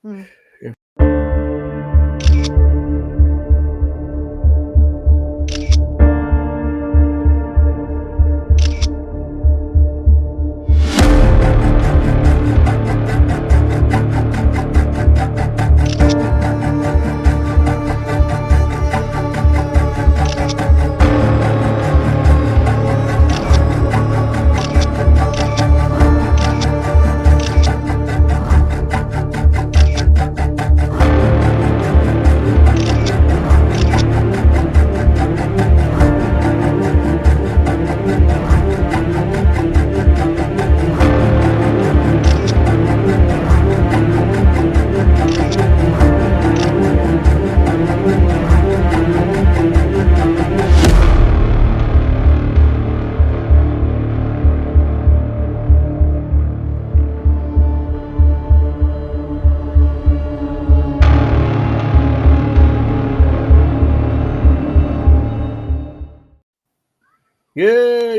Good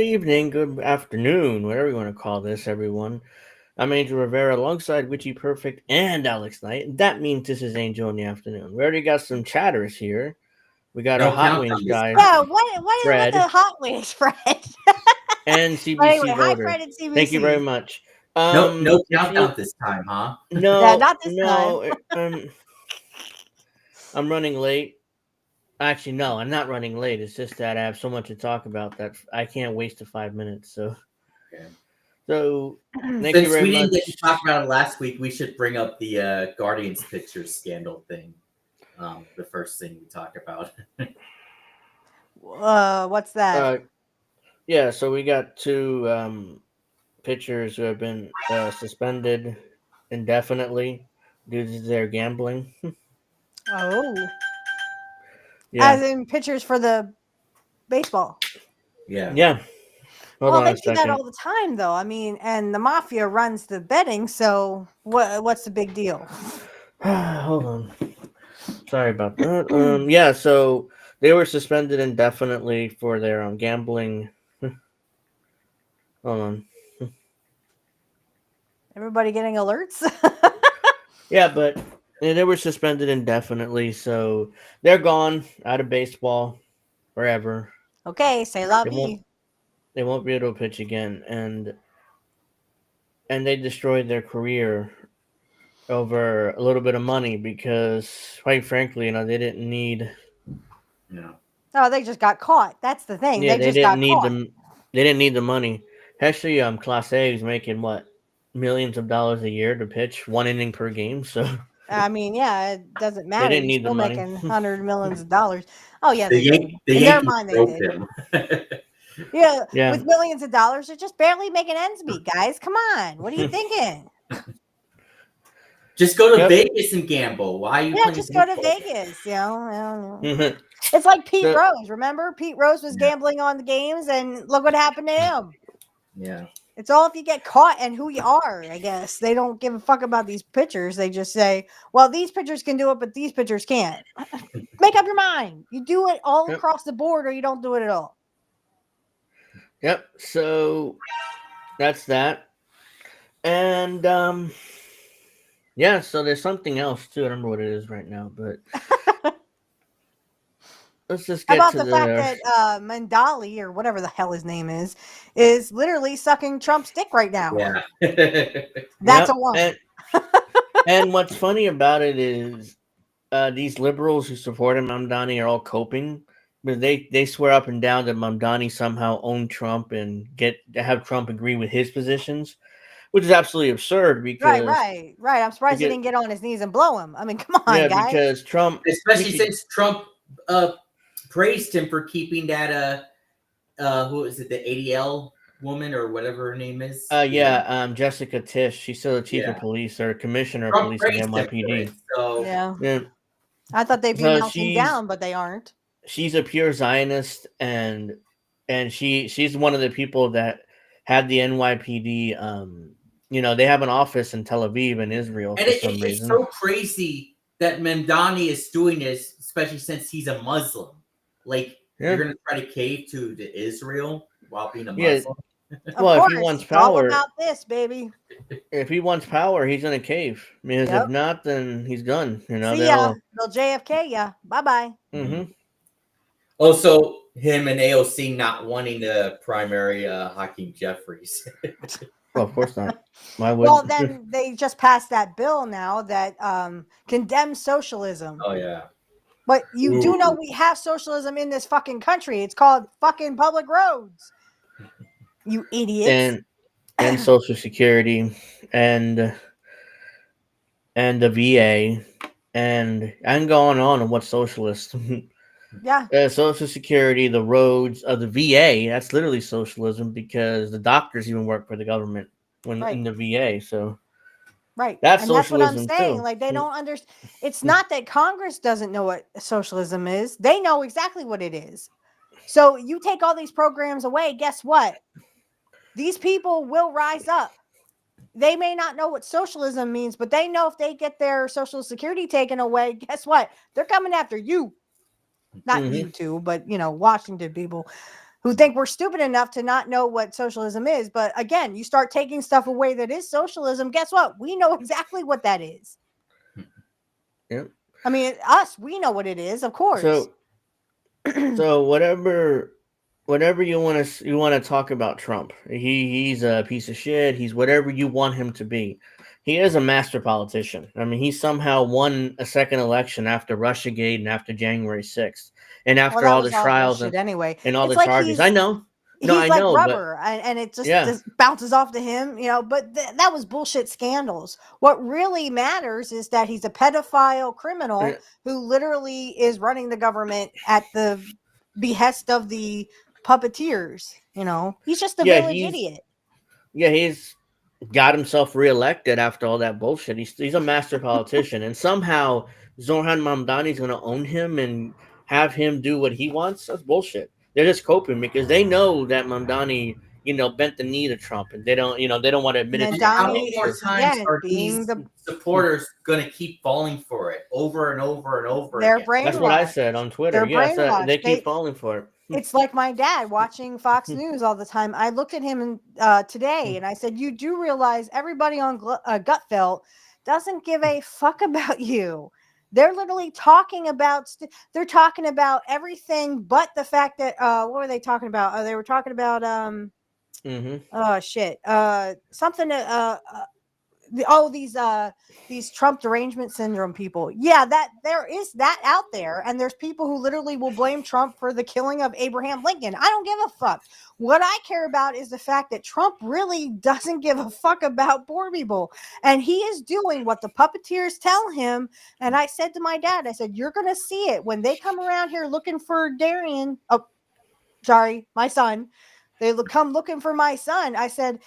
evening, good afternoon, whatever you want to call this, everyone. I'm Angel Rivera alongside Witchy Perfect and Alex Knight. That means this is Angel in the afternoon. We already got some chatters here. We got our Hot Wings guy, Yeah, what is Fred, with the Hot Wings, Fred? and CBC Anyway, hi, voter. Fred and CBC. Thank you very much. No countdown this time, huh? No, Yeah, not this time. I'm running late. Actually, no, I'm not running late. It's just that I have so much to talk about that I can't waste the 5 minutes. So, Okay. Thank you very we much. didn't get to talk about it last week, we should bring up the Guardians Pictures scandal thing. The first thing we talk about. What's that? Yeah, so we got two pitchers who have been suspended indefinitely due to their gambling. Oh, Yeah. as in pitchers for the baseball. Yeah. Well, they do that all the time, though. I mean, and the mafia runs the betting, so what's the big deal? Hold on. Sorry about that. Yeah, so they were suspended indefinitely for their gambling. Hold on. Everybody getting alerts? Yeah, but they were suspended indefinitely, so they're gone out of baseball forever. Okay, say la vie. They won't be able to pitch again, and they destroyed their career over a little bit of money because, quite frankly, they didn't need. Oh, they just got caught. That's the thing. Yeah, they didn't need the money. Actually, Class A is making what, millions of dollars a year to pitch 1 inning per game. So I mean, yeah, it doesn't matter. They didn't need the money. Making $100 millions. Oh yeah, they did. In their mind, they did. Yeah, with millions of dollars, they're just barely making ends meet, guys. Come on, what are you thinking? Just go to Vegas and gamble. Why are you? Yeah, just go to Vegas. It's like Pete Rose. Remember, Pete Rose was gambling on the games, and look what happened to him. Yeah. It's all if you get caught and who you are, I guess. They don't give a fuck about these pitchers. They just say, well, these pitchers can do it, but these pitchers can't. Make up your mind. You do it all across the board or you don't do it at all. Yep. So that's that. And yeah, so there's something else too. I don't remember what it is right now, but let's just get about to the fact that Mandali, or whatever the hell his name is literally sucking Trump's dick right now. Yeah. That's a one. And what's funny about it is these liberals who support Mamdani are all coping, but they swear up and down that Mamdani somehow owned Trump and have Trump agree with his positions, which is absolutely absurd. Because right. I'm surprised he didn't get on his knees and blow him. I mean, come on, guys. Because Trump, especially since Trump praised him for keeping that who is it, the ADL woman or whatever her name is? Jessica Tisch. She's still the chief of police or commissioner of police in NYPD. Yeah. I thought they'd be melting down, but they aren't. She's a pure Zionist, and she's one of the people that had the NYPD. They have an office in Tel Aviv and Israel for some reason. It's so crazy that Mamdani is doing this, especially since he's a Muslim. Like, you're going to try to cave to Israel while being a Muslim? Of Well, if course, he wants it's all power, about this, baby. if he wants power, he's gonna cave. Because Yep. if not, then he's done. You know, See ya. They'll JFK ya. Bye bye. Mm-hmm. Also, him and AOC not wanting to primary Hakeem Jeffries. Well, of course not. Why would? Well, then they just passed that bill now that condemns socialism. Oh yeah. But you do know Ooh. we have socialism in this fucking country. It's called fucking public roads. You idiots. and Social Security and the VA and going on what's socialist. Yeah. Social Security, the roads, the VA. That's literally socialism because the doctors even work for the government when Right. in the VA. So Right. that's And that's what I'm socialism saying. too. Like they don't understand. It's not that Congress doesn't know what socialism is. They know exactly what it is. So you take all these programs away, guess what? These people will rise up. They may not know what socialism means, but they know if they get their social security taken away, guess what? They're coming after you. Not Mhm. you two, but Washington people who think we're stupid enough to not know what socialism is. But again, you start taking stuff away that is socialism, guess what? We know exactly what that is. Yep. I mean, we know what it is, of course. So whatever you want to talk about Trump. He's a piece of shit. He's whatever you want him to be. He is a master politician. I mean, he somehow won a second election after Russiagate and after January 6th and after that all was the all trials bullshit anyway. and all It's the like charges. I know. No, he's I like know, rubber, and it just, Yeah. just bounces off to him, but that was bullshit scandals. What really matters is that he's a pedophile criminal who literally is running the government at the behest of the puppeteers. He's just a village idiot. Yeah, he's got himself reelected after all that bullshit. He's a master politician, and somehow Zoran Mamdani's going to own him and have him do what he wants. That's bullshit. They're just coping because they know that Mamdani, bent the knee to Trump, and they don't want to admit it. And How Mamdani many more is, times again, are being these supporters going to keep falling for it over and over and over They're again? brainwashed. That's what I said on Twitter. They're Yes, brainwashed. they keep falling for it. It's like my dad watching Fox News all the time. I looked at him today and I said, you do realize everybody on Gutfeld doesn't give a fuck about you. They're literally talking about they're talking about everything but the fact that what were they talking about? They were talking about oh shit. Something these Trump derangement syndrome people. Yeah, that there is that out there, and there's people who literally will blame Trump for the killing of Abraham Lincoln. I don't give a fuck. What I care about is the fact that Trump really doesn't give a fuck about poor people, and he is doing what the puppeteers tell him. And I said to my dad, I said, you're gonna see it when they come around here looking for Darian. Oh, sorry, my son. They come looking for my son. I said,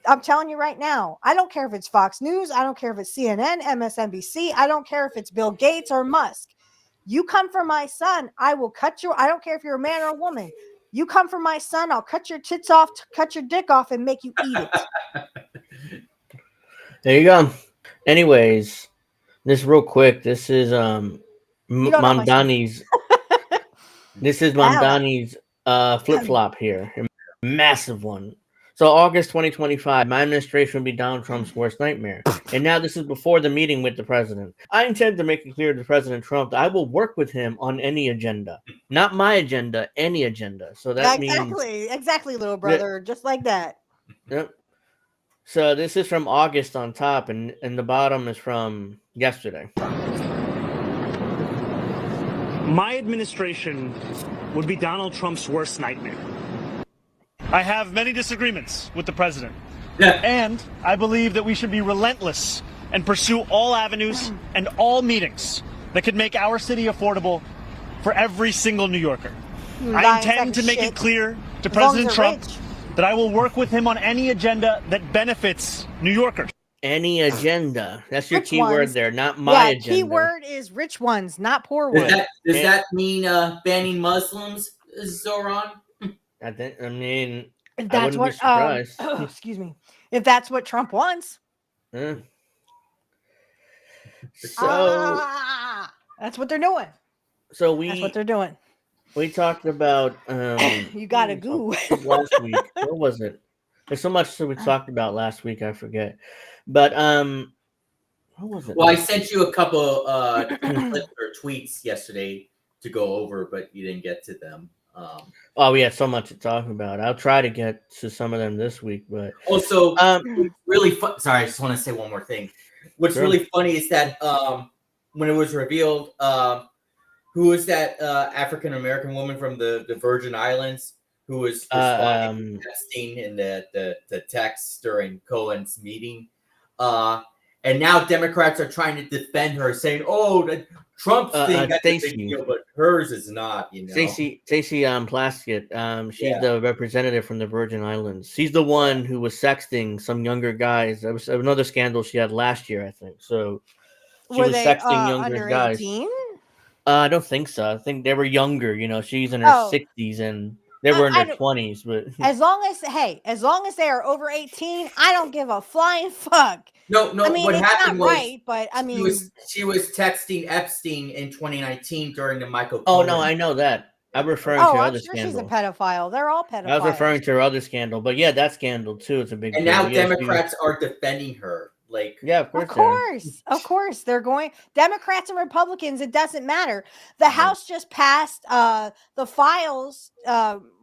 I'm telling you right now, I don't care if it's Fox News. I don't care if it's CNN, MSNBC. I don't care if it's Bill Gates or Musk. You come for my son, I will cut you. I don't care if you're a man or a woman. You come for my son, I'll cut your tits off, cut your dick off, and make you eat it. There you go. Anyways, this real quick. This is Mamdani's. This is Mamdani's flip flop here, a massive one. So August 2025, my administration will be Donald Trump's worst nightmare. And now this is before the meeting with the president. I intend to make it clear to President Trump that I will work with him on any agenda. Not my agenda, any agenda. So that means... Exactly, little brother. Just like that. Yep. So this is from August on top, and the bottom is from yesterday. My administration would be Donald Trump's worst nightmare. I have many disagreements with the president. And I believe that we should be relentless and pursue all avenues and all meetings that could make our city affordable for every single New Yorker. I intend to make it clear to President Trump that I will work with him on any agenda that benefits New Yorkers. Any agenda. That's your key word there, not my agenda. Key word is rich ones, not poor ones. Does that mean banning Muslims, Zoran? I mean, if that's what, excuse me, if that's what Trump wants. So that's what they're doing. So that's what they're doing. We talked about you got a goo last week. What was it? There's so much that we talked about last week. I forget, but what was it? Well, I sent you a couple clips or tweets yesterday to go over, but you didn't get to them. Oh, we had so much to talk about. I'll try to get to some of them this week, but also, really fun. Sorry, I just want to say one more thing. What's really funny is that when it was revealed, who was that African American woman from the Virgin Islands who was responding to Epstein in the text during Cohen's meeting? And now Democrats are trying to defend her, saying, "Oh, the Trump's thing that's a big deal, but hers is not." You know, Stacey Plaskett. She's the representative from the Virgin Islands. She's the one who was sexting some younger guys. There was another scandal she had last year, I think. So she was sexting younger guys. 18? I don't think so. I think they were younger. You know, she's in her 60s and they were in their 20s. But as long as they are over 18, I don't give a flying fuck. No. I mean, what it's happened not was, right, but I mean, she was texting Epstein in 2019 during the Michael. Oh no, I know that. I'm referring to other scandal. She's a pedophile. They're all pedophiles. I was referring to her other scandal, but yeah, that scandal too. It's a big. And deal. now Democrats are defending her. Like, yeah, of course, they're going. Democrats and Republicans, it doesn't matter. The House just passed the files,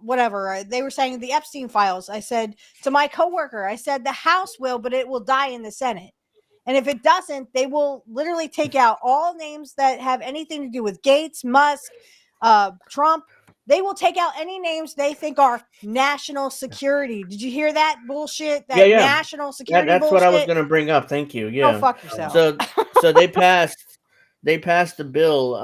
whatever they were saying, the Epstein files. I said to my coworker, I said the House will, but it will die in the Senate. And if it doesn't, they will literally take out all names that have anything to do with Gates, Musk, Trump. They will take out any names they think are national security. Did you hear that bullshit? That national security that's bullshit? what I was going to bring up. Thank you. Yeah. Go fuck yourself. So they passed the bill,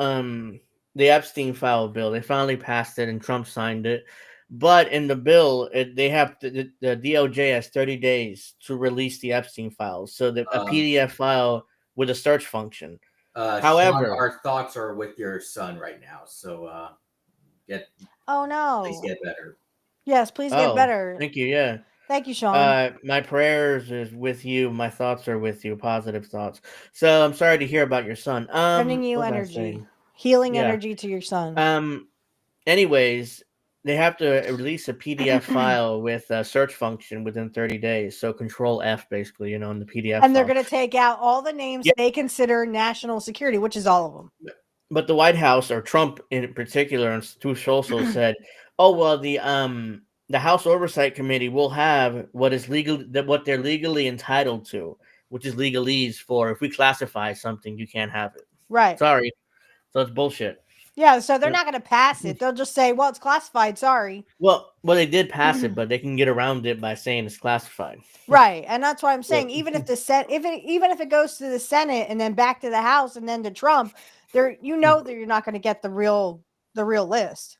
the Epstein file bill. They finally passed it and Trump signed it. But in the bill, they have the DOJ has 30 days to release the Epstein files. So a PDF file with a search function. However, Sean, our thoughts are with your son right now. So please get better. Yes, please get better. Thank you. Yeah. Thank you, Sean. My prayers is with you. My thoughts are with you. Positive thoughts. So I'm sorry to hear about your son. Sending you energy, healing energy to your son. Anyways, they have to release a PDF file with a search function within 30 days. So Control F, basically, in the PDF. And they're going to take out all the names they consider national security, which is all of them. But the White House, or Trump in particular, and Stu Scholz said, "Oh well, the House Oversight Committee will have what they're legally entitled to, which is legalese for if we classify something, you can't have it." Right. Sorry. So it's bullshit. Yeah, so they're not going to pass it. They'll just say, "Well, it's classified. Sorry." Well, they did pass it, but they can get around it by saying it's classified. Right, and that's why I'm saying even if even if it goes to the Senate and then back to the House and then to Trump, that you're not going to get the real list.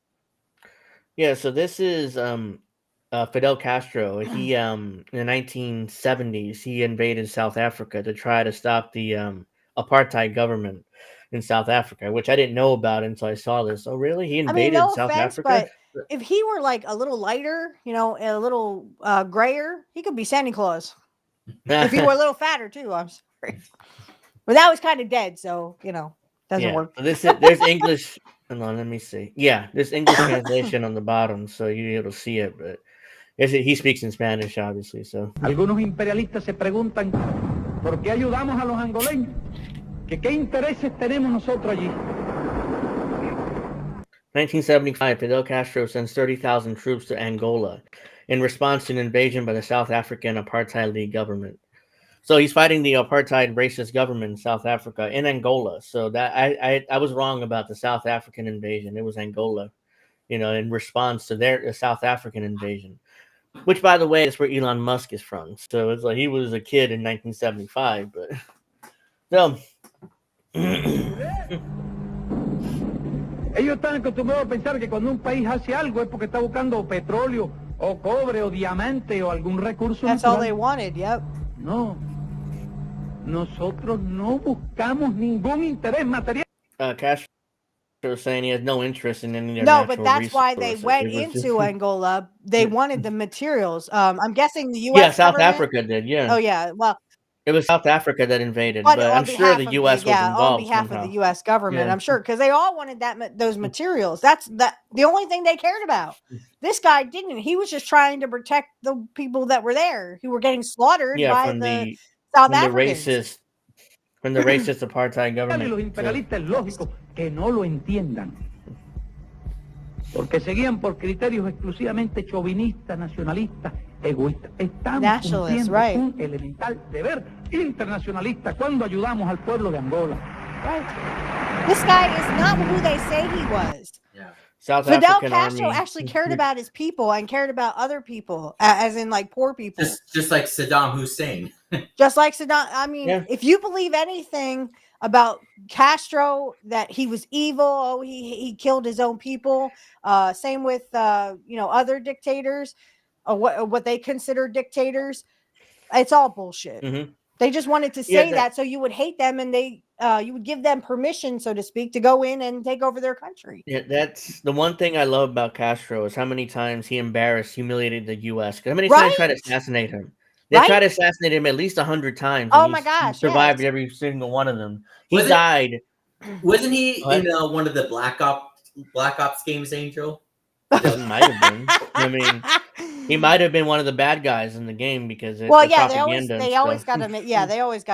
Yeah. So this is Fidel Castro. He in the 1970s he invaded South Africa to try to stop the apartheid government in South Africa, which I didn't know about until I saw this. Oh, really? He invaded South Africa? But if he were like a little lighter, a little grayer, he could be Santa Claus. If he were a little fatter too, I'm sorry. But that was kind of dead, so doesn't work. There's English. Hold on, let me see. Yeah, there's English translation on the bottom, so you're able to see it. But he speaks in Spanish, obviously. So. Algunos imperialistas se preguntan por qué ayudamos a los angoleños. ¿Qué intereses tenemos nosotros allí? 1975, Fidel Castro sends 30,000 troops to Angola in response to an invasion by the South African Apartheid League government. So he's fighting the apartheid racist government in South Africa, in Angola. So that I was wrong about the South African invasion. It was Angola, in response to the South African invasion. Which, by the way, is where Elon Musk is from. So it's like he was a kid in 1975, but so. Ellos están acostumbrados a pensar que cuando un país hace algo es porque está buscando petróleo o cobre o diamante o algún recurso. That's all they wanted. Yep. No, nosotros no buscamos ningún interés material. Castro was saying he has no interest in any of their No, natural but that's resources. why they went into Angola. They wanted the materials. I'm guessing the U.S. Yeah, South government. Africa did. Yeah. Oh yeah. Well, It was South Africa that invaded, But but on I'm sure behalf the of U.S. was on involved behalf somehow. of the U.S. government, Yeah. I'm sure, because they all wanted those materials. That's the only thing they cared about. This guy didn't. He was just trying to protect the people that were there who were getting slaughtered by from the the South Africans. From the racist apartheid Y government. los imperialistas es lógico que no lo entiendan, porque seguían por criterios exclusivamente chauvinistas, nacionalistas, egoístas. Estamos Nationalists, cumpliendo right. un elemental deber internacionalista cuando ayudamos al pueblo de Angola. Right. This guy is not who they say he was. Yeah. South Fidel African Castro Army. actually cared about his people and cared about other people, as in like poor people. Just like Saddam Hussein. Just like Saddam. I mean, Yeah. if you believe anything about Castro, that he was evil, he killed his own people. Same with other dictators, what they consider dictators. It's all bullshit. Mhm. They just wanted to say that so you would hate them, and you would give them permission, so to speak, to go in and take over their country. Yeah, that's the one thing I love about Castro is how many times he humiliated the U.S. How many times tried to assassinate him? They tried to assassinate him at least 100 times. Oh my gosh! He survived yes. every single one of them. He died. Wasn't he in one of the Black Ops games, Angel? He might have been. I mean, he might have been one of the bad guys in the game because they always got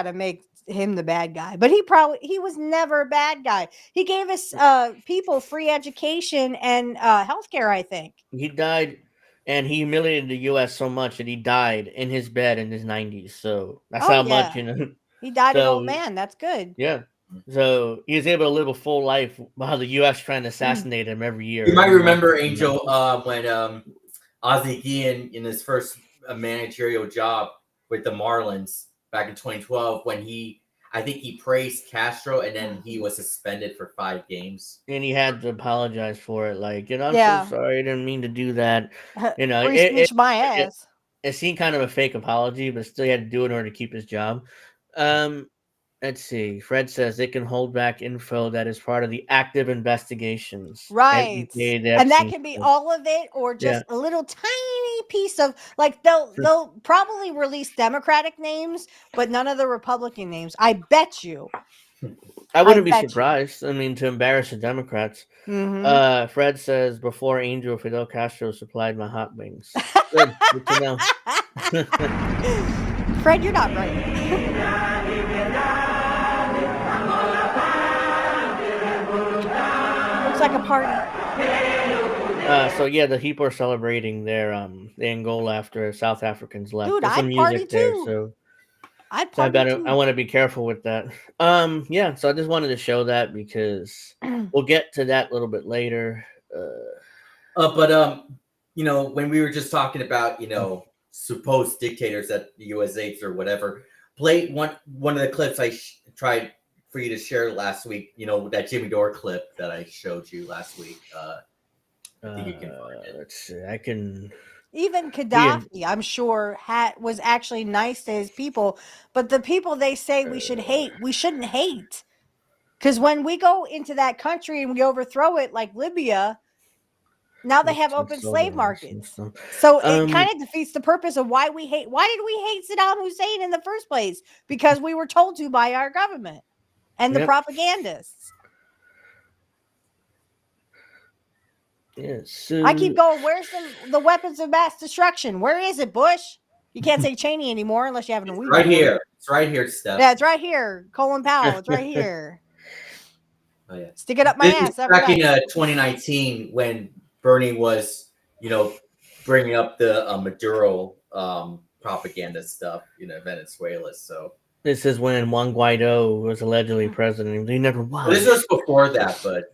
to make him the bad guy. But he was never a bad guy. He gave us people free education and healthcare, I think. He died, and he humiliated the U.S. so much that he died in his bed in his 90s. So that's how much, He died an old man. That's good. Yeah. So he was able to live a full life while the U.S. trying to assassinate him every year. You might remember, Angel, when Ozzie Guillen in his first managerial job with the Marlins back in 2012, when I think he praised Castro, and then he was suspended for 5 games. And he had to apologize for it. Like, I'm so sorry. I didn't mean to do that. Free speech my ass. It seemed kind of a fake apology, but still he had to do it in order to keep his job. Let's see. Fred says they can hold back info that is part of the active investigations. Right. And that can be all of it or just a little tiny piece of, like, they'll probably release Democratic names, but none of the Republican names. I bet you. I wouldn't be surprised. I mean, to embarrass the Democrats. Mm-hmm. Fred says, before Angel, Fidel Castro supplied my hot wings. Good to know. Fred, you're not right. Like a party. The people are celebrating their Angola after South Africans left. Dude, There's some music there, so I want to be careful with that. So I just wanted to show that because we'll get to that a little bit later. When we were just talking about supposed dictators that the US hates or whatever, play one of the clips I tried for you to share last week, that Jimmy Dore clip that I showed you last week. I think you can find it. Let's see. I can. Even Gaddafi, I'm sure, was actually nice to his people, but the people they say we shouldn't hate. Because when we go into that country and we overthrow it, like Libya, now they have open slave markets. So it kind of defeats the purpose of why we hate. Why did we hate Saddam Hussein in the first place? Because we were told to by our government. And the propagandists. Yes. I keep going. Where's the weapons of mass destruction? Where is it, Bush? You can't say Cheney anymore unless you have a Norwegian. Right here. It's right here, Steph. Yeah, it's right here. Colin Powell. It's right here. Oh yeah. Stick it up my ass. Back in 2019, when Bernie was, bringing up the Maduro propaganda stuff, Venezuela. So. This is when Juan Guaido was allegedly president. He never was. Well, this was before that, but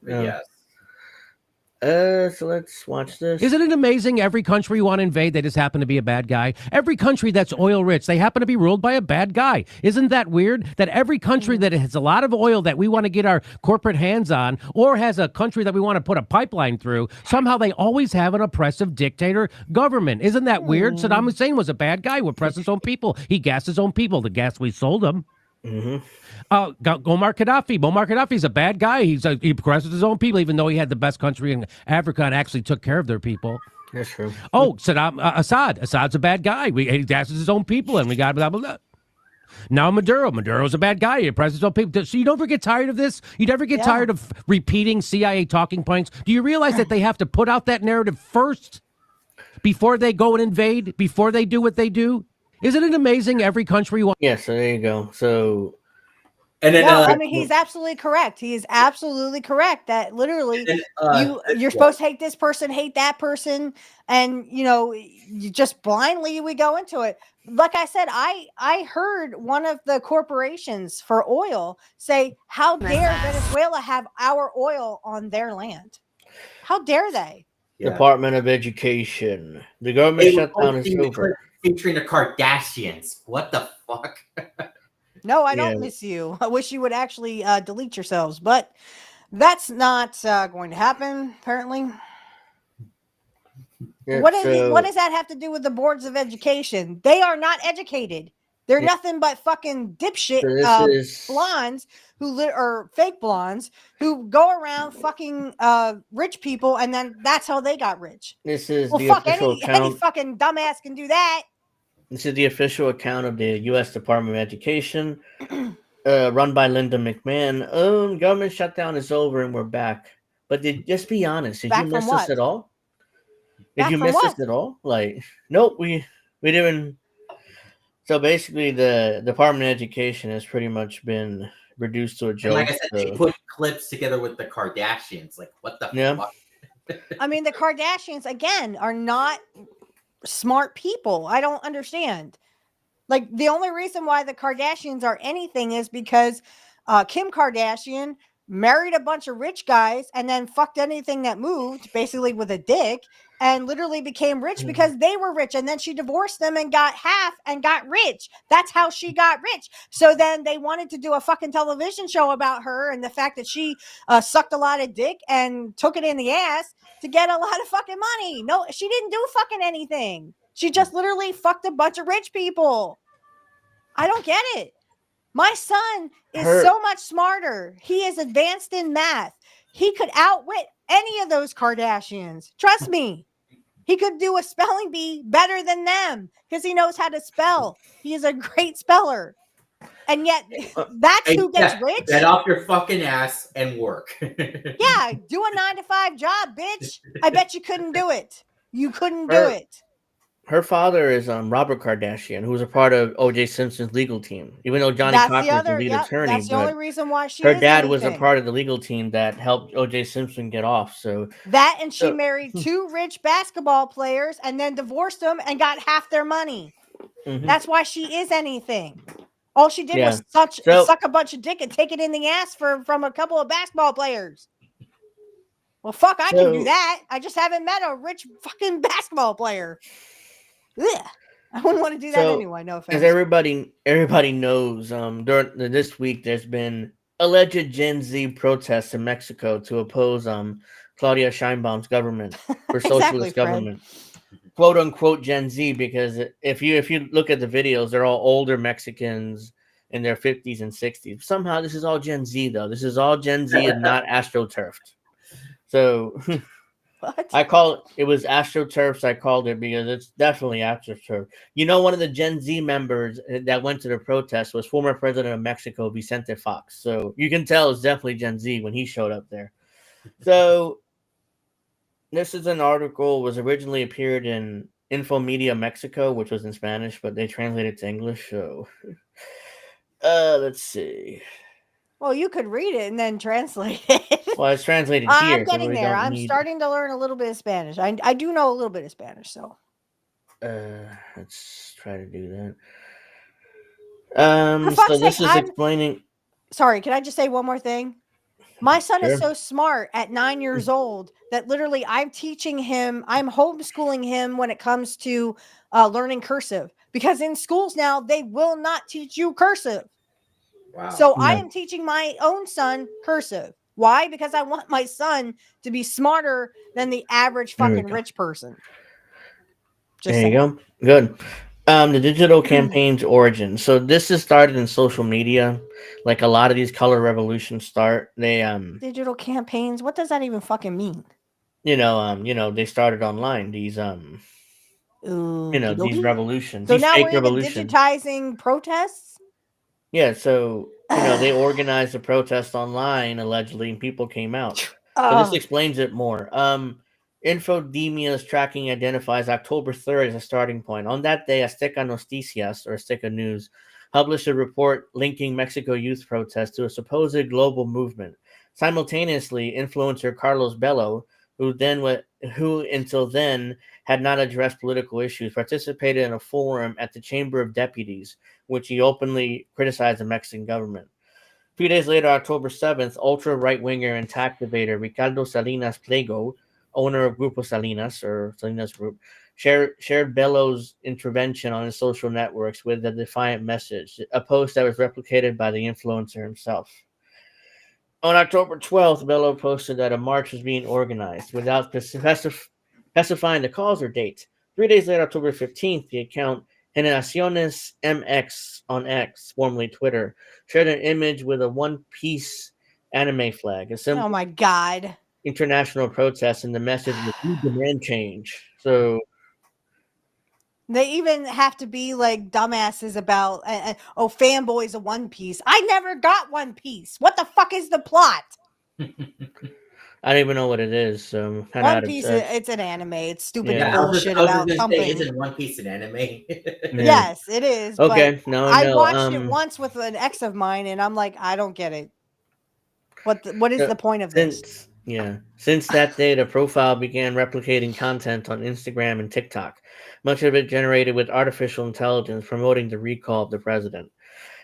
yes. So let's watch this. Isn't it amazing? Every country you want to invade, they just happen to be a bad guy. Every country that's oil rich, they happen to be ruled by a bad guy. Isn't that weird? That every country that has a lot of oil that we want to get our corporate hands on, or has a country that we want to put a pipeline through, somehow they always have an oppressive dictator government. Isn't that weird? Saddam Hussein was a bad guy who oppressed his own people. He gassed his own people. The gas we sold him. Mm-hmm. Muammar Gaddafi. Muammar Gaddafi's a bad guy. He oppresses his own people, even though he had the best country in Africa and actually took care of their people. That's true. Oh, Assad. Assad's a bad guy. He gasses his own people, and we got blah, blah, blah. Now Maduro's a bad guy. President, so you don't ever get tired of this? You never get tired of repeating CIA talking points? Do you realize that they have to put out that narrative first before they go and invade, before they do what they do? Isn't it amazing every country wants? Yeah, so there you go. So And then, I mean, he's absolutely correct. He is absolutely correct that literally you're supposed to hate this person, hate that person, and you just blindly we go into it. Like I said, I heard one of the corporations for oil say, "How dare Venezuela have our oil on their land? How dare they?" Department of Education. The government shutdown is over. Featuring the Kardashians. What the fuck? No, I don't miss you. I wish you would actually delete yourselves, but that's not going to happen, apparently. Yeah, What does that have to do with the boards of education? They are not educated. They're nothing but fucking dipshit blondes or fake blondes who go around fucking rich people, and then that's how they got rich. This is the official account. Any fucking dumbass can do that. This is the official account of the U.S. Department of Education, run by Linda McMahon. Government shutdown is over and we're back. But just be honest. Did you miss us at all? Did you miss us at all? Like, nope, we didn't. So basically, the Department of Education has pretty much been reduced to a joke. And like I said, they put clips together with the Kardashians. Like, what the fuck? I mean, the Kardashians, again, are not smart people. I don't understand. Like, the only reason why the Kardashians are anything is because Kim Kardashian married a bunch of rich guys and then fucked anything that moved, basically with a dick, and literally became rich because they were rich. And then she divorced them and got half and got rich. That's how she got rich. So then they wanted to do a fucking television show about her and the fact that she sucked a lot of dick and took it in the ass to get a lot of fucking money. No, she didn't do fucking anything. She just literally fucked a bunch of rich people. I don't get it. My son is so much smarter. He is advanced in math. He could outwit any of those Kardashians. Trust me. He could do a spelling bee better than them because he knows how to spell. He is a great speller. And yet, that's who gets rich. Get off your fucking ass and work. Yeah, do a 9-to-5 job, bitch. I bet you couldn't do it. You couldn't do it. Her father is Robert Kardashian, who was a part of O.J. Simpson's legal team. Even though Johnny Cochran was the lead attorney, that's the only reason why her dad was a part of the legal team that helped O.J. Simpson get off. So that, and she married 2 rich basketball players and then divorced them and got half their money. Mm-hmm. That's why she is anything. All she did was suck a bunch of dick and take it in the ass from a couple of basketball players. Well, fuck, I can do that. I just haven't met a rich fucking basketball player. Ugh. I wouldn't want to do that anyway. No offense. As everybody knows, during this week there's been alleged Gen Z protests in Mexico to oppose Claudia Sheinbaum's government for socialist government, quote unquote Gen Z. Because if you look at the videos, they're all older Mexicans in their 50s and 60s. Somehow this is all Gen Z though. This is all Gen Z and not AstroTurfed. So. What? It was AstroTurfed. I called it because it's definitely AstroTurfed. One of the Gen Z members that went to the protest was former president of Mexico, Vicente Fox. So you can tell it's definitely Gen Z when he showed up there. So this is an article, was originally appeared in Infomedia Mexico, which was in Spanish, but they translated it to English. So let's see. Well, you could read it and then translate it. Well, it's translated here. I'm getting there. I'm starting to learn a little bit of Spanish. I do know a little bit of Spanish, so. Let's try to do that. So this is explaining. Sorry, can I just say one more thing? My son is so smart at 9 years old that literally I'm homeschooling him when it comes to learning cursive. Because in schools now, they will not teach you cursive. Wow. So I am teaching my own son cursive. Why? Because I want my son to be smarter than the average fucking rich person. There you go. Good. The digital campaign's origin. So this is started in social media. Like a lot of these color revolutions start. They digital campaigns. What does that even fucking mean? They started online. These these revolutions. So these now fake we're even digitizing protests. Yeah, so they organized a protest online allegedly, and people came out. So this explains it more. Infodemia's tracking identifies October 3rd as a starting point. On that day, Azteca Noticias, or Azteca News, published a report linking Mexico youth protests to a supposed global movement. Simultaneously, influencer Carlos Bello, who until then had not addressed political issues, participated in a forum at the Chamber of Deputies, which he openly criticized the Mexican government. 2 days later, October 7th, ultra right winger and tactivator Ricardo Salinas Pliego, owner of Grupo Salinas or Salinas Group, shared Bello's intervention on his social networks with a defiant message, a post that was replicated by the influencer himself. On October 12th, Bello posted that a march was being organized without specifying the cause or date. 3 days later, October 15th, the account Generaciones MX on X, formerly Twitter, shared an image with a one-piece anime flag, a symbol Oh my god. international protest, and the message was "We demand change." So They even have to be like dumbasses about fanboys of One Piece. I never got One Piece. What the fuck is the plot? I don't even know what it is. So kind of One out of Piece, touch. it's an anime. It's stupid Yeah. bullshit I was about just gonna say, something. isn't One Piece an anime? Yeah. Yes, it is. Okay, But no, I no. watched it once with an ex of mine, and I'm like, I don't get it. What is the point of this? Since that day, the profile began replicating content on Instagram and TikTok, much of it generated with artificial intelligence promoting the recall of the president.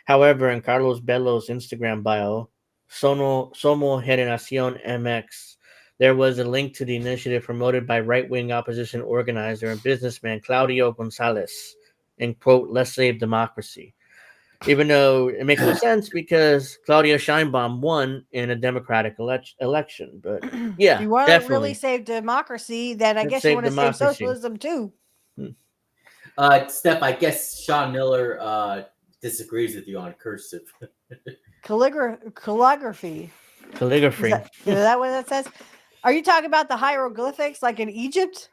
However, in Carlos Bello's Instagram bio, Somo Generación MX, there was a link to the initiative promoted by right-wing opposition organizer and businessman Claudio Gonzalez, in quote, "Let's save democracy." Even though it makes no sense because Claudia Scheinbaum won in a democratic election. But yeah, If you want to definitely. really save democracy, then I Let's guess you save want to save democracy. socialism too. Steph, I guess Sean Miller disagrees with you on cursive. Calligraphy. Calligraphy. Is that what that says? Are you talking about the hieroglyphics like in Egypt?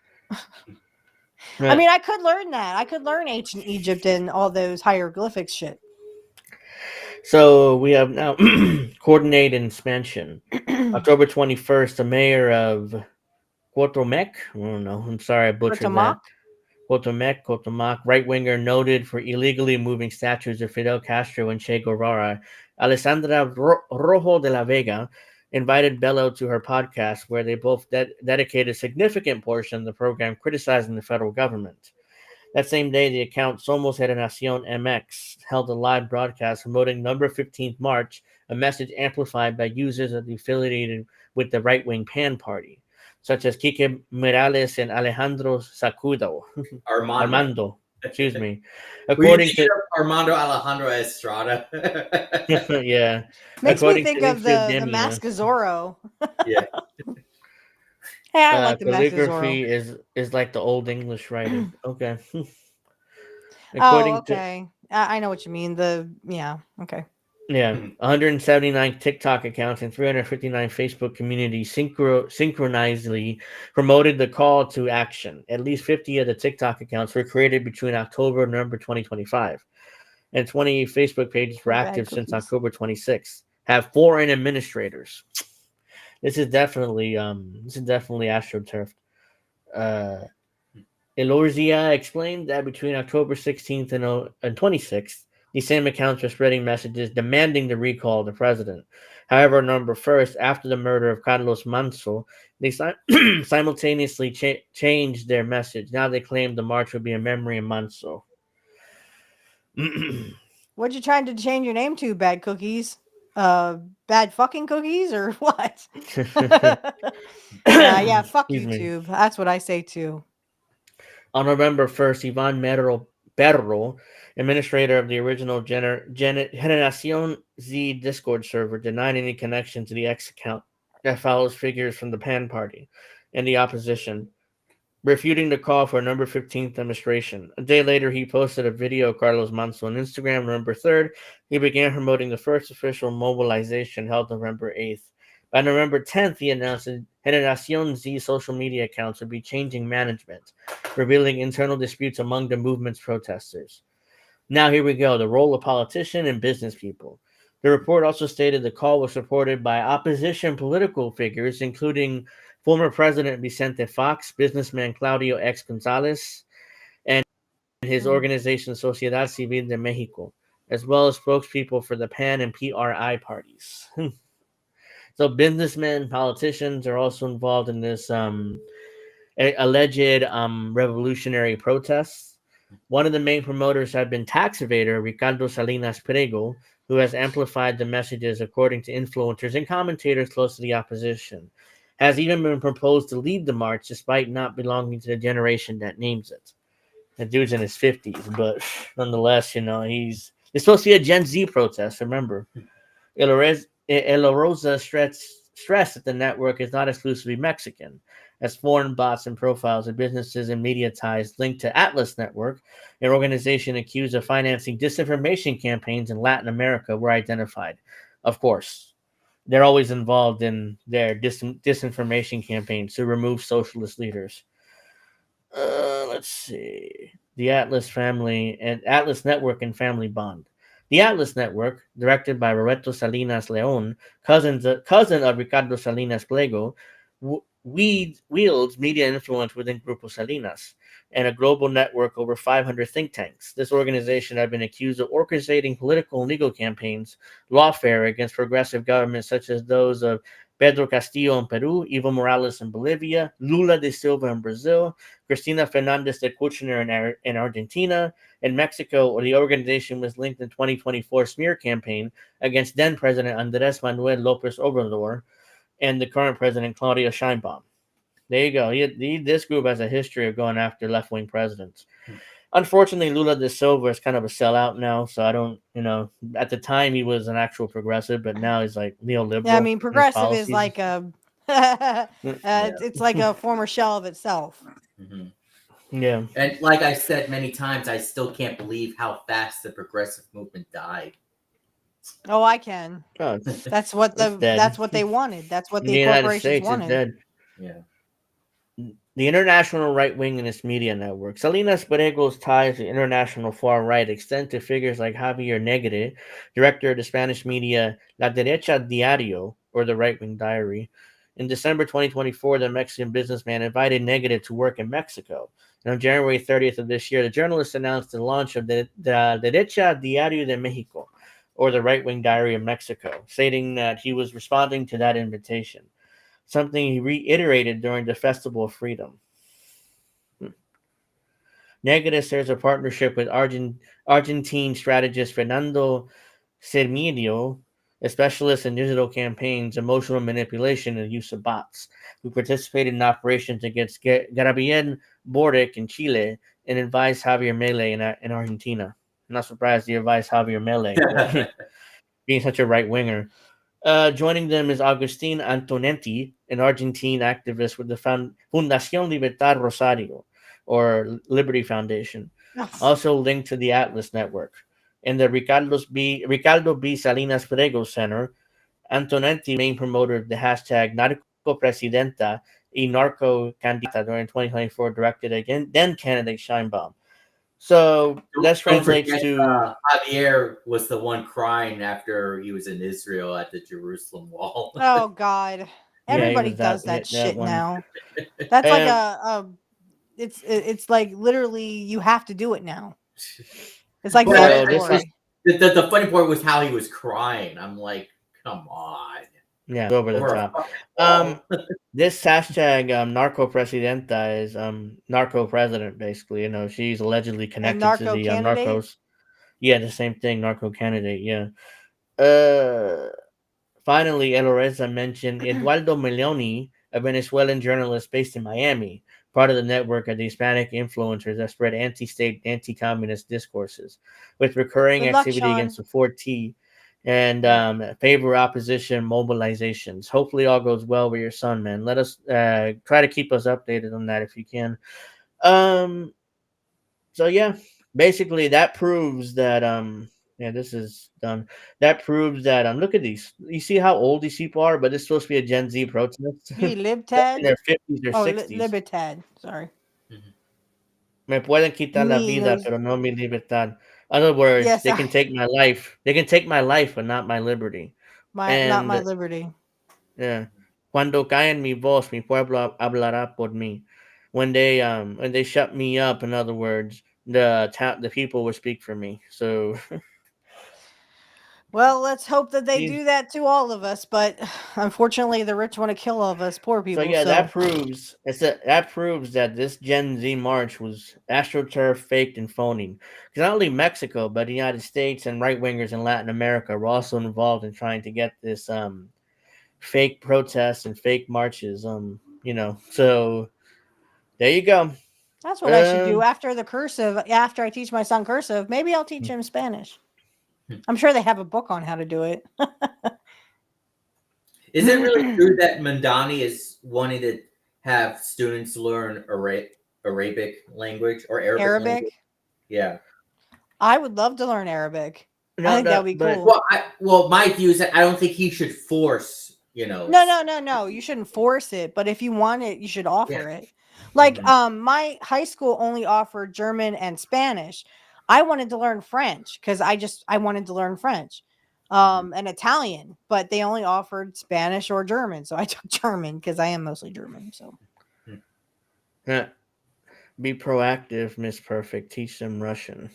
I mean, I could learn that. I could learn ancient Egypt and all those hieroglyphics shit. So we have now coordinated expansion. October 21st, the mayor of Cotomac, I don't know, I'm sorry I butchered that. Cotomac, right-winger noted for illegally moving statues of Fidel Castro and Che Guevara, Alessandra Rojo de la Vega invited Bello to her podcast, where they both dedicated a significant portion of the program criticizing the federal government. That same day, the account Somos Generación MX held a live broadcast promoting Number 15th March, a message amplified by users affiliated with the right-wing PAN party, such as Quique Morales and Alejandro Sacudo. Armando. Excuse me. According to Armando Alejandro Estrada. yeah. Makes According me think to of the Mask of Zorro. Yeah. Hey, I like the Mask of calligraphy Zorro. is like the old English writing. Okay. Okay. I know what you mean. Okay. Yeah, 179 TikTok accounts and 359 Facebook communities synchronously promoted the call to action. At least 50 of the TikTok accounts were created between October and November 2025, and 20 Facebook pages were active since October 26th. Have foreign administrators. This is definitely AstroTurfed. Elorzia explained that between October 16th and 26th, these same accounts were spreading messages demanding the recall of the president. However, on November 1st, after the murder of Carlos Manso, they simultaneously changed their message. Now they claim the march would be a memory of Manso. What you trying to change your name to, Bad Cookies? Bad fucking cookies or what? Yeah, fuck YouTube. That's what I say too. On November 1st, Ivan Perro, administrator of the original Generación Z Discord server, denied any connection to the X account that follows figures from the PAN party and the opposition, refuting the call for a November 15th demonstration. A day later, he posted a video of Carlos Manso on Instagram. November 3rd, he began promoting the first official mobilization held November 8th. By November 10th, he announced that Generación Z social media accounts would be changing management, revealing internal disputes among the movement's protesters. Now here we go. The role of politician and business people. The report also stated the call was supported by opposition political figures, including former President Vicente Fox, businessman Claudio X Gonzalez, and his organization Sociedad Civil de Mexico, as well as spokespeople for the PAN and PRI parties. So businessmen, politicians are also involved in this alleged revolutionary protests. One of the main promoters had been tax evader Ricardo Salinas Pliego, who has amplified the messages according to influencers and commentators close to the opposition. Has even been proposed to lead the march despite not belonging to the generation that names it. The dude's in his 50s, but nonetheless, it's supposed to be a Gen Z protest, remember. El Rosa stressed that the network is not exclusively Mexican, as foreign bots and profiles of businesses and media ties linked to Atlas Network, an organization accused of financing disinformation campaigns in Latin America, were identified. Of course, they're always involved in their disinformation campaigns to remove socialist leaders. Let's see. The Atlas Family and Atlas Network and Family Bond. The Atlas Network, directed by Roberto Salinas Leon, cousin of Ricardo Salinas Pliego, wields media influence within Grupo Salinas and a global network over 500 think tanks. This organization had been accused of orchestrating political and legal campaigns, lawfare against progressive governments such as those of Pedro Castillo in Peru, Evo Morales in Bolivia, Lula da Silva in Brazil, Cristina Fernandez de Kirchner in Argentina. In Mexico, the organization was linked in 2024 smear campaign against then President Andrés Manuel López Obrador and the current President Claudia Sheinbaum. There you go. This group has a history of going after left-wing presidents. Unfortunately, Lula da Silva is kind of a sellout now, so I don't, at the time he was an actual progressive, but now he's like neoliberal. Yeah, I mean, progressive is like a, it's like a former shell of itself. Mm-hmm. Yeah. And like I said many times, I still can't believe how fast the progressive movement died. Oh, I can. Oh, that's what they wanted. That's what the corporations wanted. Dead. Yeah. The international right wing and its media network. Salinas Pliego's ties to international far right extend to figures like Javier Negre, director of the Spanish media La Derecha Diario, or the Right Wing Diary. In December 2024, the Mexican businessman invited Negre to work in Mexico. And on January 30th of this year, the journalist announced the launch of the Derecha Diario de Mexico, or the Right Wing Diary of Mexico, stating that he was responding to that invitation, something he reiterated during the Festival of Freedom. Negre shares a partnership with Argentine strategist Fernando Cermedio, a specialist in digital campaigns, emotional manipulation, and use of bots, who participated in operations against Gabriel Boric in Chile and advised Javier Milei in Argentina. I'm not surprised he advised Javier Milei, being such a right-winger. Joining them is Agustin Antonetti, an Argentine activist with the Fundación Libertad Rosario, or Liberty Foundation, also linked to the Atlas Network. In the Ricardo B. Salinas Pliego Center, Antonetti, main promoter of the hashtag Narcopresidenta y Narcocandidata during 2024, directed against then candidate Sheinbaum. So that translates to Javier was the one crying after he was in Israel at the Jerusalem wall. Oh God, everybody does that shit now. That's like it's like literally you have to do it now. It's like the funny part was how he was crying. I'm like, come on. Yeah, over the top. This hashtag Narco Presidenta is narco president, basically. She's allegedly connected to the narcos. Yeah, the same thing, narco candidate. Yeah. Finally, Eloreza mentioned Eduardo Meloni, a Venezuelan journalist based in Miami, part of the network of the Hispanic influencers that spread anti-state, anti-communist discourses, with recurring activity against the 4T and favor opposition mobilizations. Hopefully all goes well with your son, man. Let us try to keep us updated on that if you can. So yeah, basically that proves that this is done. That proves that look at these. You see how old these people are, but it's supposed to be a Gen Z protest. Libtad? In their 50s or 60s. Libertad, sorry. Me pueden quitar la vida, pero no mi libertad. other words, Yes, they can take my life. They can take my life, but not my liberty. not my And liberty. yeah, cuando caen mi voz, mi pueblo hablará por mí. When they shut me up, in other words, the people will speak for me. So Well, let's hope that they these- do that to all of us. But unfortunately, the rich want to kill all of us poor so people. yeah, So that proves that this Gen Z march was astroturf, faked, and phony. Because not only Mexico, but the United States and right wingers in Latin America were also involved in trying to get this fake protests and fake marches. So there you go. that's what I should do after the cursive. After I teach my son cursive, maybe I'll teach him Spanish. I'm sure they have a book on how to do it. Is it really true that Mandani is wanting to have students learn Arabic language or Arabic? Arabic? Language? Yeah. I would love to learn Arabic. No, I think that would be but- cool. Well, my view is that I don't think he should force, No. You shouldn't force it, but if you want it, you should offer it. Like, my high school only offered German and Spanish. I wanted to learn French because I wanted to learn French, and Italian, but they only offered Spanish or German. So I took German because I am mostly German. So be proactive, Miss Perfect. Teach them Russian.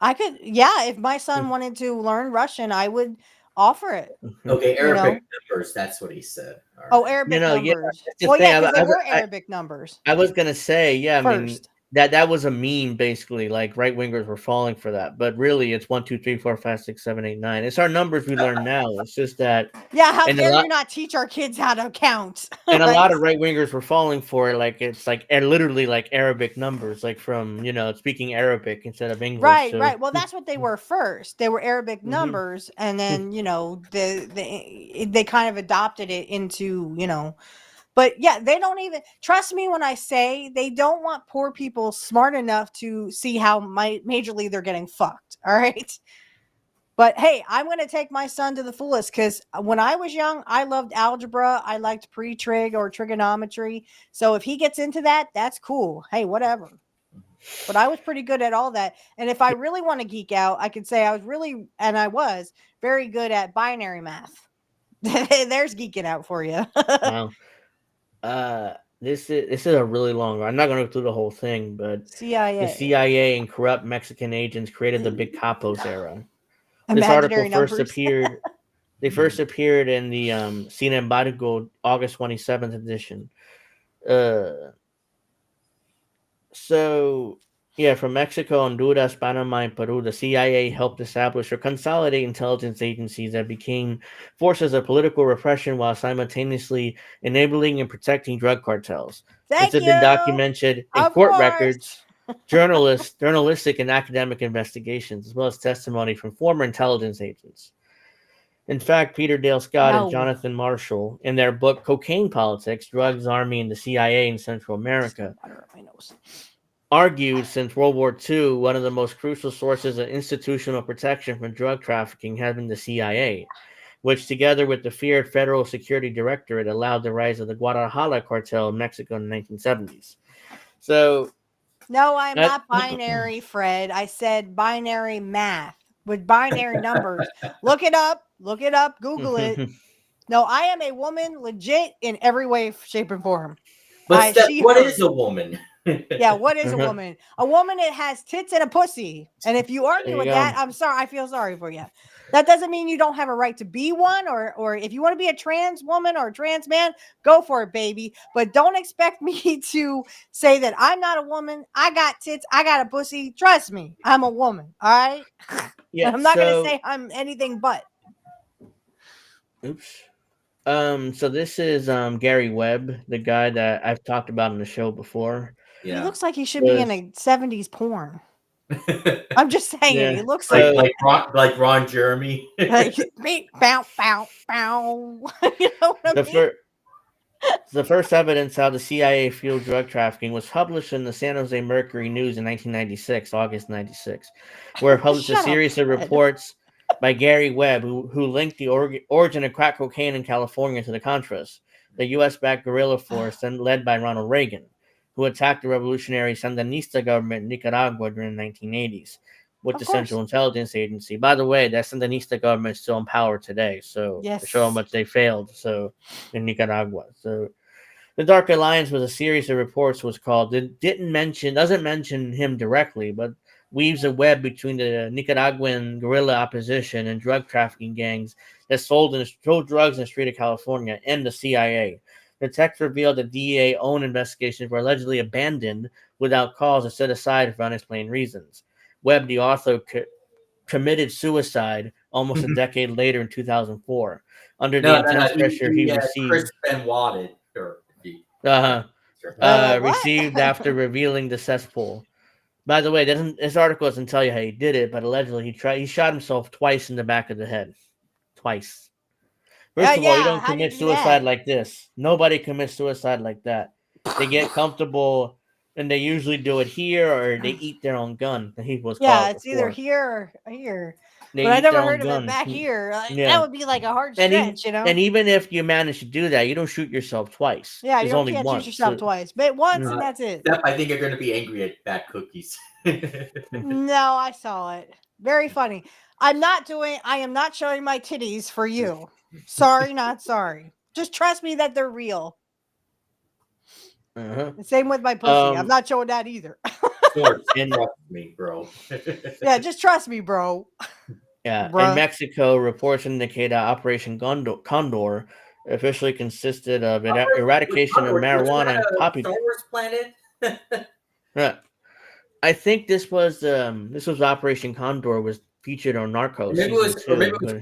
I could, yeah, if my son wanted to learn Russian, I would offer it. Okay, Arabic numbers. That's what he said. All right. Oh, Arabic Yeah, numbers. that's the Well, yeah, thing. because they were Arabic numbers. I was gonna say, yeah, I mean First. that was a meme basically. Like right wingers were falling for that, but really it's 1, 2, 3, 4, 5, 6, 7, 8, 9. It's our numbers we learn now. It's just that. Yeah, how and dare you not teach our kids how to count? And a lot of right wingers were falling for it. Like it's like literally like Arabic numbers, like from speaking Arabic instead of English. Right, so. right. Well, that's what they were first. They were Arabic numbers, and then they kind of adopted it into But yeah, they don't even trust me when I say they don't want poor people smart enough to see how majorly they're getting fucked. All right. But hey, I'm going to take my son to the fullest because when I was young, I loved algebra. I liked pre-trig or trigonometry. So if he gets into that, that's cool. Hey, whatever. But I was pretty good at all that. And if I really want to geek out, I could say I was very good at binary math. There's geeking out for you. Wow. This is a really long. I'm not going to go through the whole thing, but CIA. the CIA and corrupt Mexican agents created the Big Capos era. This Imaginary article first numbers. appeared. They first appeared in the Sin Embargo August 27th edition. From Mexico, Honduras, Panama, and Peru, the CIA helped establish or consolidate intelligence agencies that became forces of political repression while simultaneously enabling and protecting drug cartels. Thank This has you. been documented in Of court course. records, journalistic and academic investigations, as well as testimony from former intelligence agents. In fact, Peter Dale Scott and Jonathan Marshall, in their book Cocaine Politics, Drugs, Army, and the CIA in Central America, argued since World War II, one of the most crucial sources of institutional protection from drug trafficking has been the CIA, which together with the feared Federal Security Directorate allowed the rise of the Guadalajara cartel in Mexico in the 1970s. So... No, I'm not binary, Fred. I said binary math with binary numbers. Look it up, Google it. No, I am a woman legit in every way, shape, and form. But what is a woman? Yeah, what is a woman? A woman that has tits and a pussy. And if you argue with that, I'm sorry. I feel sorry for you. That doesn't mean you don't have a right to be one, or if you want to be a trans woman or a trans man, go for it, baby. But don't expect me to say that I'm not a woman. I got tits. I got a pussy. Trust me, I'm a woman. All right. Yeah. I'm not going to say I'm anything but. Oops. So this is Gary Webb, the guy that I've talked about on the show before. Yeah. He looks like he should be in a 70s porn. I'm just saying, it looks like Ron Jeremy. Like, bow, bow, bow. You know what I mean? The first evidence how the CIA fueled drug trafficking was published in the San Jose Mercury News in 1996, August 96, where it published a series of reports by Gary Webb, who linked the origin of crack cocaine in California to the Contras, the U.S.-backed guerrilla force then led by Ronald Reagan, who attacked the revolutionary Sandinista government in Nicaragua during the 1980s. with Of the course. Central Intelligence Agency. By the way, that Sandinista government is still in power today, so to show how Yes. much they failed. So in Nicaragua, so the Dark Alliance was a series of reports was called. It doesn't mention him directly, but weaves a web between the Nicaraguan guerrilla opposition and drug trafficking gangs that sold drugs in the street of California and the CIA. The text revealed that DEA own investigations were allegedly abandoned without cause or set aside for unexplained reasons. Webb, the author, committed suicide almost a decade later in 2004 under the intense pressure he received. Chris Benoit Received after revealing the cesspool. By the way, this article doesn't tell you how he did it, but allegedly he shot himself twice in the back of the head. Twice. First of all, you don't commit suicide like this. Nobody commits suicide like that. They get comfortable, and they usually do it here, or they eat their own gun. He was it's either here or here. They but I eat never their own heard of gun. it back here. Yeah. That would be like a hard stretch, you know. And even if you manage to do that, you don't shoot yourself twice. Yeah, There's you only can't once. shoot yourself twice, but once and that's it. Steph, I think you're going to be angry at bad cookies. No, I saw it. Very funny. I am not showing my titties for you. Sorry, not sorry. Just trust me that they're real. Uh-huh. Same with my pussy. I'm not showing that either. Trust me, bro. Yeah, just trust me, bro. Yeah. Bruh. In Mexico, reports indicate that Operation Condor officially consisted of eradication of marijuana and poppy. Star Wars planet. Right. I think this was Operation Condor was featured on Narcos. Maybe it was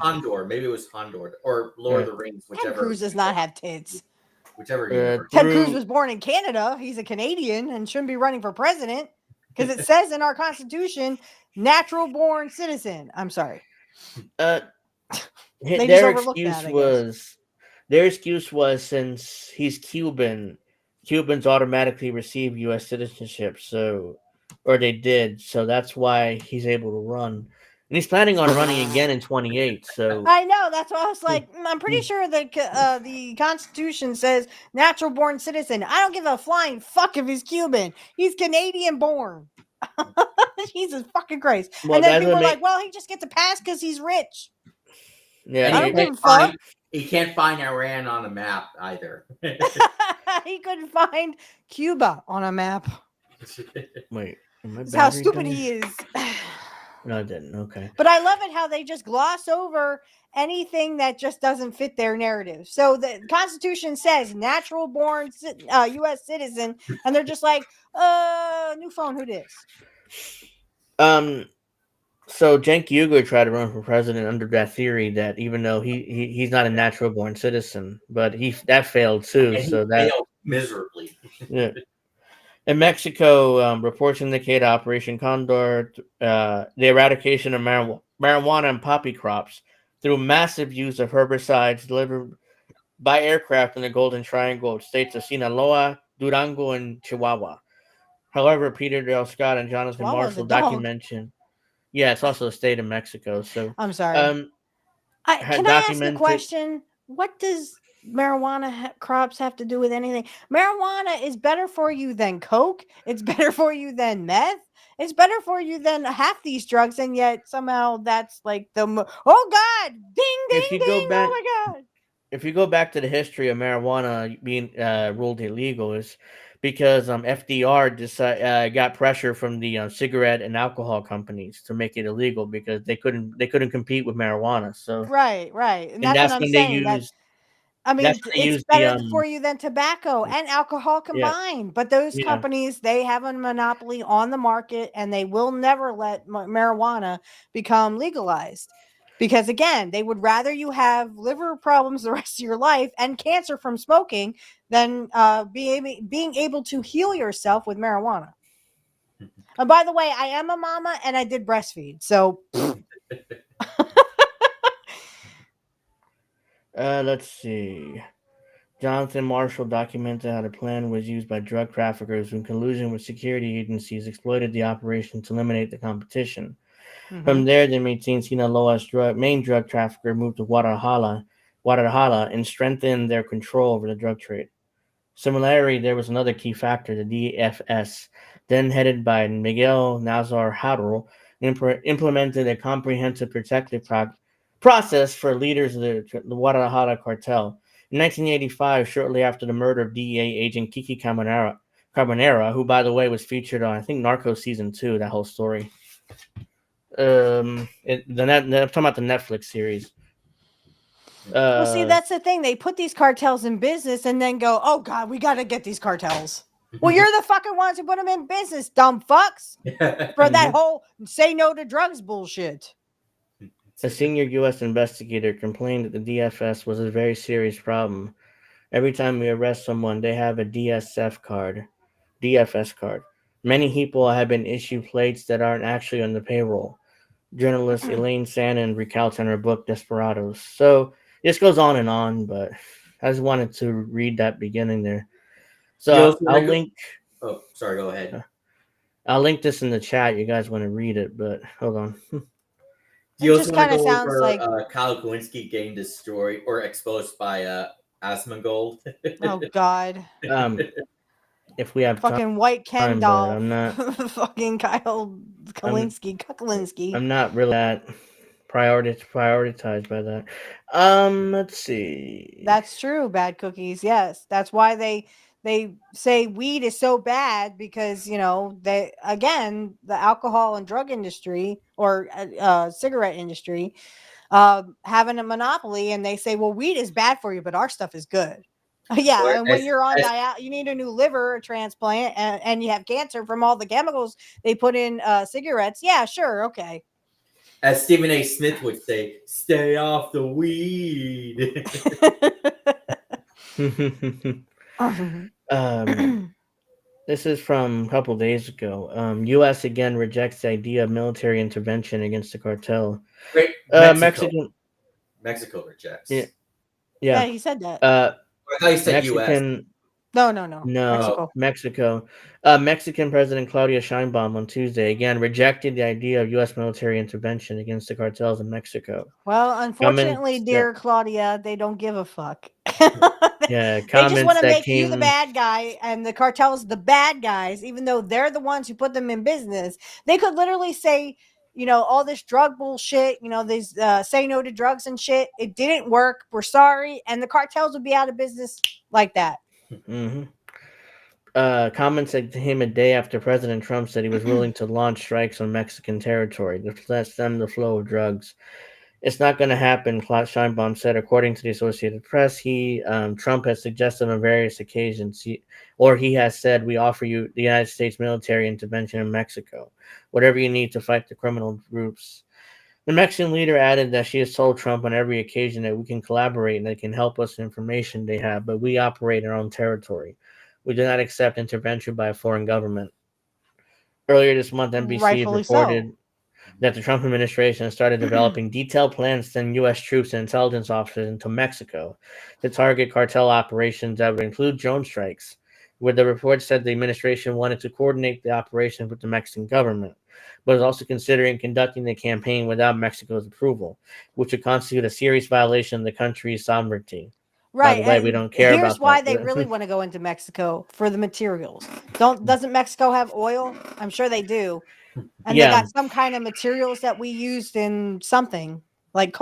Condor. Maybe it was Condor or Lord of the Rings. Whichever. Ted Cruz does not have tits. Whichever. Ted Cruz was born in Canada. He's a Canadian and shouldn't be running for president because it says in our Constitution, natural born citizen. I'm sorry. Their excuse was since he's Cuban, Cubans automatically receive U.S. citizenship. Or they did. So that's why he's able to run. And he's planning on running again in 28. So I know. That's why I was like, I'm pretty sure that the Constitution says natural born citizen. I don't give a flying fuck if he's Cuban. He's Canadian born. Jesus fucking Christ. Well, and then people are like, well, he just gets a pass because he's rich. Yeah. I don't give a fuck. He can't find Iran on a map either. He couldn't find Cuba on a map. Wait. That's how stupid he is. No, I didn't. Okay. But I love it how they just gloss over anything that just doesn't fit their narrative. So the Constitution says natural born U.S. citizen, and they're just like, new phone, who dis? So Cenk Uygur tried to run for president under that theory that even though he's not a natural born citizen, but that failed too. And so that failed miserably. Yeah. In Mexico, reports indicate Operation Condor, the eradication of marijuana and poppy crops through massive use of herbicides delivered by aircraft in the Golden Triangle of states of Sinaloa, Durango, and Chihuahua. However, Peter Dale Scott and Jonathan Marshall documentation. Yeah, it's also a state of Mexico. So I'm sorry. Can I ask a question? What does marijuana crops have to do with anything? Marijuana is better for you than coke. It's better for you than meth. It's better for you than half these drugs, and yet somehow that's like oh god, ding ding ding. Oh my god. If you go back to the history of marijuana being ruled illegal, is because FDR got pressure from the cigarette and alcohol companies to make it illegal because they couldn't compete with marijuana. So right, and that's what I'm saying. It's better for you than tobacco and alcohol combined. Yeah. But those companies, they have a monopoly on the market, and they will never let marijuana become legalized. Because, again, they would rather you have liver problems the rest of your life and cancer from smoking than being able to heal yourself with marijuana. And by the way, I am a mama, and I did breastfeed. So... Let's see. Jonathan Marshall documented how the plan was used by drug traffickers who, in collusion with security agencies, exploited the operation to eliminate the competition. Mm-hmm. From there, the 18 Sinaloa's main drug trafficker moved to Guadalajara and strengthened their control over the drug trade. Similarly, there was another key factor, the DFS, then headed by Miguel Nazar Haro, implemented a comprehensive protective process for leaders of the Guadalajara cartel. In 1985, shortly after the murder of DEA agent Kiki Carbonera, who, by the way, was featured on, I think, Narcos Season 2, that whole story. I'm talking about the Netflix series. Well, see, that's the thing. They put these cartels in business and then go, oh, God, we got to get these cartels. Well, you're the fucking ones who put them in business, dumb fucks. For that whole say no to drugs bullshit. A senior U.S. investigator complained that the DFS was a very serious problem. Every time we arrest someone, they have a DFS card. Many people have been issued plates that aren't actually on the payroll. Journalist Elaine Sanin recounts in her book Desperados. So this goes on, but I just wanted to read that beginning there. So I'll link. Oh, sorry. Go ahead. I'll link this in the chat. You guys want to read it, but hold on. Do you also want to go over like Kyle Gawinski getting destroyed or exposed by Asmongold? Oh God. If we have fucking white Ken doll, I'm not fucking Kyle Kuklinski. I'm not really that prioritized by that. Let's see. That's true. Bad cookies. Yes, that's why they say weed is so bad because they again the alcohol and drug industry or cigarette industry having a monopoly, and they say, well, weed is bad for you, but our stuff is good. Yeah, and when you're on you need a new liver transplant, and you have cancer from all the chemicals they put in cigarettes. Yeah, sure, okay. As Stephen A. Smith would say, "Stay off the weed." This is from a couple days ago. U.S. again rejects the idea of military intervention against the cartel. Wait, Mexico rejects. Yeah, he said that. I thought you said U.S. No, Mexico. Mexican President Claudia Sheinbaum on Tuesday again rejected the idea of U.S. military intervention against the cartels in Mexico. Well, unfortunately, dear Claudia, they don't give a fuck. They just want to make you the bad guy and the cartels the bad guys, even though they're the ones who put them in business. They could literally say, all this drug bullshit, these say no to drugs and shit. It didn't work. We're sorry. And the cartels would be out of business like that. Mm-hmm. Comments to him a day after President Trump said he was willing to launch strikes on Mexican territory to stem the flow of drugs. It's not going to happen, Sheinbaum said. According to the Associated Press, Trump has suggested on various occasions, he has said, we offer you the United States military intervention in Mexico, whatever you need to fight the criminal groups. The Mexican leader added that she has told Trump on every occasion that we can collaborate and they can help us with information they have, but we operate in our own territory. We do not accept intervention by a foreign government. Earlier this month, NBC reported that the Trump administration has started developing detailed plans to send U.S. troops and intelligence officers into Mexico to target cartel operations that would include drone strikes, where the report said the administration wanted to coordinate the operations with the Mexican government, but is also considering conducting the campaign without Mexico's approval, which would constitute a serious violation of the country's sovereignty. Right. By the way, we don't care about that. Here's why they really want to go into Mexico, for the materials. Doesn't Mexico have oil? I'm sure they do. And they got some kind of materials that we used in something like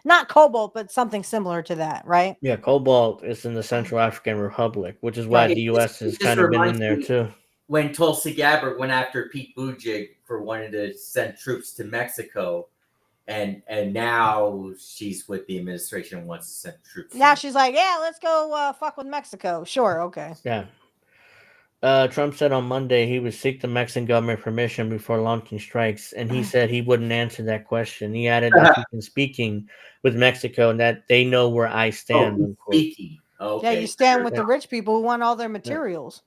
not cobalt, but something similar to that, right? Yeah, cobalt is in the Central African Republic, which is why the U.S. has kind of been in there too. When Tulsi Gabbard went after Pete Buttigieg for wanting to send troops to Mexico, and now she's with the administration and wants to send troops. Now she's like, yeah, let's go fuck with Mexico. Sure, okay. Yeah. Trump said on Monday he would seek the Mexican government permission before launching strikes, and he said he wouldn't answer that question. He added that he's been speaking with Mexico and that they know where I stand. Okay. Yeah, you stand with the rich people who want all their materials.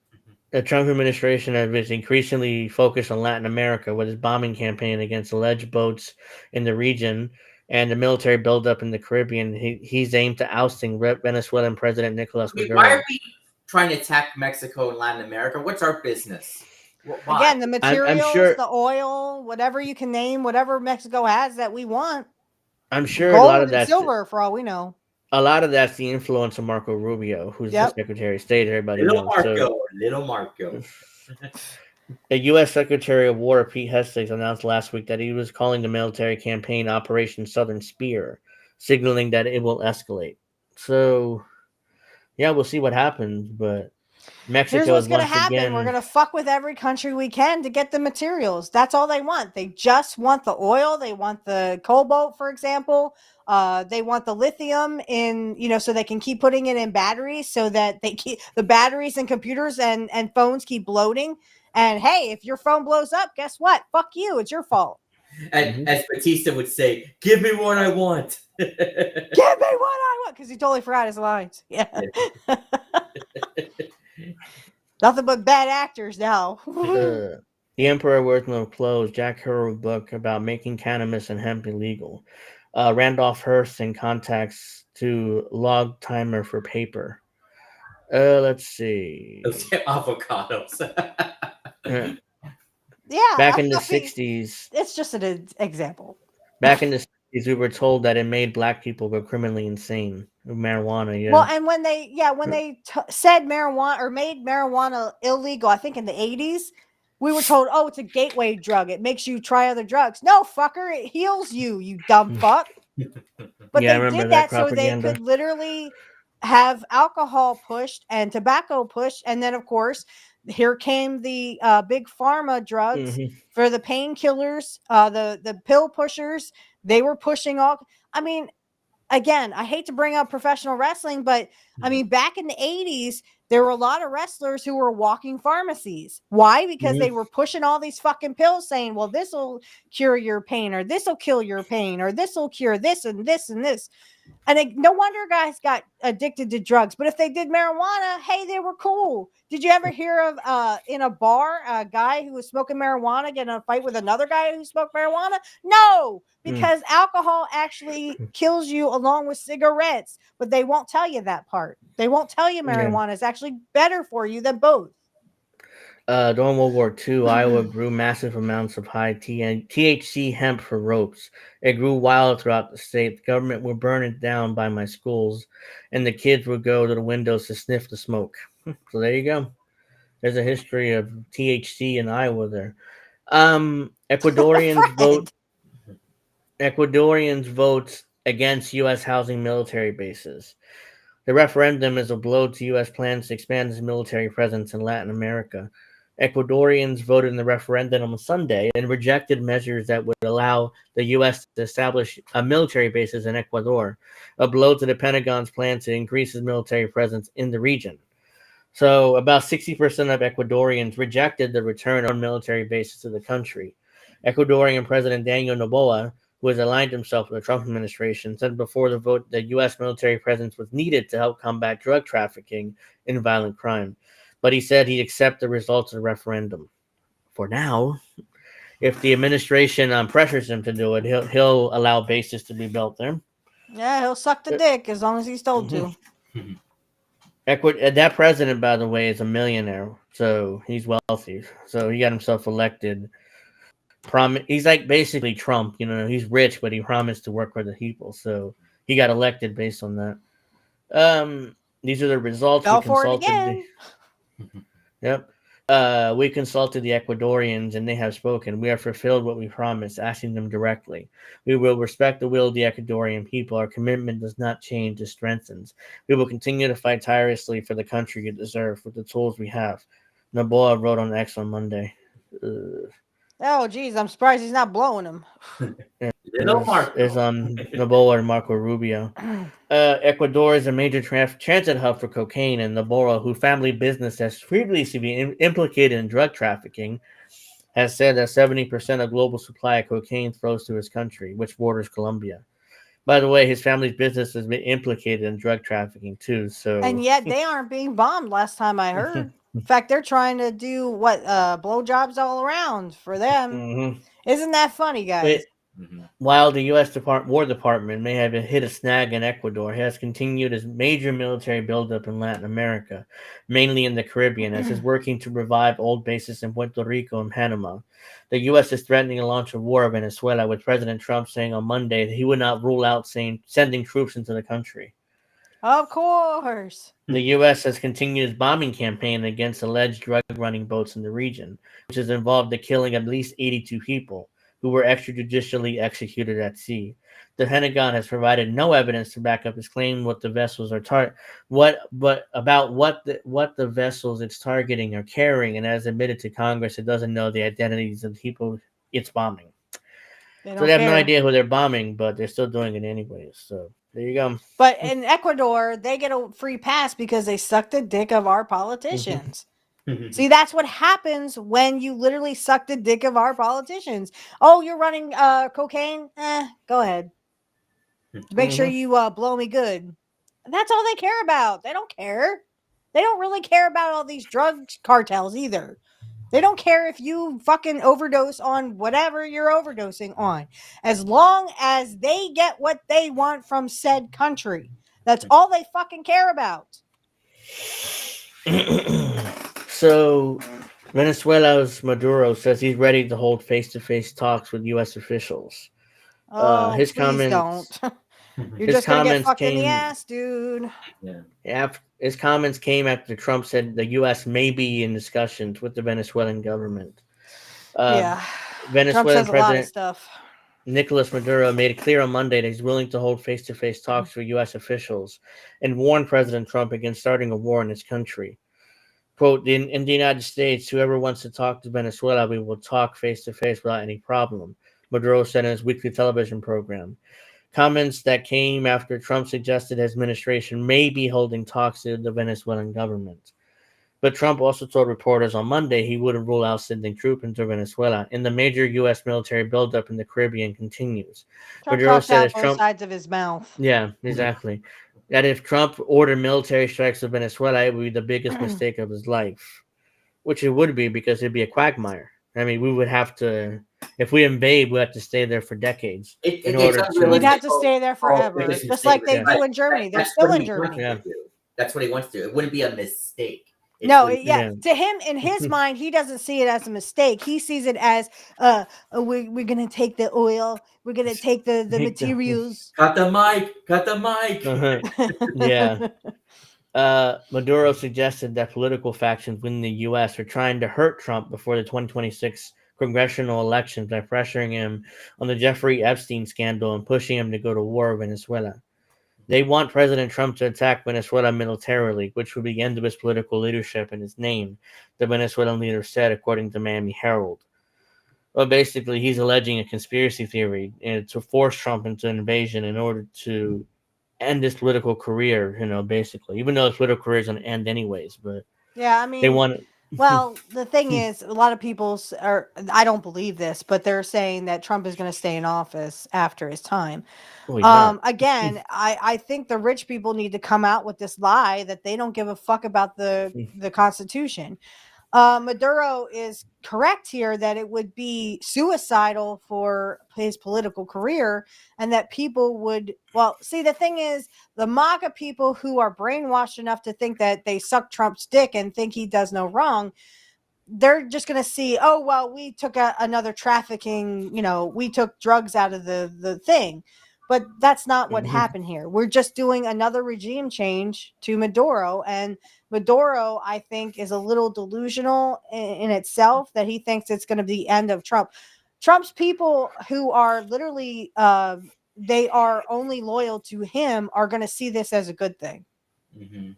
The Trump administration has been increasingly focused on Latin America with its bombing campaign against alleged boats in the region and the military buildup in the Caribbean. He's aimed to ousting Venezuelan President Nicolas Maduro. Why are we trying to attack Mexico and Latin America? What's our business? Why? Again, the materials, the oil, whatever you can name, whatever Mexico has that we want. I'm sure gold a lot of that's silver for all we know. A lot of that's the influence of Marco Rubio, who's the Secretary of State. Everybody knows. Little Marco. The U.S. Secretary of War Pete Hegseth announced last week that he was calling the military campaign Operation Southern Spear, signaling that it will escalate. So, yeah, we'll see what happens, but Here's Mexico what's is going to once happen. We're again. going to fuck with every country we can to get the materials. That's all they want. They just want the oil. They want the cobalt, for example. They want the lithium so they can keep putting it in batteries so that they keep the batteries and computers and phones keep bloating. And hey, if your phone blows up, guess what? Fuck you. It's your fault. And as Batista would say, give me what I want. Give me what I want. Because he totally forgot his lines. Yeah. Nothing but bad actors now. The Emperor Wears No Clothes, Jack Kerouac book about making cannabis and hemp illegal. Randolph Hearst and contacts to log timer for paper. Let's see. Avocados. Yeah. Back in the 60s. It's just an example. Back in the 60s, we were told that it made black people go criminally insane. Marijuana, yeah. Well, and when they said marijuana or made marijuana illegal, I think in the 80s, we were told, oh, it's a gateway drug. It makes you try other drugs. No, fucker, it heals you, you dumb fuck. But Yeah, I they remember did that that so they propaganda. could literally have alcohol pushed and tobacco pushed. And then, of course, here came the big pharma drugs for the painkillers, the pill pushers. They were pushing all. I mean, again, I hate to bring up professional wrestling, but I mean, back in the 80s, there were a lot of wrestlers who were walking pharmacies. Why? Because they were pushing all these fucking pills saying, well, this will cure your pain, or this will kill your pain, or this will cure this and this and this. And no wonder guys got addicted to drugs. But if they did marijuana, hey, they were cool. Did you ever hear of in a bar a guy who was smoking marijuana getting in a fight with another guy who smoked marijuana? No, because alcohol actually kills you along with cigarettes. But they won't tell you that part. They won't tell you marijuana is actually better for you than both. During World War II, Iowa grew massive amounts of high THC hemp for ropes. It grew wild throughout the state. The government would burn it down by my schools, and the kids would go to the windows to sniff the smoke. So there you go. There's a history of THC in Iowa there. Ecuadorians vote against U.S. housing military bases. The referendum is a blow to U.S. plans to expand its military presence in Latin America. Ecuadorians voted in the referendum on Sunday and rejected measures that would allow the U.S. to establish military bases in Ecuador, a blow to the Pentagon's plan to increase its military presence in the region. So about 60% of Ecuadorians rejected the return of military bases to the country. Ecuadorian President Daniel Noboa, who has aligned himself with the Trump administration, said before the vote that U.S. military presence was needed to help combat drug trafficking and violent crime. But he said he'd accept the results of the referendum. For now, if the administration pressures him to do it, he'll allow bases to be built there. Yeah, he'll suck the dick as long as he's told to. That president, by the way, is a millionaire, so he's wealthy. So he got himself elected. He's like basically Trump, he's rich, but he promised to work for the people. So he got elected based on that. These are the results. Fell for it again. Yep. We consulted the Ecuadorians, and they have spoken. We have fulfilled what we promised, asking them directly. We will respect the will of the Ecuadorian people. Our commitment does not change, it strengthens. We will continue to fight tirelessly for the country you deserve with the tools we have. Noboa wrote on X on Monday. Oh, geez, I'm surprised he's not blowing him. Is on Noboa and Marco Rubio. Ecuador is a major transit hub for cocaine, and Noboa, whose family business has previously been implicated in drug trafficking, has said that 70% of global supply of cocaine flows to his country, which borders Colombia. By the way, his family's business has been implicated in drug trafficking too. So, and yet they aren't being bombed. Last time I heard. In fact, they're trying to do blowjobs all around for them. Isn't that funny, guys? While the U.S. War Department may have hit a snag in Ecuador, it has continued its major military buildup in Latin America, mainly in the Caribbean, as it's working to revive old bases in Puerto Rico and Panama. The U.S. is threatening a launch of war in Venezuela, with President Trump saying on Monday that he would not rule out sending troops into the country. Of course. The U.S. has continued its bombing campaign against alleged drug-running boats in the region, which has involved the killing of at least 82 people who were extrajudicially executed at sea. The Pentagon has provided no evidence to back up its claim what the vessels are what the vessels it's targeting are carrying, and has admitted to Congress it doesn't know the identities of the people it's bombing. They So don't they have care. no idea who they're bombing, but they're still doing it anyways. So there you go. But in Ecuador, they get a free pass because they suck the dick of our politicians. See, that's what happens when you literally suck the dick of our politicians. Oh, you're running cocaine? Go ahead. Make sure you blow me good. That's all they care about. They don't care. They don't really care about all these drug cartels either. They don't care if you fucking overdose on whatever you're overdosing on. As long as they get what they want from said country. That's all they fucking care about. So, Venezuela's Maduro says he's ready to hold face-to-face talks with U.S. officials. Oh, His please comments, don't. You're his just gonna get comments fucked in the came- ass, dude. His comments came after Trump said the U.S. may be in discussions with the Venezuelan government. Yeah. Trump Venezuelan says a lot of President stuff. Nicolas Maduro made it clear on Monday that he's willing to hold face-to-face talks with U.S. officials and warned President Trump against starting a war in his country. Quote, in the United States, whoever wants to talk to Venezuela, we will talk face-to-face without any problem, Maduro said in his weekly television program. Comments that came after Trump suggested his administration may be holding talks to the Venezuelan government. But Trump also told reporters on Monday he wouldn't rule out sending troops into Venezuela, and the major U.S. military buildup in the Caribbean continues. Trump Maduro talks said out if both Trump, sides of his mouth. yeah, exactly, that if Trump ordered military strikes to Venezuela, it would be the biggest mistake of his life, which it would be because it'd be a quagmire. I mean, we would have to, if we invade, we have to stay there for decades in order to. We'd have to stay there forever, biggest just mistake like they of his do life. in Germany. They're That's still what in he wants Germany. to do. That's what he wants to do. It wouldn't be a mistake. It's No, what- yeah. To him, in his mind, he doesn't see it as a mistake. He sees it as, we're gonna take the oil, we're gonna take the materials. Cut the mic. Cut the mic. Yeah. Maduro suggested that political factions within the U.S. are trying to hurt Trump before the 2026 congressional elections by pressuring him on the Jeffrey Epstein scandal and pushing him to go to war with Venezuela. They want President Trump to attack Venezuela militarily, which would be the end of his political leadership in his name, the Venezuelan leader said, according to Miami Herald. Well, basically, he's alleging a conspiracy theory to force Trump into an invasion in order to end his political career, basically. Even though his political career is going to end anyways, but Yeah, I mean, they want. well, the thing is, a lot of people I don't believe this, but they're saying that Trump is going to stay in office after his time. Again, I think the rich people need to come out with this lie that they don't give a fuck about the Constitution. Maduro is correct here that it would be suicidal for his political career, and that people would, see, the thing is, the MAGA people who are brainwashed enough to think that they suck Trump's dick and think he does no wrong, they're just going to see, oh, well, we took another trafficking, we took drugs out of the thing. But that's not what happened here. We're just doing another regime change to Maduro. And Maduro, I think, is a little delusional in itself that he thinks it's going to be the end of Trump. Trump's people who are literally, they are only loyal to him, are going to see this as a good thing. Mm-hmm.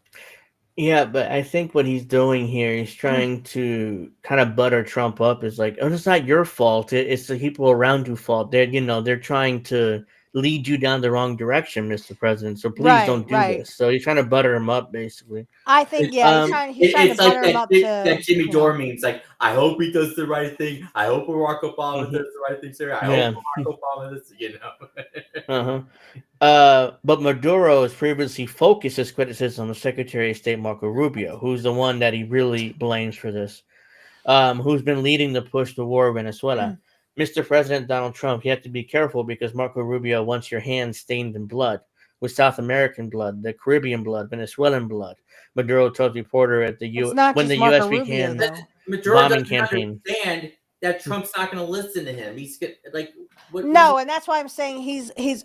Yeah, but I think what he's doing here, he's trying to kind of butter Trump up. It's like, oh, it's not your fault. It's the people around you fault. They're trying to lead you down the wrong direction, Mr. President. So please don't do this. So he's trying to butter him up, basically. I think, he's trying to butter him up that Jimmy Dore means. Like, I hope he does the right thing. I hope Barack Obama does the right thing, sir. I hope Barack Obama does, But Maduro has previously focused his criticism on the Secretary of State, Marco Rubio, who's the one that he really blames for this, who's been leading the push to war in Venezuela. Mr. President Donald Trump, you have to be careful because Marco Rubio wants your hands stained in blood, with South American blood, the Caribbean blood, Venezuelan blood. Maduro told reporter at the U.S. when the U.S. began Maduro bombing campaign. campaign. Understand that Trump's not going to listen to him. He's like, what? No, and that's why I'm saying he's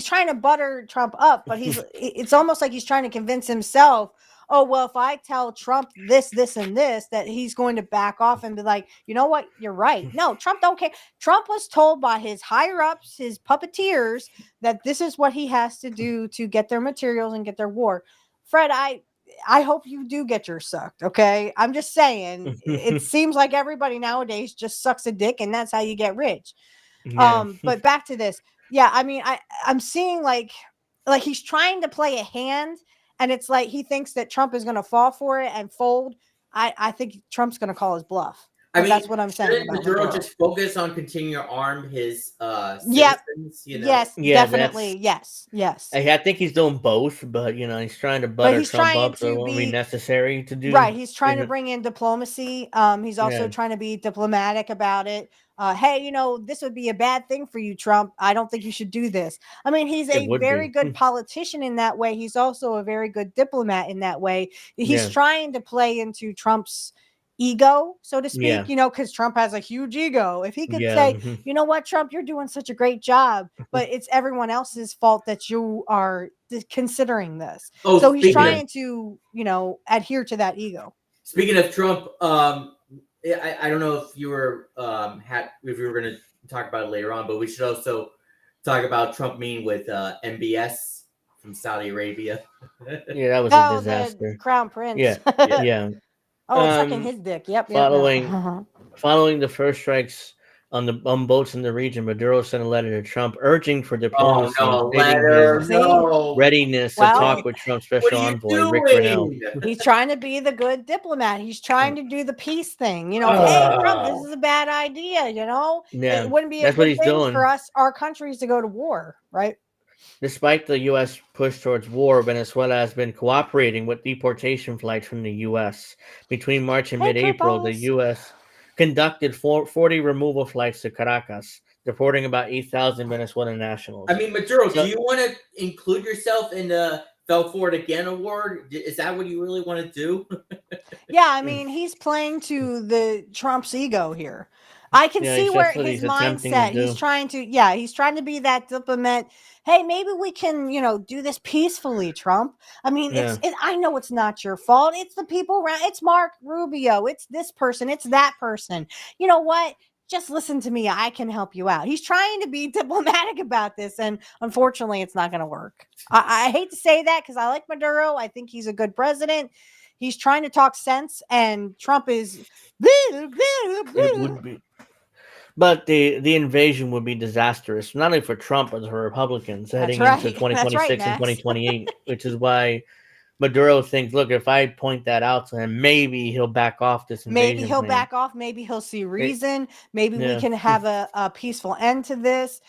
trying to butter Trump up, but it's almost like he's trying to convince himself, oh, well, if I tell Trump this, and this, that he's going to back off and be like, you know what, you're right. No, Trump don't care. Trump was told by his higher ups, his puppeteers, that this is what he has to do to get their materials and get their war. Fred, I hope you do get your sucked. Okay. I'm just saying, it seems like everybody nowadays just sucks a dick and that's how you get rich. Yeah. But back to this. Yeah. I mean, I'm seeing like he's trying to play a hand and it's like, he thinks that Trump is going to fall for it and fold. I think Trump's going to call his bluff. I mean, that's what I'm saying. Shouldn't Maduro just focus on continuing to arm his yep. citizens? You know? Yes, Yeah, definitely. Yes. I think he's doing both, but he's trying to butter Trump up, so it won't be necessary to do. Right, he's trying to bring in diplomacy. He's also trying to be diplomatic about it. Hey, this would be a bad thing for you, Trump. I don't think you should do this. I mean, he's a very good politician in that way. He's also a very good diplomat in that way. He's trying to play into Trump's ego, so to speak, because Trump has a huge ego. If he could say, you know what, Trump, you're doing such a great job, but it's everyone else's fault that you are considering this. So he's trying to, adhere to that ego. Speaking of Trump, I don't know if you were if you were going to talk about it later on, but we should also talk about Trump meeting with MBS from Saudi Arabia. Yeah, that was a disaster. The Crown Prince. Yeah. Sucking his dick. Yep. Following the first strikes on boats in the region, Maduro sent a letter to Trump urging for diplomacy, readiness to talk with Trump's special envoy, Rick Grenell. He's trying to be the good diplomat. He's trying to do the peace thing. Hey, Trump, this is a bad idea. Yeah, it wouldn't be a good thing for our countries to go to war, right? Despite the U.S. push towards war, Venezuela has been cooperating with deportation flights from the U.S. Between March and mid-April, the U.S. conducted 40 removal flights to Caracas, deporting about 8,000 Venezuelan nationals. I mean, Maduro, do you want to include yourself in the Fell For It Again award? Is that what you really want to do? Yeah, I mean, he's playing to the Trump's ego here. I can see where his mindset, he's trying to be that diplomat. Hey, maybe we can, do this peacefully, Trump. I mean, I know it's not your fault. It's the people around. It's Mark Rubio. It's this person. It's that person. You know what? Just listen to me. I can help you out. He's trying to be diplomatic about this. And unfortunately, it's not going to work. I hate to say that because I like Maduro. I think he's a good president. He's trying to talk sense and Trump is. It would be. But the invasion would be disastrous, not only for Trump, but for Republicans heading into 2026 and 2028, which is why Maduro thinks, look, if I point that out to him, maybe he'll back off this invasion. Maybe he'll back off. Maybe he'll see reason. Maybe we can have a peaceful end to this.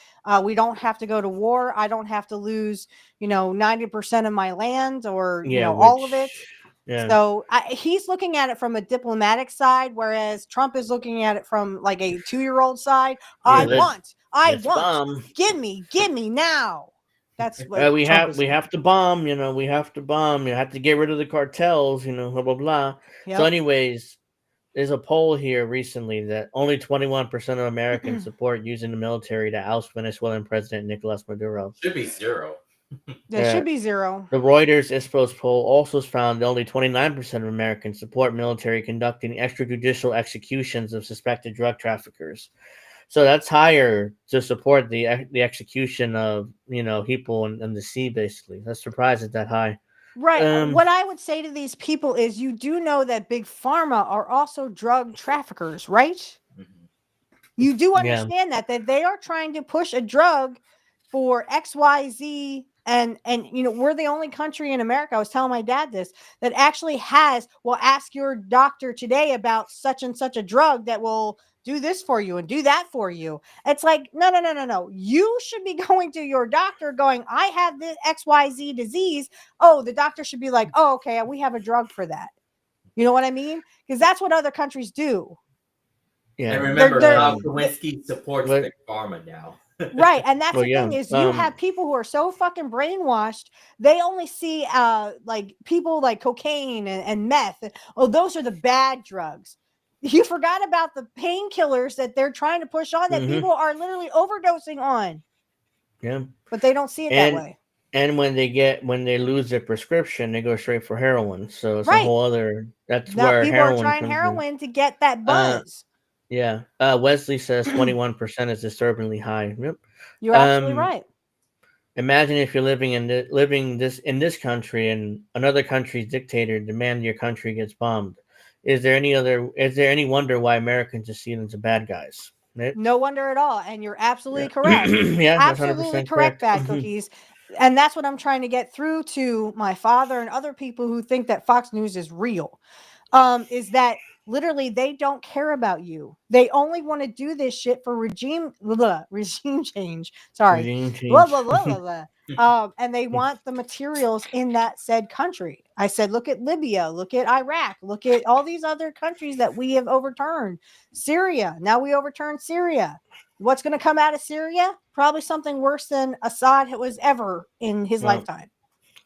We don't have to go to war. I don't have to lose, 90% of my land or, all of it. Yeah. So he's looking at it from a diplomatic side, whereas Trump is looking at it from like a 2-year-old side. I want, give me now. That's what we have to bomb. We have to bomb. You have to get rid of the cartels. Blah blah blah. Yep. So, anyways, there's a poll here recently that only 21% of Americans support using the military to oust Venezuelan President Nicolas Maduro. Should be 0. There should be 0. The Reuters Ipsos poll also found that only 29% of Americans support military conducting extrajudicial executions of suspected drug traffickers. So that's higher to support the execution of people in the sea. Basically, that's surprised it's that high. Right. What I would say to these people is, you do know that big pharma are also drug traffickers, right? Mm-hmm. You do understand that they are trying to push a drug for XYZ. And we're the only country in America, I was telling my dad this, that actually ask your doctor today about such and such a drug that will do this for you and do that for you. It's like, no. You should be going to your doctor going, I have this XYZ disease. Oh, the doctor should be like, oh, okay, we have a drug for that. You know what I mean? Because that's what other countries do. Yeah. And remember, Lewinsky supports Big Pharma now. Right, and that's the thing is, you have people who are so fucking brainwashed. They only see like people like cocaine and meth. Oh, those are the bad drugs. You forgot about the painkillers that they're trying to push on that people are literally overdosing on. Yeah. But they don't see it that way. And when they lose their prescription, they go straight for heroin. So it's a Right. whole other. That's Now where people are heroin trying comes in. heroin to get that buzz. Yeah. Wesley says 21% is disturbingly high. Yep. You're absolutely right. Imagine if you're living in this country and another country's dictator demands your country gets bombed. Is there any wonder why Americans are seen as bad guys? Right? No wonder at all. And you're absolutely correct. Yeah, that's Absolutely 100% correct, Bad Cookies. And that's what I'm trying to get through to my father and other people who think that Fox News is real. Is that literally they don't care about you. They only want to do this shit for regime change. Sorry. Regime change. Blah, blah, blah, blah, blah. And they want the materials in that said country. I said, look at Libya, look at Iraq, look at all these other countries that we have overturned. Syria. Now we overturned Syria. What's going to come out of Syria? Probably something worse than Assad was ever in his lifetime.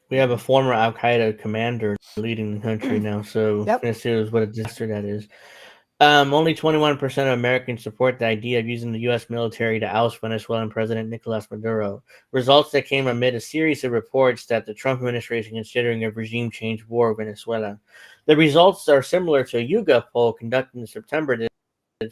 We have a former Al Qaeda commander leading the country now, so this is what a disaster that is. Only 21% of Americans support the idea of using the U.S. military to oust Venezuelan President Nicolas Maduro. Results that came amid a series of reports that the Trump administration is considering a regime change war in Venezuela. The results are similar to a YouGov poll conducted in September that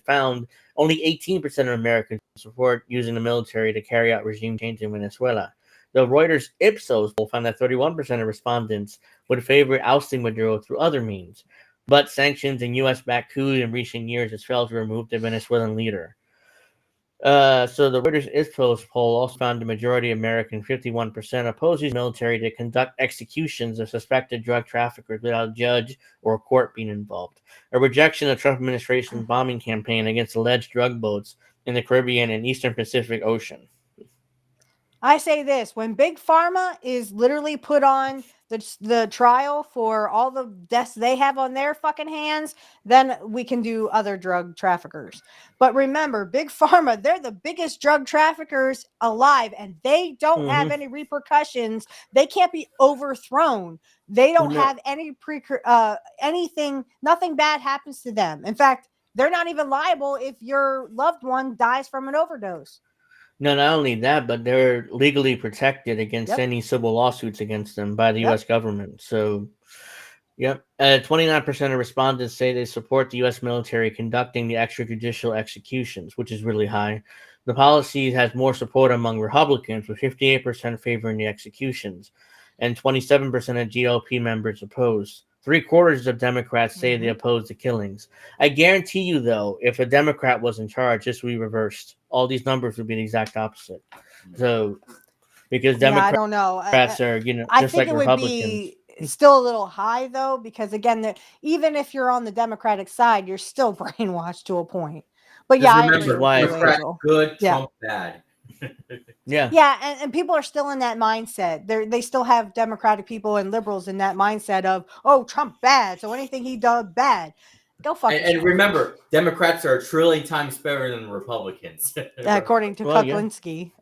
found only 18% of Americans support using the military to carry out regime change in Venezuela. The Reuters Ipsos poll found that 31% of respondents would favor ousting Maduro through other means, but sanctions and U.S.-backed coups in recent years has failed to remove the Venezuelan leader. So the Reuters Ipsos poll also found the majority of Americans, 51%, oppose the military to conduct executions of suspected drug traffickers without a judge or a court being involved. A rejection of the Trump administration's bombing campaign against alleged drug boats in the Caribbean and Eastern Pacific Ocean. I say this, when Big Pharma is literally put on the trial for all the deaths they have on their fucking hands, then we can do other drug traffickers. But remember, Big Pharma, they're the biggest drug traffickers alive, and they don't have any repercussions. They can't be overthrown. They don't have any anything, nothing bad happens to them. In fact, they're not even liable if your loved one dies from an overdose. No, not only that, but they're legally protected against any civil lawsuits against them by the U.S. government. So, 29% of respondents say they support the U.S. military conducting the extrajudicial executions, which is really high. The policy has more support among Republicans, with 58% favoring the executions, and 27% of GOP members oppose. 3/4 of Democrats say they oppose the killings. I guarantee you, though, if a Democrat was in charge, this would be reversed. All these numbers would be the exact opposite. So, because Democrats I don't know. are, I just think like it Republicans. would be still a little high, though, because again, even if you're on the Democratic side, you're still brainwashed to a point. But Just I remember, agree with you, Democrat Angel. good, Trump bad. And people are still in that mindset. They still have Democratic people and liberals in that mindset of, oh, Trump bad, so anything he does bad. Go fuck yourself. And remember, Democrats are a trillion times better than Republicans. According to Kuklinski.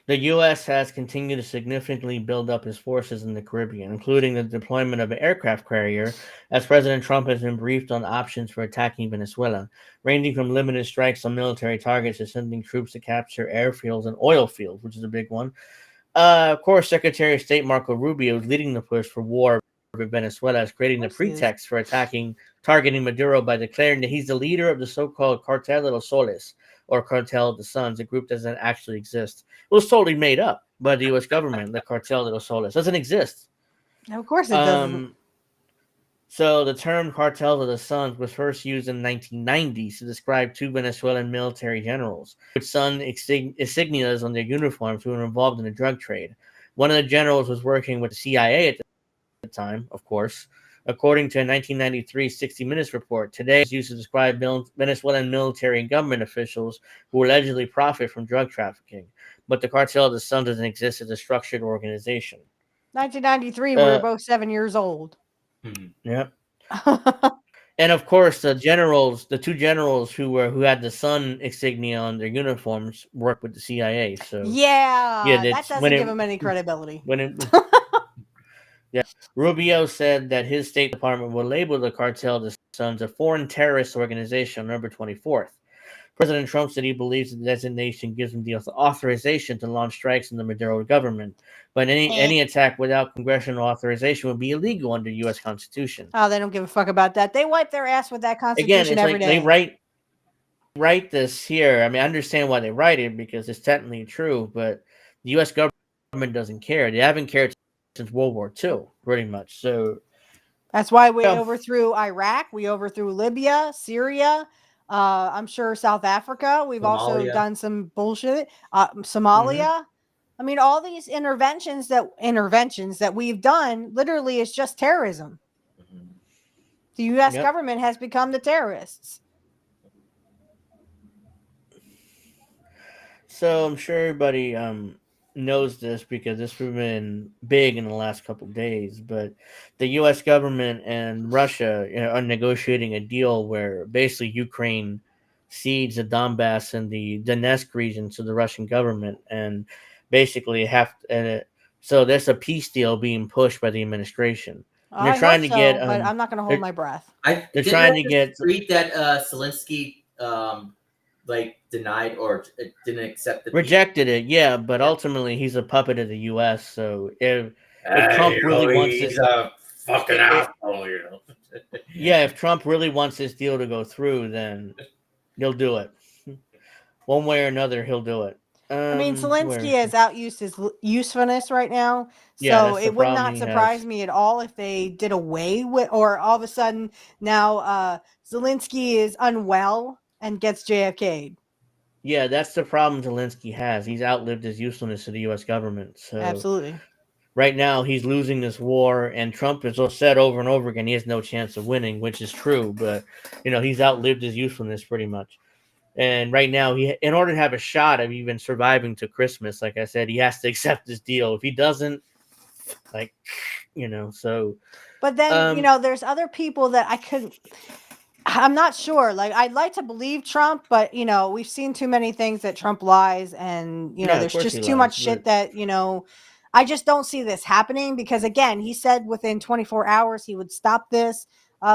The U.S. has continued to significantly build up its forces in the Caribbean, including the deployment of an aircraft carrier, as President Trump has been briefed on options for attacking Venezuela, ranging from limited strikes on military targets to sending troops to capture airfields and oil fields, which is a big one. Of course, Secretary of State Marco Rubio is leading the push for war with Venezuela, is creating the pretext for targeting Maduro by declaring that he's the leader of the so-called Cartel de los Soles, or Cartel of the Suns, a group that doesn't actually exist. It was totally made up by the U.S. government. The Cartel de los Soles doesn't exist. Of course it doesn't. So the term Cartel of the Suns was first used in the 1990s to describe two Venezuelan military generals with Sun insignias on their uniforms who were involved in the drug trade. One of the generals was working with the CIA at the time, of course. According to a 1993 60 Minutes report, today is used to describe Venezuelan military and government officials who allegedly profit from drug trafficking. But the Cartel of the Sun doesn't exist as a structured organization. 1993, we were both 7 years old. Yep. And of course, the two generals who had the Sun insignia on their uniforms worked with the CIA. So that doesn't give them any credibility. Rubio said that his State Department will label the cartel the Sons a foreign terrorist organization on November 24th. President Trump said he believes the designation gives him the authorization to launch strikes on the Maduro government, but any attack without congressional authorization would be illegal under the U.S. Constitution. Oh, they don't give a fuck about that. They wipe their ass with that Constitution Again, it's every like day. they write this here. I mean, I understand why they write it because it's technically true, but the U.S. government doesn't care. They haven't cared since World War II, pretty much. So that's why we overthrew Iraq. We overthrew Libya, Syria. I'm sure South Africa. We've also done some bullshit. Somalia. I mean, all these interventions that we've done literally is just terrorism. The U.S. government has become the terrorists. So I'm sure everybody knows this because this has been big in the last couple of days. But the U.S. government and Russia are negotiating a deal where basically Ukraine cedes the Donbass and the Donetsk region to the Russian government, and basically so there's a peace deal being pushed by the administration. And they're trying to get, but I'm not going to hold my breath. They're trying to get tweet that Zelensky denied or didn't accept rejected it, yeah, but ultimately he's a puppet of the U.S. So if Trump really wants this, a fucking asshole, you know. Yeah, if Trump really wants this deal to go through, then he'll do it. One way or another, he'll do it. I mean, Zelensky has outused his usefulness right now, so it would not surprise me at all if they did away with, or all of a sudden now Zelensky is unwell and gets JFK'd. Yeah, that's the problem Zelensky has. He's outlived his usefulness to the U.S. government. So absolutely. Right now, he's losing this war, and Trump has said over and over again he has no chance of winning, which is true. But he's outlived his usefulness pretty much. And right now, in order to have a shot of even surviving to Christmas, like I said, he has to accept this deal. If he doesn't, so. But then, there's other people that I'm not sure. Like, I'd like to believe Trump, but, we've seen too many things that Trump lies, and, there's just too much shit that, I just don't see this happening because, again, he said within 24 hours he would stop this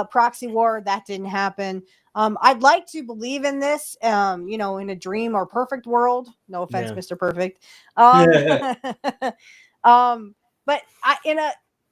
proxy war. That didn't happen. I'd like to believe in this, in a dream or perfect world. No offense, Mr. Perfect. But in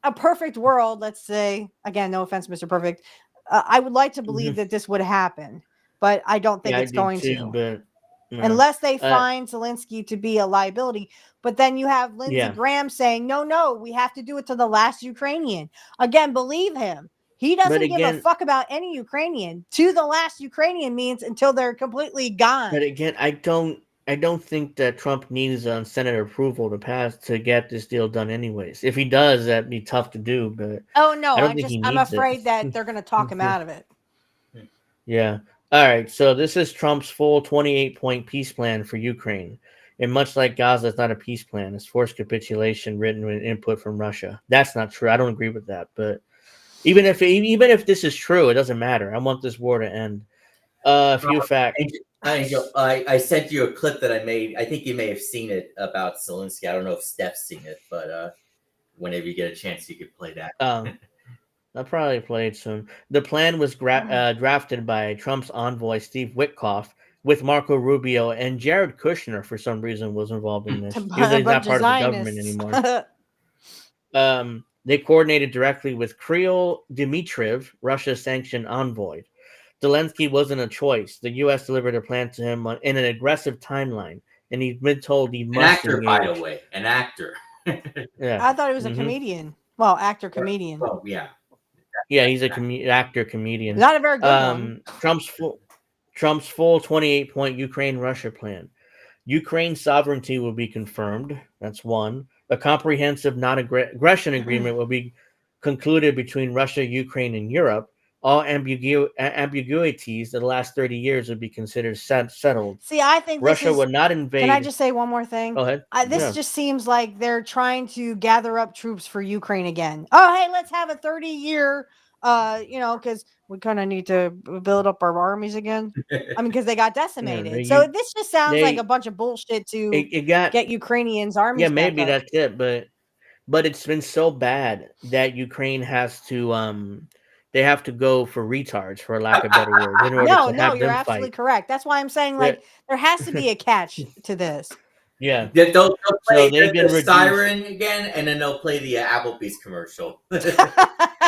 a perfect world, let's say, again, no offense, Mr. Perfect. I would like to believe that this would happen, but I don't think it's going to. But, unless they find Zelensky to be a liability. But then you have Lindsey Graham saying, no, we have to do it to the last Ukrainian. Again, believe him. He doesn't give a fuck about any Ukrainian. To the last Ukrainian means until they're completely gone. But again, I don't think that Trump needs Senate approval to get this deal done anyways. If he does, that'd be tough to do. But I'm afraid that they're going to talk him out of it. Yeah. All right. So this is Trump's full 28-point peace plan for Ukraine. And much like Gaza, it's not a peace plan. It's forced capitulation written with input from Russia. That's not true. I don't agree with that. But even if this is true, it doesn't matter. I want this war to end. A few facts. Angel, I sent you a clip that I made. I think you may have seen it about Zelensky. I don't know if Steph's seen it, but whenever you get a chance, you could play that. I'll probably play it soon. The plan was drafted by Trump's envoy, Steve Witkoff, with Marco Rubio, and Jared Kushner, for some reason, was involved in this. He's not part of the government anymore. They coordinated directly with Kirill Dmitriev, Russia's sanctioned envoy. Zelensky wasn't a choice. The U.S. delivered a plan to him in an aggressive timeline, and he's been told he must engage. By the way, an actor. Yeah, I thought he was a comedian. Well, actor, comedian. Oh, yeah. Yeah, he's a actor, comedian. Not a very good one. Trump's full 28-point Ukraine-Russia plan. Ukraine sovereignty will be confirmed. That's one. A comprehensive non-aggression agreement will be concluded between Russia, Ukraine, and Europe. All ambiguities of the last 30 years would be considered settled. See, I think Russia would not invade. Can I just say one more thing? Go ahead. This just seems like they're trying to gather up troops for Ukraine again. Oh, hey, let's have a 30-year, because we kind of need to build up our armies again. I mean, because they got decimated. So this just sounds like a bunch of bullshit to get Ukrainians' armies. Yeah, maybe that's it, but but it's been so bad that Ukraine has to they have to go for retards, for lack of better words, in order No, to no, have you're them absolutely fight. correct. That's why I'm saying like there has to be a catch to this. Yeah. They'll So play they've been the reduced. siren again, and then they'll play the Applebee's commercial.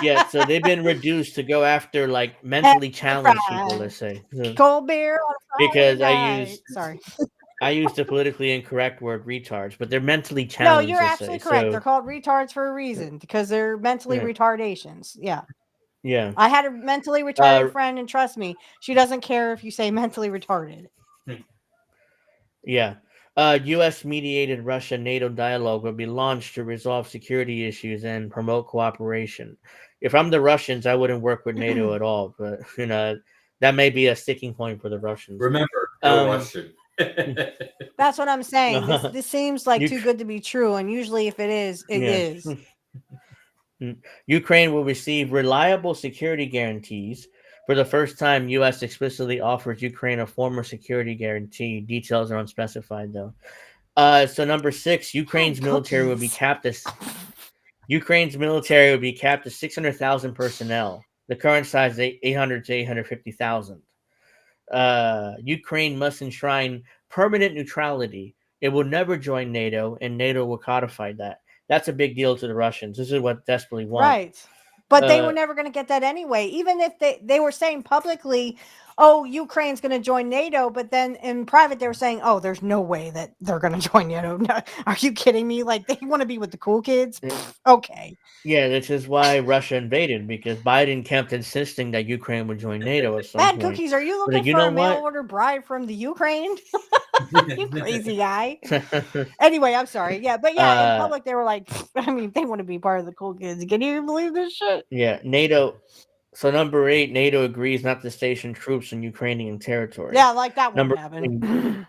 Yeah, so they've been reduced to go after like mentally challenged people, let's say. So- Cold beer on Friday because night. Sorry. I used the politically incorrect word retards, but they're mentally No, challenged. you're let's absolutely say. correct. So, They're called retards for a reason because they're mentally Yeah. retardations. Yeah. yeah. I had a mentally retarded friend, and trust me, she doesn't care if you say mentally retarded. Yeah. U.S. mediated Russia-NATO dialogue will be launched to resolve security issues and promote cooperation. If I'm the Russians, I wouldn't work with NATO at all, but that may be a sticking point for the Russians. Remember, they're Russian. That's what I'm saying. This seems like too good to be true, and usually, if it is, it is. Ukraine will receive reliable security guarantees. For the first time, U.S. explicitly offers Ukraine a former security guarantee. Details are unspecified, though. So number 6, Ukraine's military will be capped as 600,000 personnel. The current size is 800 to 850,000. Ukraine must enshrine permanent neutrality. It will never join NATO, and NATO will codify that. That's a big deal to the Russians. This is what desperately want. Right. But they were never going to get that anyway. Even if they were saying publicly, oh, Ukraine's going to join NATO, but then in private they were saying, oh, there's no way that they're going to join NATO. No, are you kidding me? Like, they want to be with the cool kids? Okay. Yeah, this is why Russia invaded, because Biden kept insisting that Ukraine would join NATO at some Bad point. cookies, are you looking for a mail order bride from the Ukraine? You crazy guy. Anyway, I'm sorry. Yeah, but yeah, in public they were like, I mean, they want to be part of the cool kids. Can you believe this shit? Yeah, NATO. So number 8, NATO agrees not to station troops in Ukrainian territory. Yeah, like that won't Number happen. 9,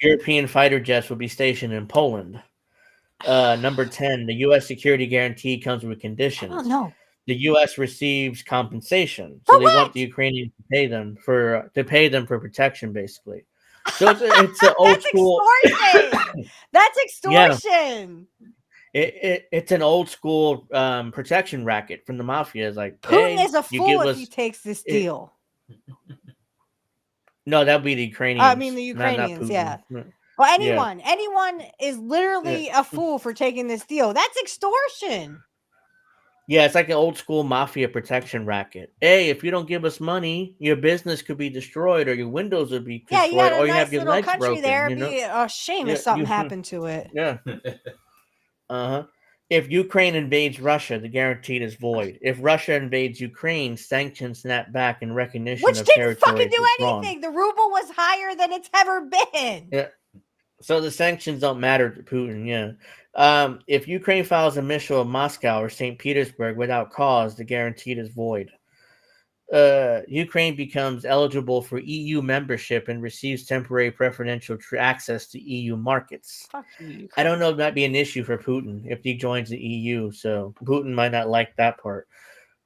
European fighter jets will be stationed in Poland. Number 10, the U.S. security guarantee comes with conditions. Oh no. The U.S. receives compensation, so they want the Ukrainians to pay them for protection, basically. So it's an old school. Extortion. That's extortion. Yeah. It's an old school protection racket from the mafia. It's like Putin is a fool if he takes this deal. No, that'd be the Ukrainians. I mean the Ukrainians, yeah. Well, anyone is literally a fool for taking this deal. That's extortion. Yeah, it's like an old school mafia protection racket. Hey, if you don't give us money, your business could be destroyed, or your windows would be destroyed, you got a or you nice have your little legs country broken. there. It'd be a shame if something happened to it. Yeah. If Ukraine invades Russia, the guarantee is void. If Russia invades Ukraine, sanctions snap back in recognition of territory. Which didn't fucking do anything. The ruble was higher than it's ever been. Yeah. So the sanctions don't matter to Putin. Yeah. If Ukraine files a missile of Moscow or St. Petersburg without cause, the guarantee is void. Ukraine becomes eligible for EU membership and receives temporary preferential access to EU markets. Fuck you, I don't know if that'd be an issue for Putin if he joins the EU, so Putin might not like that part.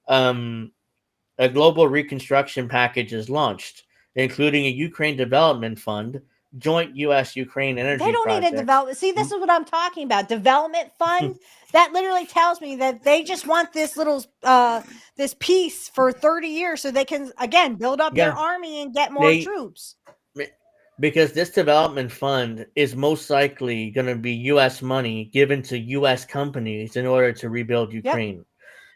A global reconstruction package is launched, including a Ukraine development fund, joint U.S.-Ukraine energy They don't project. need a development. See, this is what I'm talking about. Development fund. That literally tells me that they just want this little this piece for 30 years so they can again build up their army and get more troops. Because this development fund is most likely going to be U.S. money given to U.S. companies in order to rebuild Ukraine. Yep.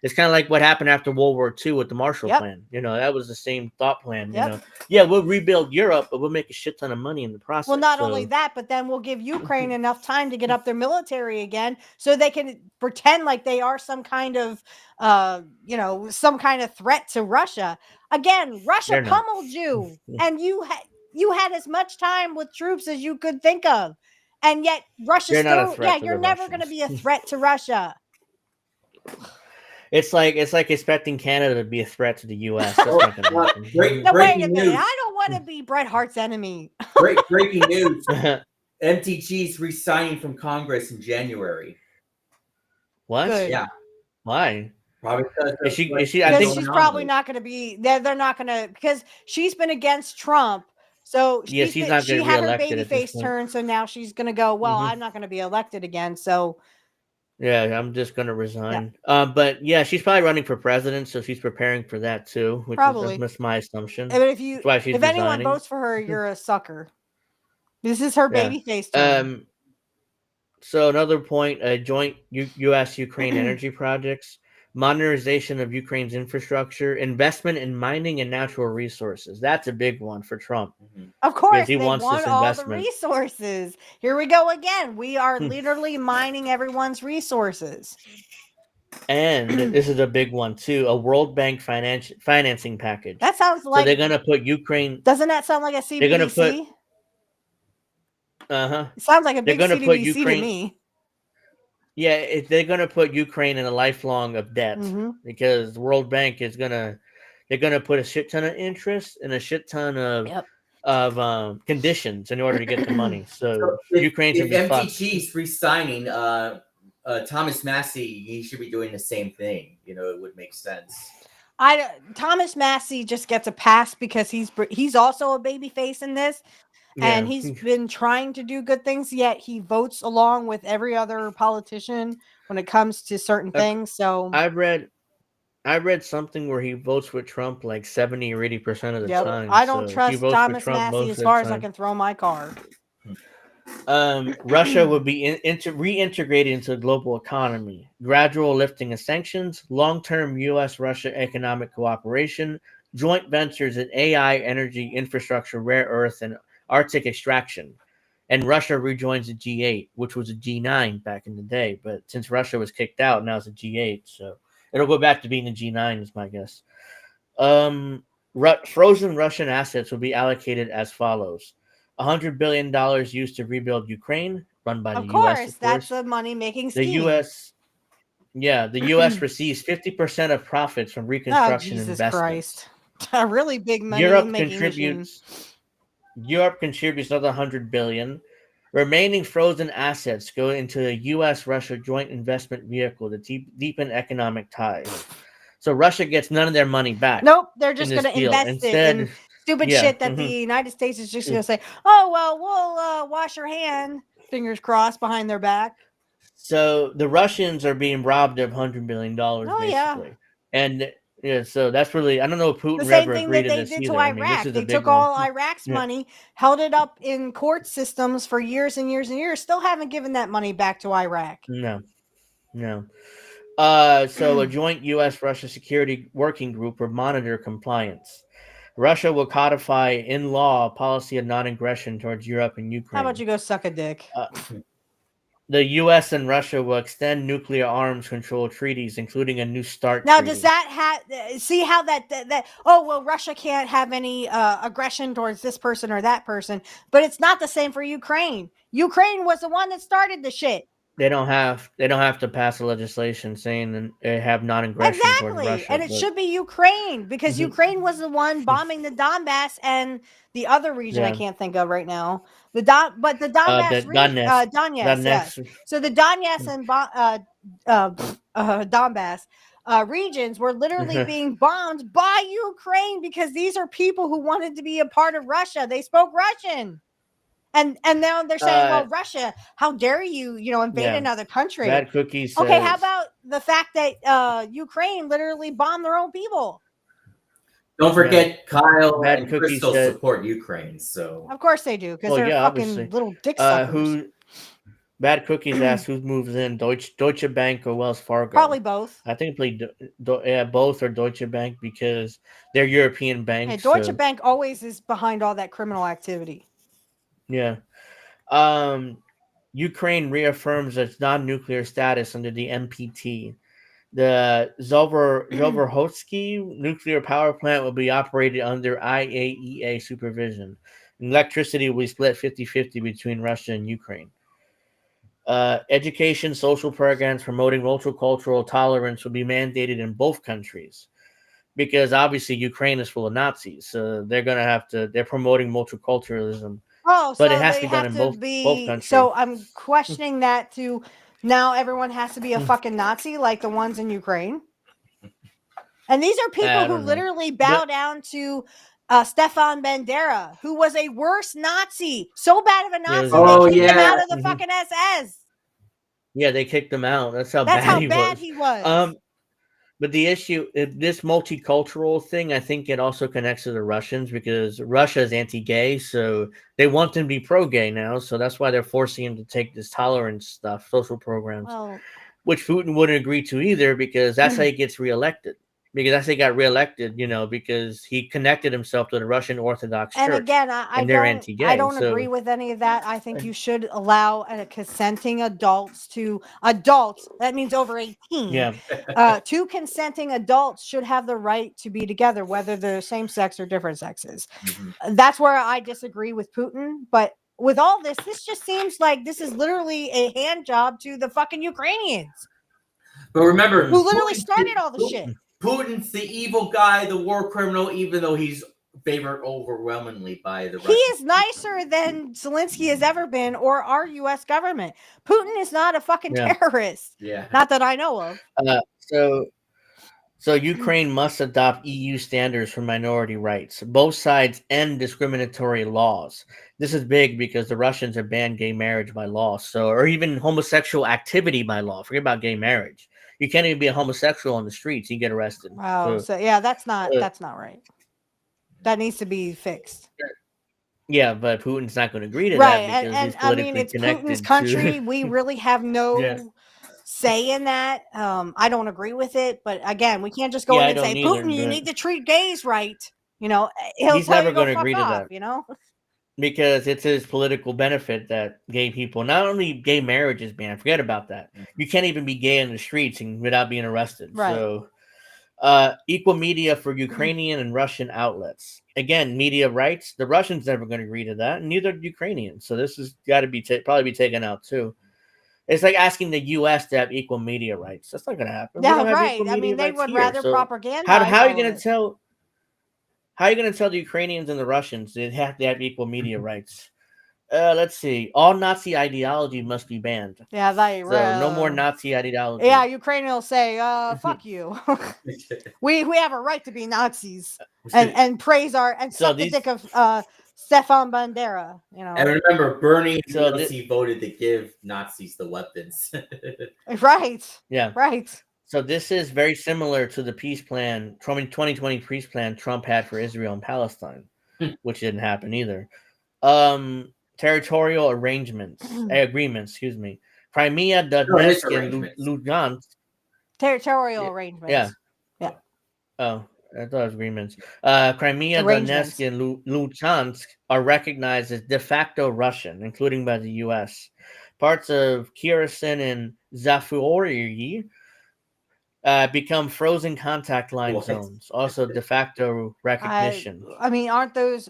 It's kind of like what happened after World War II with the Marshall Plan. You know, that was the same thought plan. You know, yeah, we'll rebuild Europe, but we'll make a shit ton of money in the process. Well, not only that, but then we'll give Ukraine enough time to get up their military again, so they can pretend like they are some kind of, some kind of threat to Russia. Again, Russia pummeled you, and you had as much time with troops as you could think of, and yet Russia you're never going to be a threat to Russia. It's like expecting Canada to be a threat to the U.S. That's not going to happen. Wait a minute. I don't want to be Bret Hart's enemy. Breaking news. MTG's resigning from Congress in January. What? Good. Yeah. Why? Probably because she's probably not going to be. They're not going to, because she's been against Trump. So she's not she had her baby face turn. So now she's going to go, well, I'm not going to be elected again. So Yeah, I'm just gonna resign. But yeah, she's probably running for president, so she's preparing for that too, which Probably. is that's my assumption. But That's why she's if anyone resigning. votes for her, you're a sucker. This is her Yeah. baby face turn. So another point: joint U.S. Ukraine energy projects, modernization of Ukraine's infrastructure, investment in mining and natural resources. That's a big one for Trump. Of course, he they wants want this all the investment. resources. Here we go again. We are literally mining everyone's resources. And this is a big one too: a World Bank financing package. That sounds So like they're gonna put Ukraine. Doesn't that sound like a They're gonna CBDC? put. It sounds like a They're big gonna put CBDC Ukraine. to me. Yeah, they're gonna put Ukraine in a lifelong of debt because the World Bank is gonna. They're gonna put a shit ton of interest and a shit ton of conditions in order to get the money. So Ukraine's gonna be fucked. if MTG's re-signing Thomas Massey, he should be doing the same thing. You know, it would make sense. Thomas Massey just gets a pass because he's also a baby face in this, and he's been trying to do good things. Yet he votes along with every other politician when it comes to certain things. So I read something where he votes with Trump like 70 or 80% of the time. I don't So trust he votes Thomas with Trump Massey most as of far the as I time. can throw my car. Russia would be reintegrated into the global economy, gradual lifting of sanctions, long-term U.S.-Russia economic cooperation, joint ventures in AI, energy, infrastructure, rare earth, and Arctic extraction. And Russia rejoins the G8, which was a G9 back in the day. But since Russia was kicked out, now it's a G8. So it'll go back to being a G9 is my guess. Frozen Russian assets will be allocated as follows. $100 billion used to rebuild Ukraine, run by the U.S. Of course, that's a money-making scheme. The U.S. Yeah, the U.S. receives 50% of profits from reconstruction Jesus investments. Christ. A really big money Europe making contributes. Europe contributes another $100 billion. Remaining frozen assets go into a U.S.-Russia joint investment vehicle to deepen economic ties. So Russia gets none of their money back. Nope, they're just going to invest it in stupid shit that the United States is just going to say, oh, well, we'll wash your hand, fingers crossed, behind their back. So the Russians are being robbed of $100 billion, basically. Yeah. And yeah, so that's really, I don't know if Putin the same ever thing agreed that to they this did either. to Iraq. I mean, this is they a big took one. all Iraq's money, held it up in court systems for years and years and years, still haven't given that money back to Iraq. No. So a joint U.S.-Russia security working group will monitor compliance. Russia will codify in law a policy of non-aggression towards Europe and Ukraine. How about you go suck a dick? The U.S. and Russia will extend nuclear arms control treaties, including a New START now, treaty. does that see how that oh, well, Russia can't have any aggression towards this person or that person, but it's not the same for Ukraine. Ukraine was the one that started the shit. They don't have to pass a legislation saying they have non-aggression towards Russia. And it should be Ukraine because Ukraine was the one bombing the Donbass and the other region I can't think of right now. The Donbass region, Donetsk. Yes. So the Donetsk and Donbass regions were literally being bombed by Ukraine because these are people who wanted to be a part of Russia. They spoke Russian. And now they're saying, well, Russia, how dare you, invade another country? Bad Cookie Okay, how about the fact that Ukraine literally bombed their own people? Don't forget Kyle Bad and Cookie Crystal said, support Ukraine, so of course they do, because they're fucking obviously. little dick suckers. Bad Cookies asked who moves in, Deutsche Bank or Wells Fargo? Probably both. I think both or Deutsche Bank because they're European banks. Hey, Deutsche Bank always is behind all that criminal activity. Yeah. Ukraine reaffirms its non-nuclear status under the NPT. The Zaporizhzhia nuclear power plant will be operated under IAEA supervision. Electricity will be split 50-50 between Russia and Ukraine. Education, social programs promoting multicultural tolerance will be mandated in both countries because obviously Ukraine is full of Nazis. So they're promoting multiculturalism. Oh, but so it has to they be done have in to both be. countries. So I'm questioning that to now everyone has to be a fucking Nazi like the ones in Ukraine. And these are people who literally bow down to Stefan Bandera, who was a worse Nazi, so bad of a Nazi they kicked him out of the fucking SS. Yeah, they kicked him out. That's how That's bad how he bad was. he was. But the issue, this multicultural thing, I think it also connects to the Russians because Russia is anti-gay, so they want him to be pro-gay now. So that's why they're forcing him to take this tolerance stuff, social programs, Well, which Putin wouldn't agree to either because that's how he gets reelected. Because that's how he got reelected, because he connected himself to the Russian Orthodox and Church, again, I and they're don't anti-gay. agree So with any of that. I think you should allow consenting adults. That means over 18. yeah, Two consenting adults should have the right to be together, whether they're same sex or different sexes. That's where I disagree with Putin. But with all this just seems like this is literally a hand job to the fucking Ukrainians But remember, who literally started all the shit. Putin's the evil guy, the war criminal, even though he's favored overwhelmingly by the Russians. He is nicer than Zelensky has ever been, or our U.S. government. Putin is not a fucking terrorist. Yeah. Not that I know of. So Ukraine must adopt EU standards for minority rights. Both sides end discriminatory laws. This is big because the Russians have banned gay marriage by law, or even homosexual activity by law. Forget about gay marriage. You can't even be a homosexual on the streets; you get arrested. Wow. So yeah, that's not right. That needs to be fixed. Yeah, but Putin's not going to agree to Right, that because he's I politically mean, it's connected Putin's country. to. We really have no say in that. I don't agree with it, but again, we can't just go in and say, Putin, you need to treat gays right. He'll he's tell never you going to to fuck agree off, to that. Because it's his political benefit that gay people, not only gay marriage is banned, forget about that. You can't even be gay in the streets without being arrested. Right. So, equal media for Ukrainian and Russian outlets. Again, media rights. The Russians never going to agree to that, and neither do Ukrainians. So this has got to be probably be taken out too. It's like asking the U.S. to have equal media rights. That's not going to happen. Yeah, right. I mean, they would rather propagandize. How are you going to tell? How are you going to tell the Ukrainians and the Russians they have to have equal media rights? Let's see. All Nazi ideology must be banned. Yeah, no more Nazi ideology. Yeah, Ukraine will say, "Fuck you." we have a right to be Nazis and praise suck the dick of Stefan Bandera. And remember, Bernie voted to give Nazis the weapons. Right. Yeah. Right. So this is very similar to the peace plan, 2020 peace plan Trump had for Israel and Palestine, which didn't happen either. Territorial agreements, Crimea, Donetsk, and Lugansk. Territorial arrangements. Yeah. Oh, I thought it was agreements. Crimea, Donetsk, and Lugansk are recognized as de facto Russian, including by the U.S. Parts of Kherson and Zaporizhzhia become frozen contact line zones, also de facto recognition. I mean, aren't those?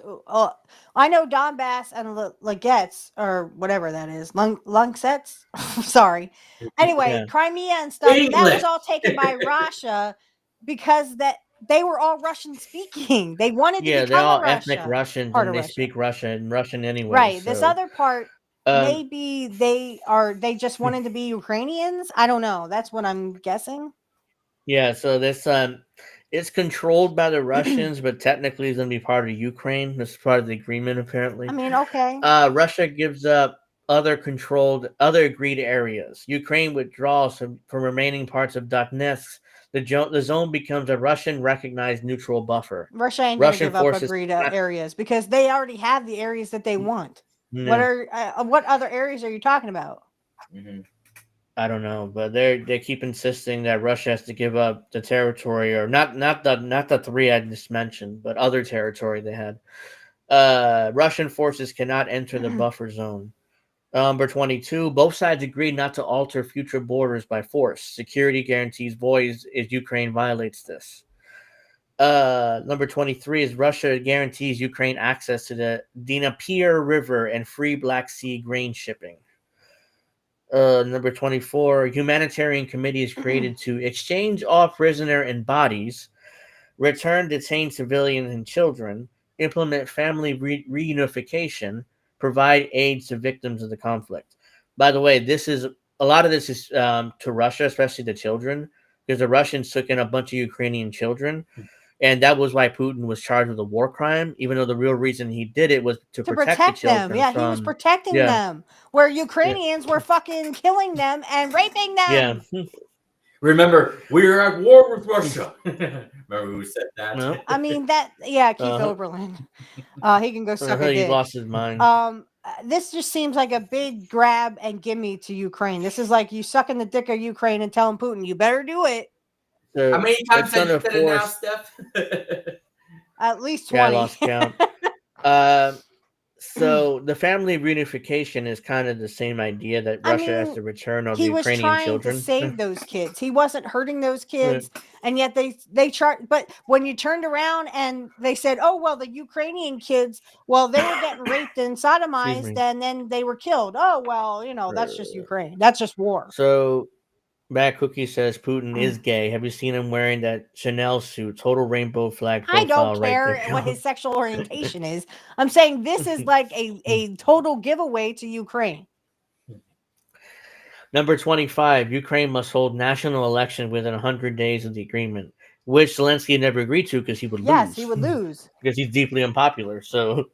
I know Donbass and Lugansk or whatever that is. Lugansk. Sorry. Anyway, Crimea and stuff. English. That was all taken by Russia because they were all Russian speaking. They wanted to become they're all Russia, ethnic Russians and they speak Russian anyway. Right. So. This other part. Maybe they just wanted to be Ukrainians. I don't know. That's what I'm guessing. Yeah, so this it's controlled by the Russians, but technically it's going to be part of Ukraine. This is part of the agreement, apparently. I mean, okay. Russia gives up other agreed areas. Ukraine withdraws from remaining parts of Donetsk. The zone becomes a Russian-recognized neutral buffer. Russia ain't going to give up agreed areas because they already have the areas that they want. Mm-hmm. What other areas are you talking about? Mm-hmm. I don't know, but they keep insisting that Russia has to give up the territory, or not the three I just mentioned, but other territory they had. Russian forces cannot enter the buffer zone. Number 22, both sides agreed not to alter future borders by force. Security guarantees void if Ukraine violates this. Number 23 is Russia guarantees Ukraine access to the Dnieper River and free Black Sea grain shipping. Number 24, humanitarian committee is created to exchange all prisoner and bodies, return detained civilians and children, implement family reunification, provide aid to victims of the conflict. By the way, a lot of this is to Russia, especially the children, because the Russians took in a bunch of Ukrainian children. And that was why Putin was charged with a war crime, even though the real reason he did it was to protect the them. children Yeah, from, he was protecting them, where Ukrainians were fucking killing them and raping them. Yeah. Remember, we are at war with Russia. Remember who said that? No. I mean Keith Oberlin. He can go suck a He dick. lost his mind. This just seems like a big grab and gimme to Ukraine. This is like you sucking the dick of Ukraine and telling Putin, you better do it. How many times have you said it now, Steph? At least 20. Yeah, I lost count. So the family reunification is kind of the same idea that Russia has the return of the Ukrainian children. He was trying to save those kids. He wasn't hurting those kids, and yet they tried. But when you turned around and they said, "Oh well, the Ukrainian kids, well they were getting raped and sodomized, and then they were killed." Oh well, that's just Ukraine. That's just war. So Bad Cookie says Putin is gay. Have you seen him wearing that Chanel suit? Total rainbow flag profile. I don't care right there. what his sexual orientation is. I'm saying this is like a total giveaway to Ukraine. Number 25, Ukraine must hold national election within 100 days of the agreement, which Zelensky never agreed to because he would lose. Yes, he would lose. Because he's deeply unpopular. So,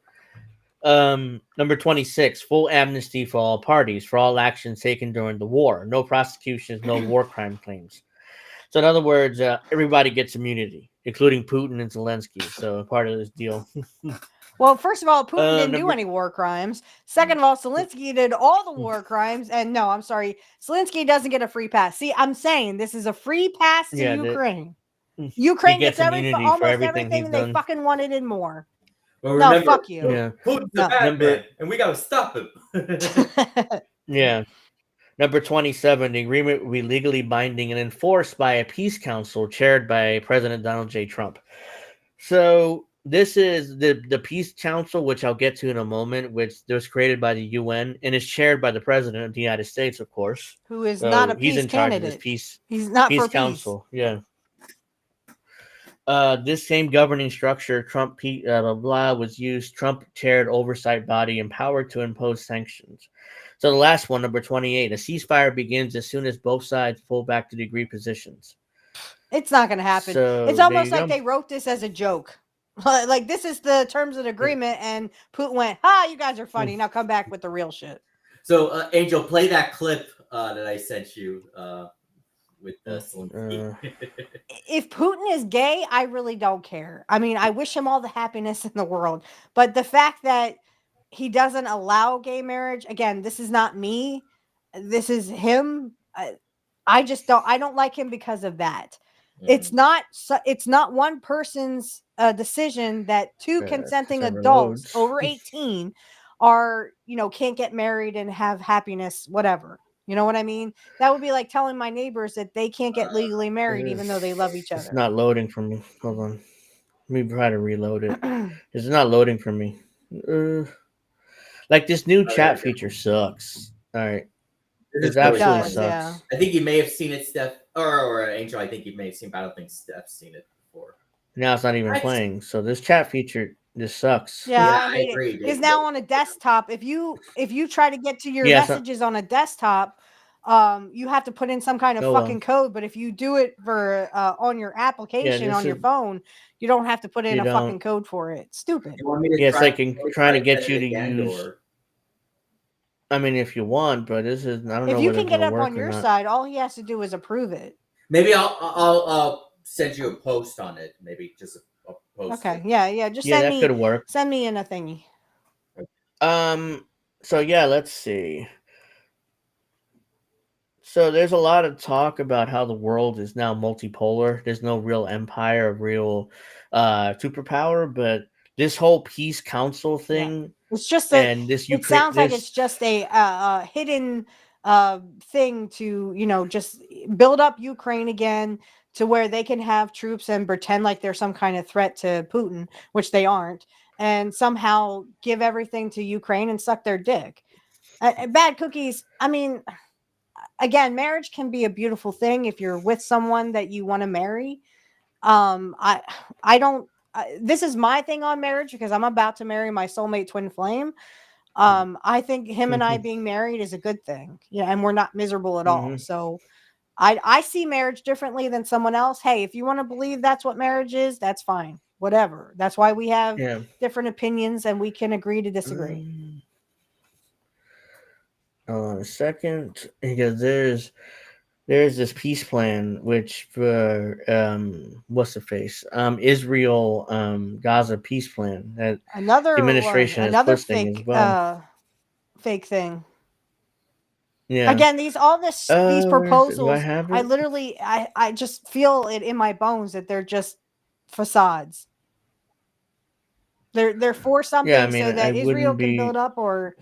number 26, full amnesty for all parties, for all actions taken during the war. No prosecutions, no war crime claims. So, in other words, everybody gets immunity, including Putin and Zelensky. So, part of this deal. Well, first of all, Putin didn't do any war crimes. Second of all, Zelensky did all the war crimes. And no, I'm sorry. Zelensky doesn't get a free pass. See, I'm saying this is a free pass to Ukraine. Ukraine gets almost everything they fucking wanted and more. Well, remember, no, fuck you. Yeah. Putin's a bad man, and we got to stop him. Yeah. Number 27, the agreement will be legally binding and enforced by a peace council chaired by President Donald J. Trump. So this is the Peace Council, which I'll get to in a moment, which was created by the UN and is chaired by the President of the United States, of course. Who is not a peace he's in charge candidate. of this peace. He's not peace for council. peace. Yeah. This same governing structure, Trump was used. Trump chaired oversight body empowered to impose sanctions. So the last one, number 28, a ceasefire begins as soon as both sides pull back to the agreed positions. It's not going to happen. So it's almost like they wrote this as a joke. Like, this is the terms of the agreement, and Putin went, you guys are funny. Now come back with the real shit. So, Angel, play that clip that I sent you with Zelensky. If Putin is gay, I really don't care. I mean, I wish him all the happiness in the world. But the fact that he doesn't allow gay marriage, again, this is not me. This is him. I don't like him because of that. Mm-hmm. It's not one person's decision that two consenting adults over 18 are, can't get married and have happiness, whatever. You know what I mean? That would be like telling my neighbors that they can't get legally married even though they love each other. It's not loading for me. Hold on. Let me try to reload it. It's not loading for me. Like, this new chat feature sucks. All right. It absolutely sucks. Yeah. I think you may have seen it, Steph, or Angel. I think you may have seen, but I don't think Steph's seen it before. Now it's not even playing. So this chat feature just sucks. Yeah, I agree. It's now on a desktop. If you try to get to your messages on a desktop, you have to put in some kind of fucking code. But if you do it for on your application on your phone, you don't have to put in a fucking code for it. It's stupid. It's like trying to get you to use. I mean, if you want, but this is, I don't know. If you can get up on your side, all he has to do is approve it. Maybe I'll send you a post on it. Maybe just a post. Okay. Yeah. Just that could work. Send me in a thingy. So yeah, let's see. So there's a lot of talk about how the world is now multipolar. There's no real empire of real superpower, but this whole peace council thing. Yeah. It's just it sounds like it's just a hidden thing to, just build up Ukraine again to where they can have troops and pretend like they're some kind of threat to Putin, which they aren't, and somehow give everything to Ukraine and suck their dick. Bad cookies. I mean, again, marriage can be a beautiful thing if you're with someone that you want to marry. I don't. This is my thing on marriage because I'm about to marry my soulmate twin flame. I think him and I being married is a good thing. Yeah, and we're not miserable at all. So I see marriage differently than someone else. Hey, if you want to believe that's what marriage is, that's fine. Whatever. That's why we have different opinions and we can agree to disagree. Hold on a second, because there's this peace plan which for what's the face Israel Gaza peace plan that Another the administration one, is another posting fake as well. fake thing. Yeah. Again, these Do proposals, I have I it? literally I just feel it in my bones that they're just facades. They're for something Yeah, I mean, so I that Israel wouldn't can build be. up, or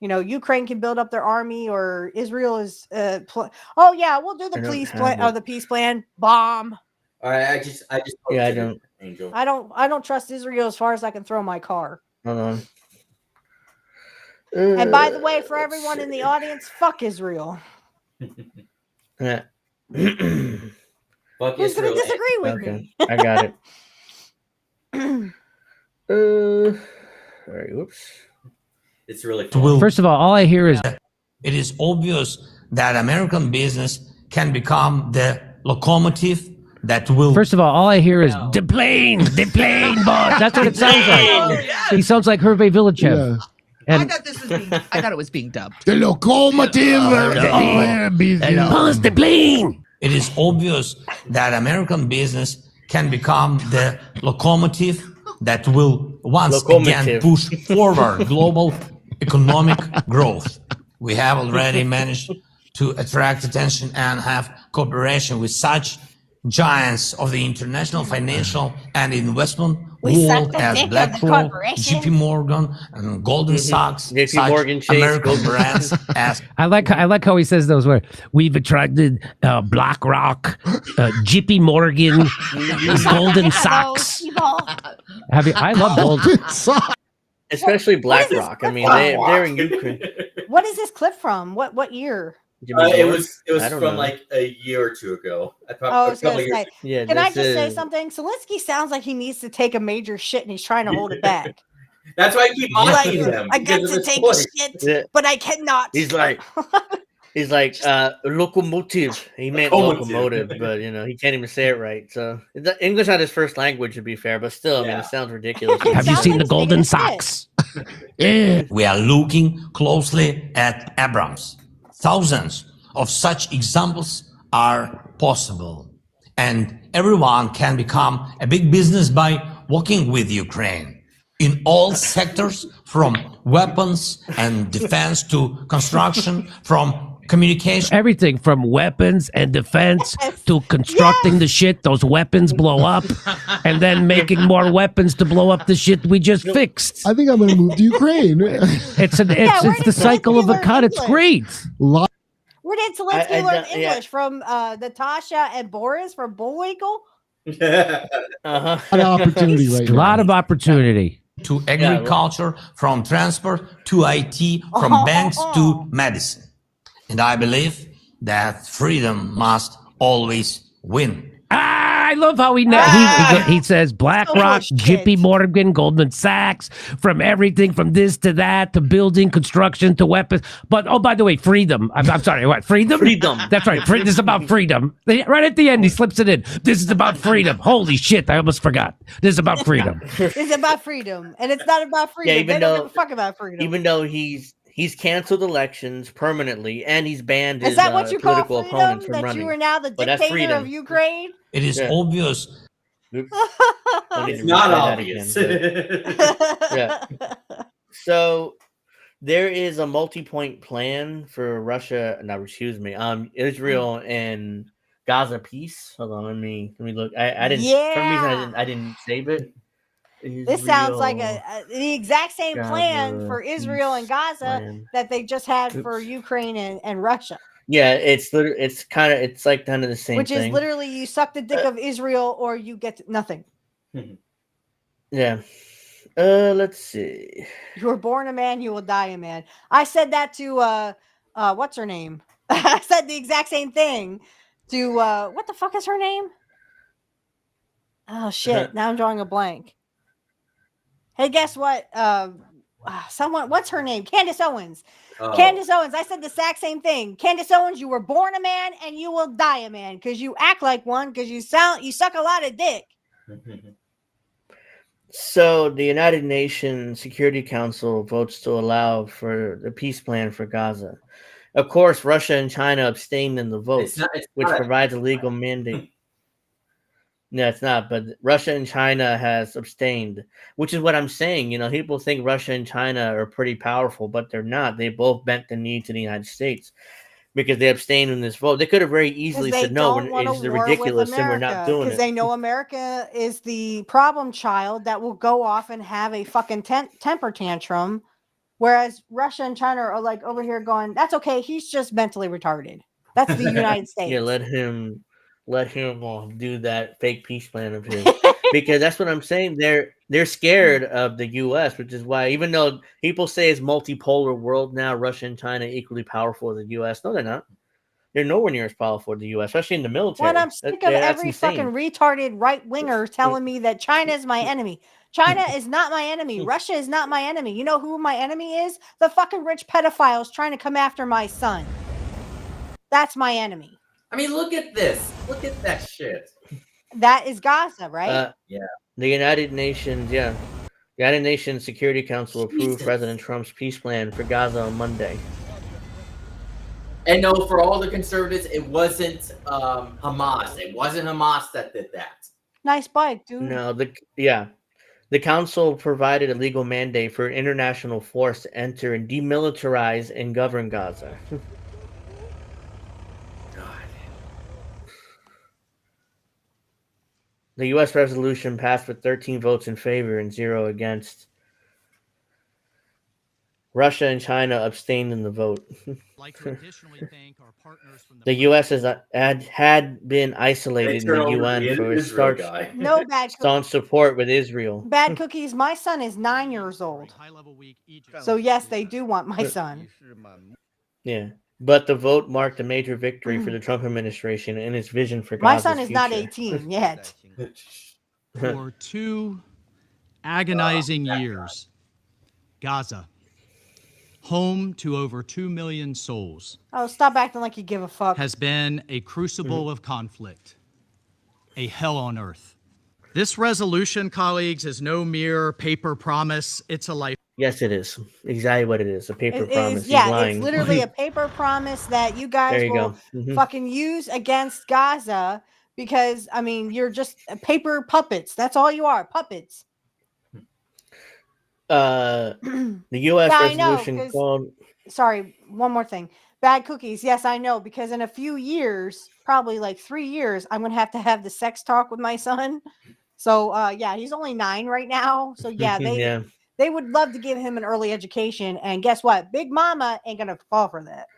Ukraine can build up their army, or Israel is oh yeah, we'll do the I don't peace have plan or it. the peace plan bomb. All right, I just Yeah, I posted it, don't. Angel. I don't trust Israel as far as I can throw my car. Hold on. And by the way, for Let's everyone in the see. audience, fuck Israel. Yeah. Fuck Who's going Israel. to disagree with Okay, me? I got it. All right. Whoops. It's really fun. First of all I hear is it is obvious that American business can become the locomotive that will. First of all I hear is the plane, boss. That's what it sounds like. Oh, yes. He sounds like Hervé Villachev. Yeah. And I thought it was being dubbed. The locomotive. Pause the plane. It is obvious that American business can become the locomotive that will once again Locomotive. push forward global economic growth. We have already managed to attract attention and have cooperation with such giants of the international financial and investment world as BlackRock, JP Morgan, and Goldman Sachs, JP such Morgan Chase, American Goldman brands as I like how he says those words. We've attracted BlackRock, JP Morgan, Golden Sachs. I love Golden. Especially BlackRock. I mean, they're in Ukraine. What is this clip from? What year? It was I don't from know. like a year or two ago. Oh, I was going to say. Yeah, Can I this just say is- something? Zelensky sounds like he needs to take a major shit and he's trying to hold it back. That's why I keep asking him. I got because of to his take voice. a shit, Yeah. but I cannot. He's like locomotive. He meant Locomotive. locomotive, but he can't even say it right. So English not his first language, to be fair, but still, I mean, Yeah. it sounds ridiculous. Have you sounds seen like the he's Golden taking a shit. Sachs? we are looking closely at Abrams. Thousands of such examples are possible. And everyone can become a big business by working with Ukraine in all sectors, from weapons and defense to construction, from communication. Everything from weapons and defense to constructing the shit those weapons blow up, and then making more weapons to blow up the shit we just fixed. I think I'm going to move to Ukraine. It's where the did cycle of a Zelensky cut. learn It's English? great. Where did Zelensky I learn don't- yeah. English from? Natasha and Boris from Bullwinkle? Uh-huh. An opportunity right A now. lot of opportunity. To agriculture, from transport to IT, from banks to medicine. And I believe that freedom must always win. I love how he says BlackRock, So much shit. JP Morgan, Goldman Sachs, from everything from this to that to building, construction to weapons. But oh, by the way, freedom. I'm sorry, what? Freedom? Freedom. That's right. This is about freedom. Right at the end, he slips it in. This is about freedom. Holy shit! I almost forgot. This is about freedom. It's about freedom, and it's not about freedom. even they don't though- give a fuck about freedom. Even though he's canceled elections permanently and he's banned his Is that what you call political freedom? opponents from That running. you are now the But that's dictator freedom. of Ukraine? It is Yeah. obvious. Oops. I need It's to not retry that obvious. again, but- Yeah. So there is a multi-point plan for Russia. No, excuse me. Israel and Gaza peace. Hold on, let me look. I didn't. For some reason, I didn't save it. This sounds like Israel, the exact same plan Gaza for Israel and peace Gaza plan. that they just had for Oops. Ukraine and Russia, Yeah, it's like kind of the same which thing. is literally you suck the dick of Israel or you get nothing. Yeah. Let's see. You were born a man, you will die a man. I said that to what's her name? I said the exact same thing to what the fuck is her name? Oh shit! Now I'm drawing a blank. Hey, guess what? someone, what's her name? Candace Owens. Oh. Candace Owens, I said the exact same thing. Candace Owens, you were born a man and you will die a man because you act like one because you suck a lot of dick. So the United Nations Security Council votes to allow for the peace plan for Gaza. Of course, Russia and China abstained in the vote, which provides a legal mandate. No, it's not. But Russia and China has abstained, which is what I'm saying. You know, people think Russia and China are pretty powerful, but they're not. They both bent the knee to the United States because they abstained in this vote. They could have very easily said, no, it's ridiculous and we're not doing it. Because they know America is the problem child that will go off and have a fucking temper tantrum. Whereas Russia and China are like over here going, that's okay. He's just mentally retarded. That's the United States. Yeah, let him do that fake peace plan of his. Because that's what I'm saying. They're scared of the U.S., which is why, even though people say it's multipolar world now, Russia and China equally powerful as the U.S. No, they're not. They're nowhere near as powerful as the U.S., especially in the military. When I'm sick of every fucking retarded right winger telling me that China is my enemy. China is not my enemy. Russia is not my enemy. You know who my enemy is? The fucking rich pedophiles trying to come after my son. That's my enemy. I mean, look at this. Look at that shit. That is Gaza, right? Yeah. The United Nations, The United Nations Security Council approved President Trump's peace plan for Gaza on Monday. And no, for all the conservatives, it wasn't Hamas. It wasn't Hamas that did that. Nice bike, dude. No, the council provided a legal mandate for an international force to enter and demilitarize and govern Gaza. The U.S. resolution passed with 13 votes in favor and 0 against. Russia and China abstained in the vote. The U.S. had been isolated in the UN for its staunch support with Israel. Bad cookies. My son is 9 years old. So yes, they do want my son. Yeah. But the vote marked a major victory for the Trump administration and its vision for Gaza's My son is future. not 18 yet. For 2 agonizing years, Gaza, home to over 2 million souls. Oh, stop acting like you give a fuck. Has been a crucible of conflict, a hell on earth. This resolution, colleagues, is no mere paper promise. It's a life. Yes, it is. Exactly what it is. A paper promise. It's literally a paper promise that you guys will fucking use against Gaza because, I mean, you're just paper puppets. That's all you are, puppets. The U.S. resolution called... Sorry, one more thing. Bad cookies. Yes, I know, because in a few years, probably like 3 years, I'm going to have the sex talk with my son. So, he's only 9 right now. So, they would love to give him an early education. And guess what? Big Mama ain't going to fall for that.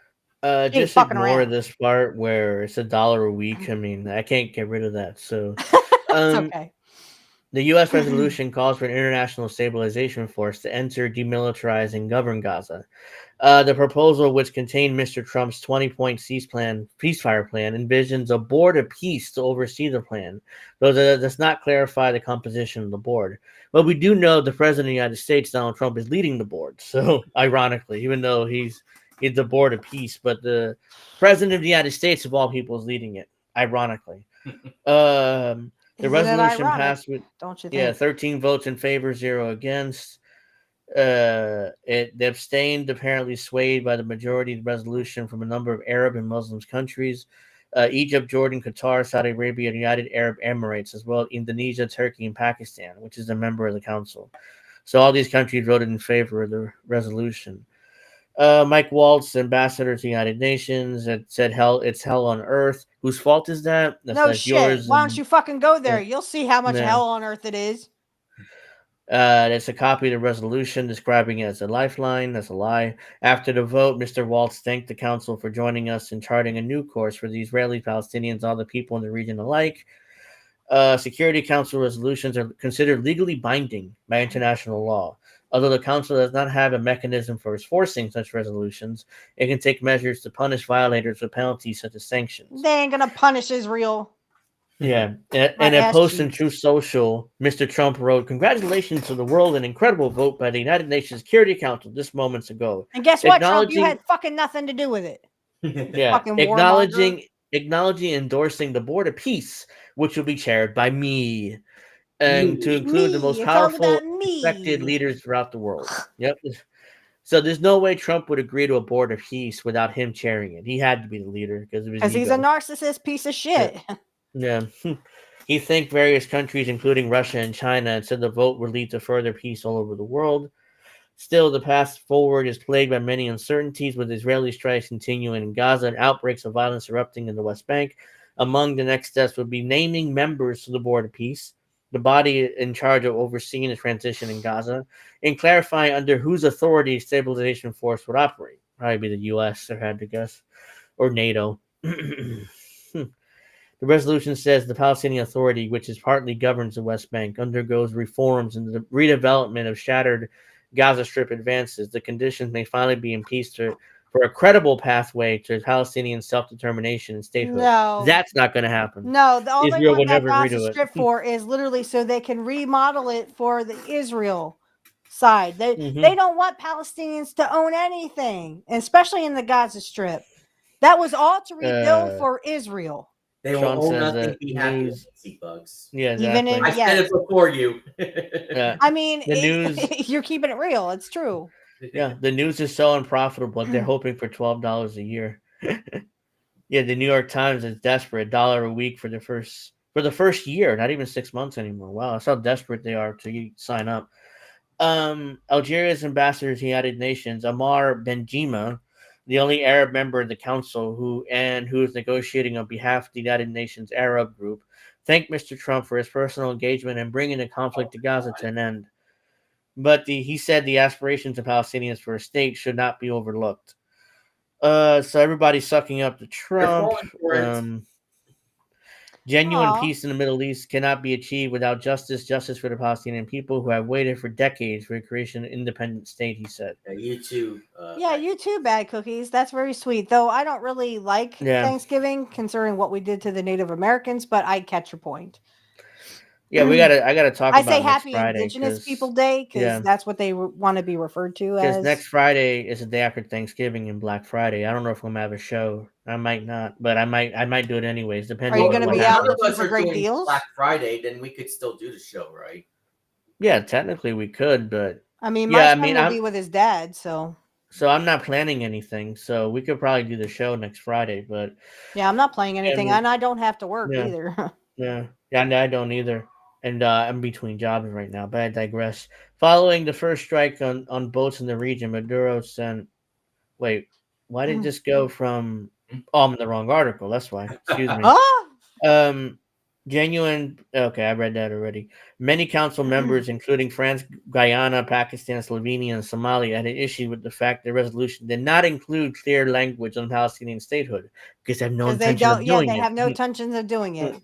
Just ignore this part where it's $1 a week. I mean, I can't get rid of that. So, it's okay. The U.S. resolution calls for an international stabilization force to enter, demilitarize, and govern Gaza. The proposal, which contained Mr. Trump's 20-point ceasefire plan, envisions a board of peace to oversee the plan, though that does not clarify the composition of the board. But we do know the President of the United States, Donald Trump, is leading the board. So, ironically, even though he's the board of peace, but the President of the United States, of all people, is leading it, ironically. The resolution passed with 13 votes in favor, 0 against. They abstained, apparently swayed by the majority of the resolution from a number of Arab and Muslim countries. Egypt, Jordan, Qatar, Saudi Arabia, and United Arab Emirates, as well as Indonesia, Turkey, and Pakistan, which is a member of the council. So all these countries voted in favor of the resolution. Mike Waltz, ambassador to the United Nations, had said it's hell on earth. Whose fault is that? That's no shit. Yours. Why don't you fucking go there? You'll see how much hell on earth it is. It's a copy of the resolution describing it as a lifeline. That's a lie. After the vote, Mr. Waltz thanked the council for joining us in charting a new course for the Israelis, Palestinians, all the people in the region alike. Security Council resolutions are considered legally binding by international law. Although the council does not have a mechanism for enforcing such resolutions, it can take measures to punish violators with penalties such as sanctions. They ain't gonna punish Israel. Yeah, My and a ass post in cheeks. Truth Social, Mr. Trump wrote, "Congratulations to the world, an incredible vote by the United Nations Security Council just moments ago." And guess what, Trump? You Acknowledging, had fucking nothing to do with it. yeah, Fucking warmonger. acknowledging, endorsing the board of peace, which will be chaired by me, and to Me. include the most Me. It's all powerful, about respected me. leaders throughout the world. Yep. So there's no way Trump would agree to a board of peace without him chairing it. He had to be the leader because of his Because he's a ego. narcissist piece of shit. Yeah. He thanked various countries, including Russia and China, and said the vote would lead to further peace all over the world. Still, the path forward is plagued by many uncertainties, with Israeli strikes continuing in Gaza and outbreaks of violence erupting in the West Bank. Among the next steps would be naming members to the Board of Peace, the body in charge of overseeing the transition in Gaza, and clarifying under whose authority stabilization force would operate. Probably be the U.S., I had to guess, or NATO. The resolution says the Palestinian Authority, which is partly governs the West Bank, undergoes reforms and the redevelopment of shattered Gaza Strip advances. The conditions may finally be in peace for a credible pathway to Palestinian self-determination and statehood. No. That's not going to happen. No, all they Israel want would that never agree Gaza to Strip it. for is literally so they can remodel it for the Israel side. They Mhm. don't want Palestinians to own anything, especially in the Gaza Strip. That was all to rebuild for Israel. They will Sean own says nothing, that be happy, news. and see bugs. Yeah, Even exactly. in I said it before you. Yeah. I mean, The news. you're keeping it real. It's true. Yeah, the news is so unprofitable. They're hoping for $12 a year. Yeah, the New York Times is desperate. $1 a week for the first year, not even 6 months anymore. Wow, that's how desperate they are to sign up. Algeria's ambassador to the United Nations, Amar Benjima, the only Arab member of the council who is negotiating on behalf of the United Nations Arab Group, thanked Mr. Trump for his personal engagement in bringing the conflict to Gaza to an end. But he said the aspirations of Palestinians for a state should not be overlooked. So everybody's sucking up to Trump. falling for it. Genuine Aw. peace in the Middle East cannot be achieved without justice for the Palestinian people who have waited for decades for the creation of an independent state, he said. Yeah, you too. Yeah, you too, bad cookies. That's very sweet. Though I don't really like Yeah. Thanksgiving, considering what we did to the Native Americans, but I catch your point. Yeah, I gotta talk I about say it next Happy Friday, Indigenous 'cause- People Day because yeah. that's what they want to be referred to Because as. next Friday is the day after Thanksgiving and Black Friday. I don't know if I'm gonna have a show. I might not, but I might do it anyways, depending you on gonna what be out happens. looking for great deals? Black Friday, then we could still do the show, right? Yeah, technically we could, but I mean, yeah, my son will I'm be with his dad, so not planning anything, so we could probably do the show next Friday, but yeah, I'm not playing anything, and I don't have to work yeah. either. Yeah, I don't either. And I'm between jobs right now, but I digress. Following the first strike on boats in the region, Maduro sent. Wait, why did this go from? Oh, I'm in the wrong article. That's why. Excuse me. Genuine. Okay, I read that already. Many council members, including France, Guyana, Pakistan, Slovenia, and Somalia, had an issue with the fact the resolution did not include clear language on Palestinian statehood because they have no Because intention of doing they it. have no intentions of doing it.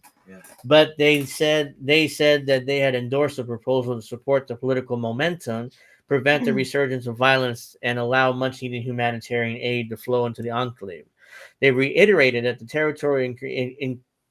But they said that they had endorsed a proposal to support the political momentum, prevent the resurgence of violence, and allow much needed humanitarian aid to flow into the enclave. They reiterated that the territorial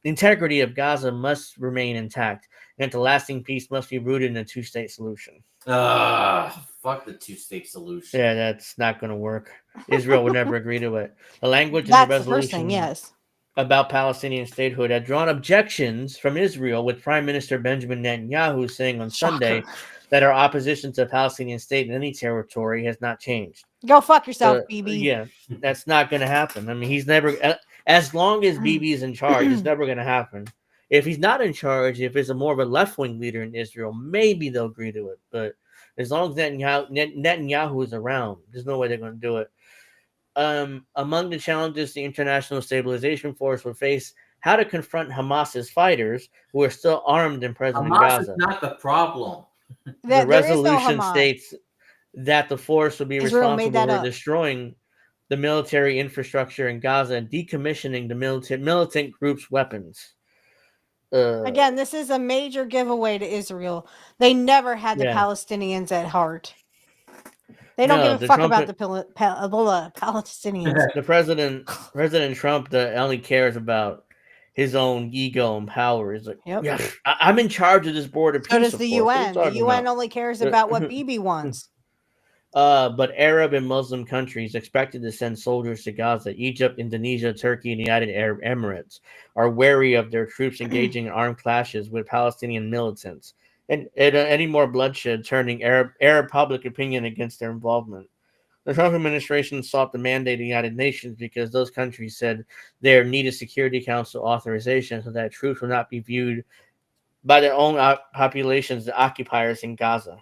integrity of Gaza must remain intact, and that the lasting peace must be rooted in a two-state solution. Fuck the two-state solution. Yeah, that's not going to work. Israel would never agree to it. The language in That's the the first resolution thing, yes. about Palestinian statehood had drawn objections from Israel, with Prime Minister Benjamin Netanyahu saying on Sunday that our opposition to a Palestinian state in any territory has not changed. Go fuck yourself, BB. Yeah, that's not going to happen. I mean, he's never, as long as BB is in charge, it's never going to happen. If he's not in charge, if it's a more of a left-wing leader in Israel, maybe they'll agree to it. But as long as Netanyahu is around, there's no way they're going to do it. Among the challenges the International Stabilization Force will face, how to confront Hamas's fighters who are still armed and present in Hamas Gaza. is not the problem. The resolution states that the force will be responsible for destroying the military infrastructure in Gaza and decommissioning the militant group's weapons. Again, this is a major giveaway to Israel. They never had the Palestinians at heart. They don't give a fuck about the Palestinians. The President Trump only cares about his own ego and power. He's like, Yep. yeah, I'm in charge of this board of So peace. does the What are you UN. The talking UN about? only cares about what BB wants. But Arab and Muslim countries expected to send soldiers to Gaza, Egypt, Indonesia, Turkey, and the United Arab Emirates are wary of their troops engaging in armed clashes with Palestinian militants and any more bloodshed turning Arab public opinion against their involvement. The Trump administration sought the mandate of the United Nations because those countries said there needed Security Council authorization so that troops would not be viewed by their own populations as occupiers in Gaza.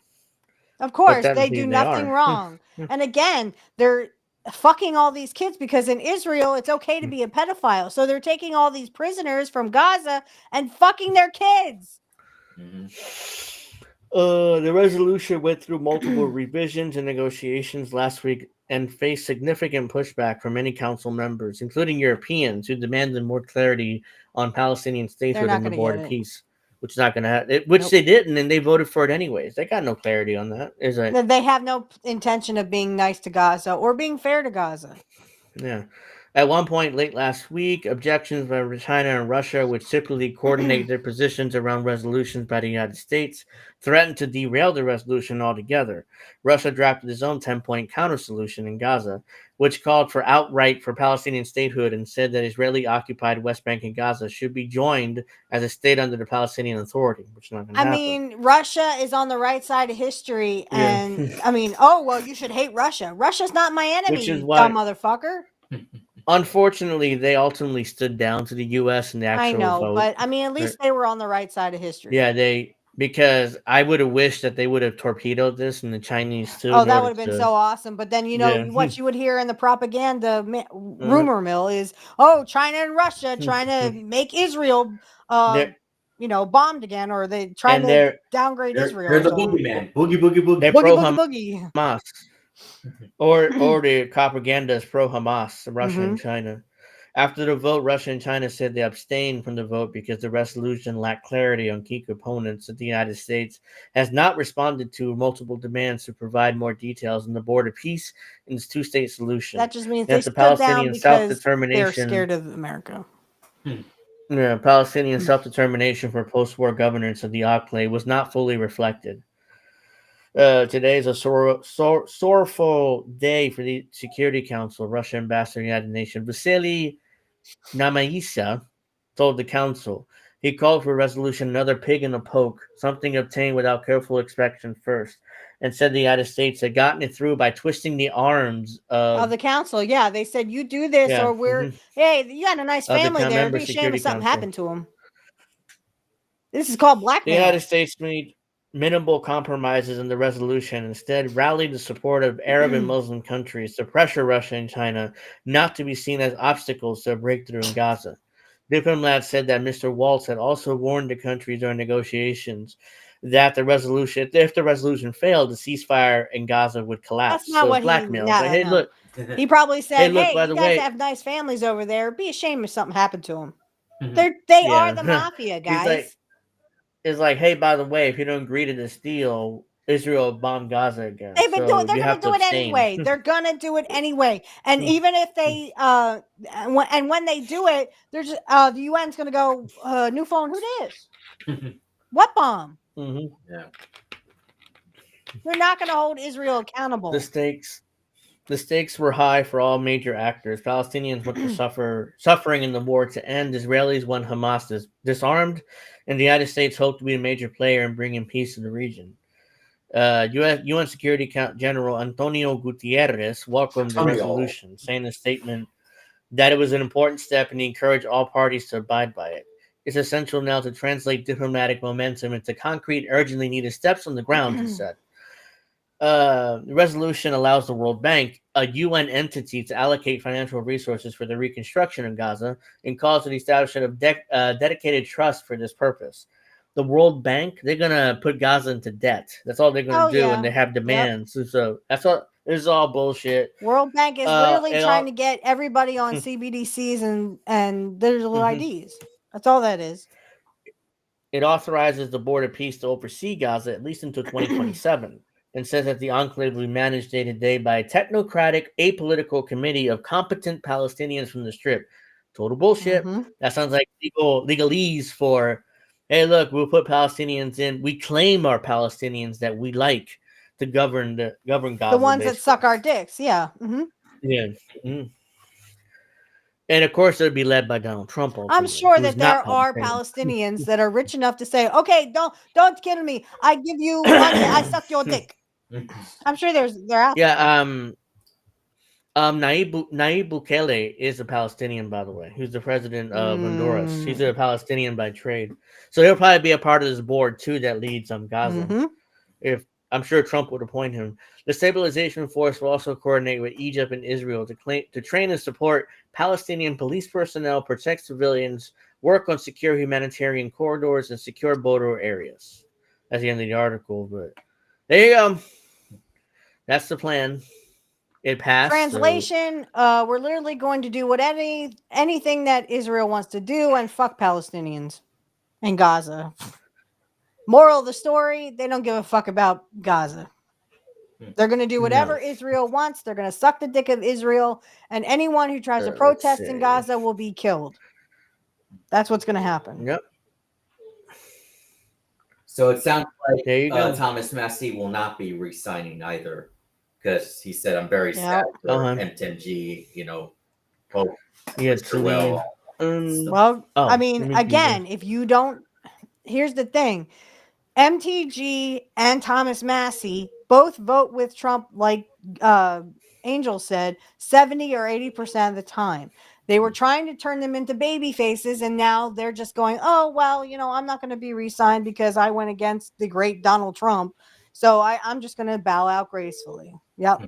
Of course, they technically do they nothing are. wrong. And again, they're fucking all these kids because in Israel it's okay to be a pedophile. So they're taking all these prisoners from Gaza and fucking their kids. The resolution went through multiple revisions and negotiations last week and faced significant pushback from many council members, including Europeans, who demanded more clarity on Palestinian statehood and the board of peace, which is not going to happen. Which they didn't, and they voted for it anyways. They got no clarity on that. Is it? They have no intention of being nice to Gaza or being fair to Gaza. Yeah. At one point late last week, objections by China and Russia, which typically coordinate their positions around resolutions by the United States, threatened to derail the resolution altogether. Russia drafted its own 10-point counter-solution in Gaza, which called for outright for Palestinian statehood and said that Israeli-occupied West Bank and Gaza should be joined as a state under the Palestinian Authority, which is not going to happen. I mean, Russia is on the right side of history, and I mean, oh, well, you should hate Russia. Russia's not my enemy, Which is you why- dumb motherfucker. Unfortunately, they ultimately stood down to the U.S. in the actual I know, vote. but I mean, at least they were on the right side of history. Yeah, because I would have wished that they would have torpedoed this and the Chinese too. Oh, that would have been so awesome. But then, Yeah. what you would hear in the propaganda rumor mill is, oh, China and Russia trying to make Israel, bombed again, or they trying to downgrade Israel. They're the boogeyman. Boogie. They're boogie. Hamas. or the propaganda is pro-Hamas, Russia and China. After the vote, Russia and China said they abstained from the vote because the resolution lacked clarity on key components that the United States has not responded to multiple demands to provide more details on the board of peace and its two-state solution. That just means that they the stood down Palestinian because self-determination, they're scared of America. Yeah, Palestinian self-determination for post-war governance of the enclave was not fully reflected. Today is a sorrowful day for the Security Council. Russian Ambassador to the United Nations Vasily Namaisa told the council he called for a resolution, another pig in a poke, something obtained without careful inspection first, and said the United States had gotten it through by twisting the arms of the council. Yeah, they said you do this or we're hey, you got a nice family there. It'd be a shame if something happened to them. This is called blackmail. The United States made minimal compromises in the resolution, instead rallied the support of Arab and Muslim countries to pressure Russia and China not to be seen as obstacles to a breakthrough in Gaza. Diplomats said that Mr. Waltz had also warned the countries during negotiations that if the resolution failed, the ceasefire in Gaza would collapse. That's not what blackmail. he... No, hey, look. He probably said, look, hey, by you the guys way, have nice families over there. It'd be a shame if something happened to them. They are the mafia, guys. It's like, hey, by the way, if you don't agree to this deal, Israel bombed Gaza again. They've been doing. They're going to do it anyway. They're going to do it anyway. And even if they, and when they do it, there's the UN's going to go, new phone. Who this? What bomb? Yeah. They're not going to hold Israel accountable. The stakes were high for all major actors. Palestinians want the suffering in the war to end. Israelis want Hamas disarmed, and the United States hoped to be a major player in bringing peace to the region. UN Security General Antonio Gutierrez welcomed the resolution, saying in a statement that it was an important step and he encouraged all parties to abide by it. It's essential now to translate diplomatic momentum into concrete, urgently needed steps on the ground, he said. The resolution allows the World Bank, a UN entity, to allocate financial resources for the reconstruction of Gaza and calls for the establishment of dedicated trust for this purpose. The World Bank, they're going to put Gaza into debt. That's all they're going to do, and they have demands. Yep. So that's all. This is all bullshit. World Bank is really trying to get everybody on CBDCs and digital IDs. That's all that is. It authorizes the Board of Peace to oversee Gaza at least until 2027. And says that the enclave will be managed day to day by a technocratic, apolitical committee of competent Palestinians from the Strip. Total bullshit. That sounds like legalese for, hey, look, we'll put Palestinians in. We claim our Palestinians that we like to govern Gaza. The ones that suck our dicks. Yeah. Yeah. And of course, it would be led by Donald Trump. I'm sure that there are Palestinians that are rich enough to say, "Okay, don't kill me. I give you money. I suck your dick." I'm sure they're out. Yeah. Nayib Bukele is a Palestinian, by the way. Who's the president of Honduras? He's a Palestinian by trade, so he'll probably be a part of this board too that leads Gaza. If I'm sure Trump would appoint him. The stabilization force will also coordinate with Egypt and Israel to train and support Palestinian police personnel, protect civilians, work on secure humanitarian corridors, and secure border areas. That's the end of the article, but there you go. That's the plan. It passed. Translation, we're literally going to do what anything that Israel wants to do and fuck Palestinians in Gaza. Moral of the story, they don't give a fuck about Gaza. They're going to do whatever Israel wants. They're going to suck the dick of Israel, and anyone who tries to protest in Gaza will be killed. That's what's going to happen. Yep. So it sounds like Thomas Massey will not be re-signing either, because he said, "I'm very sad for M10G." I mean, again, if you don't, here's the thing. MTG and Thomas Massey both vote with Trump, like Angel said, 70 or 80% of the time. They were trying to turn them into baby faces, and now they're just going, "Oh, well, I'm not going to be re-signed because I went against the great Donald Trump. So I'm just going to bow out gracefully." Yep.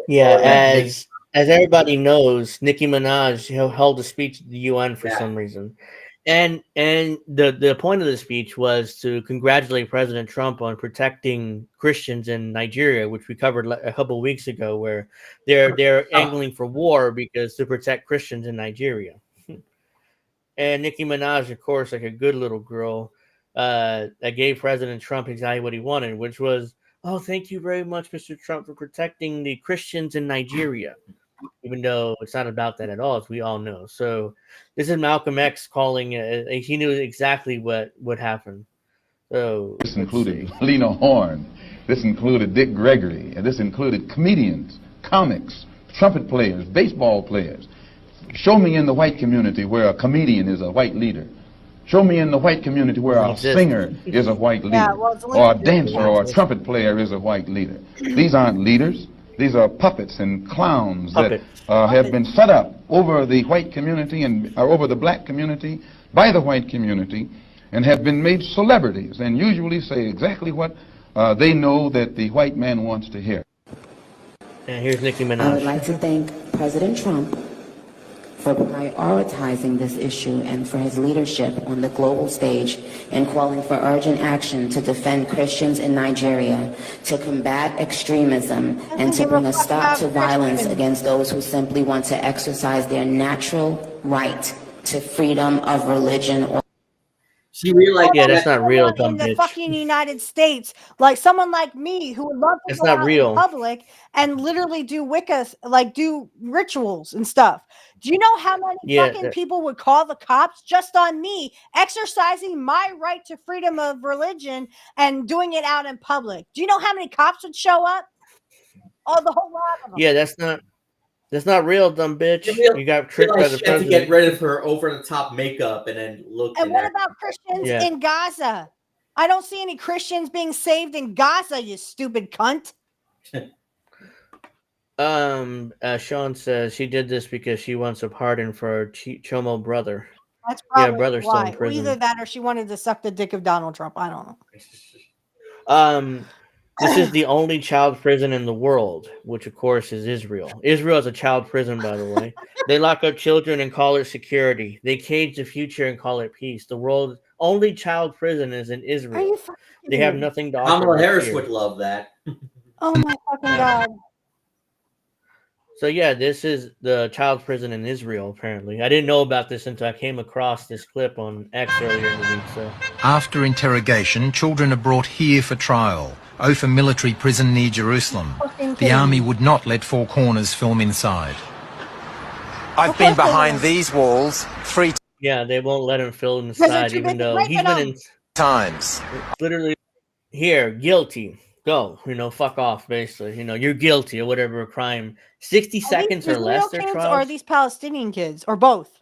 Yeah, as everybody knows, Nicki Minaj held a speech at the UN for some reason. And the point of the speech was to congratulate President Trump on protecting Christians in Nigeria, which we covered a couple of weeks ago, where they're angling for war because to protect Christians in Nigeria. And Nicki Minaj, of course, like a good little girl, that gave President Trump exactly what he wanted, which was, "Oh, thank you very much, Mr. Trump, for protecting the Christians in Nigeria." Even though it's not about that at all, as we all know. So this is Malcolm X calling it. He knew exactly what would happen. So this included Lena Horne. This included Dick Gregory. And this included comedians, comics, trumpet players, baseball players. Show me in the white community where a comedian is a white leader. Show me in the white community where a singer is a white leader, or a dancer or a trumpet player is a white leader. These aren't leaders. These are puppets and clowns that have been set up over the white community and over the black community by the white community, and have been made celebrities and usually say exactly what they know that the white man wants to hear. And here's Nicki Minaj. I would like to thank President Trump for prioritizing this issue and for his leadership on the global stage and calling for urgent action to defend Christians in Nigeria, to combat extremism, and to bring a stop to violence against those who simply want to exercise their natural right to freedom of religion or She realized, that's not real, dumb in the bitch. fucking United States, like someone like me who would love to It's go not out real. in public and literally do Wiccas, like do rituals and stuff. Do you know how many fucking people would call the cops just on me exercising my right to freedom of religion and doing it out in public? Do you know how many cops would show up? Oh, the whole lot of them. Yeah, that's not real, dumb bitch. You got tricked by the she had to president. get rid of her over-the-top makeup and then look. And what about Christians in Gaza? I don't see any Christians being saved in Gaza, you stupid cunt. Sean says she did this because she wants a pardon for her Chomo brother. That's probably brother's still why. in prison. Either that or she wanted to suck the dick of Donald Trump. I don't know. This is the only child prison in the world, which of course is Israel. Israel is a child prison, by the way. They lock up children and call it security. They cage the future and call it peace. The world's only child prison is in Israel. They have nothing to offer. Kamala Harris would love that. Oh my fucking God. So yeah, this is the child prison in Israel, apparently. I didn't know about this until I came across this clip on X earlier in the week. So after interrogation, children are brought here for trial. Ophir military prison near Jerusalem. The army would not let Four Corners film inside. I've been behind these walls 3 times. Yeah, they won't let him film they're inside, too even busy though raping he's been them. in Times. literally here, guilty. Go, fuck off, basically. You're guilty of whatever crime. 60 Are these seconds or Israel less, their kids or are trials. these Palestinian kids or both?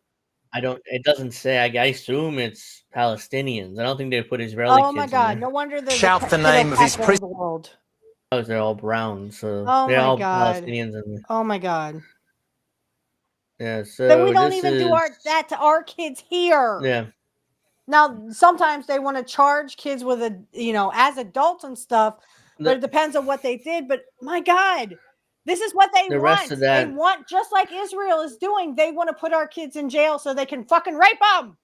It doesn't say. I assume it's Palestinians. I don't think they put Israeli Oh my kids in God! there. No wonder they're Shout the name of his of the world. Because they're all brown, so Oh they're my all God! Palestinians in there. Oh my God! Yeah, Then so we don't this even do is that to our kids here. yeah. Now, sometimes they want to charge kids with as adults and stuff, but it depends on what they did. But my God, this is what they The want. rest of They that- want, just like Israel is doing, they want to put our kids in jail so they can fucking rape them.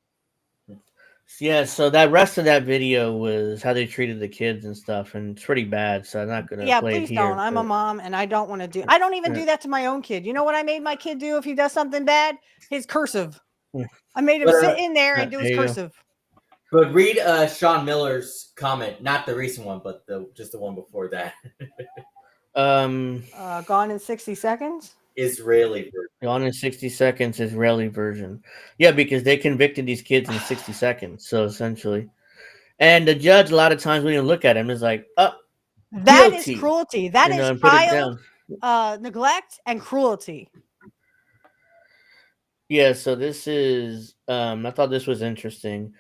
Yeah, so that rest of that video was how they treated the kids and stuff, and it's pretty bad. So I'm not gonna play it Please here. don't. I'm a but- mom and I don't want to do. I don't even do that to my own kid. You know what I made my kid do if he does something bad? His cursive. I made him sit in there and do his there you go. cursive. But read Sean Miller's comment, not the recent one, but just the one before that. Gone in 60 seconds. Israeli version. Gone in 60 seconds, Israeli version. Yeah, because they convicted these kids in 60 seconds. So essentially, and the judge a lot of times when you look at him is like, That guilty. is cruelty. That is and put it child neglect and cruelty. Yeah, so this is I thought this was interesting.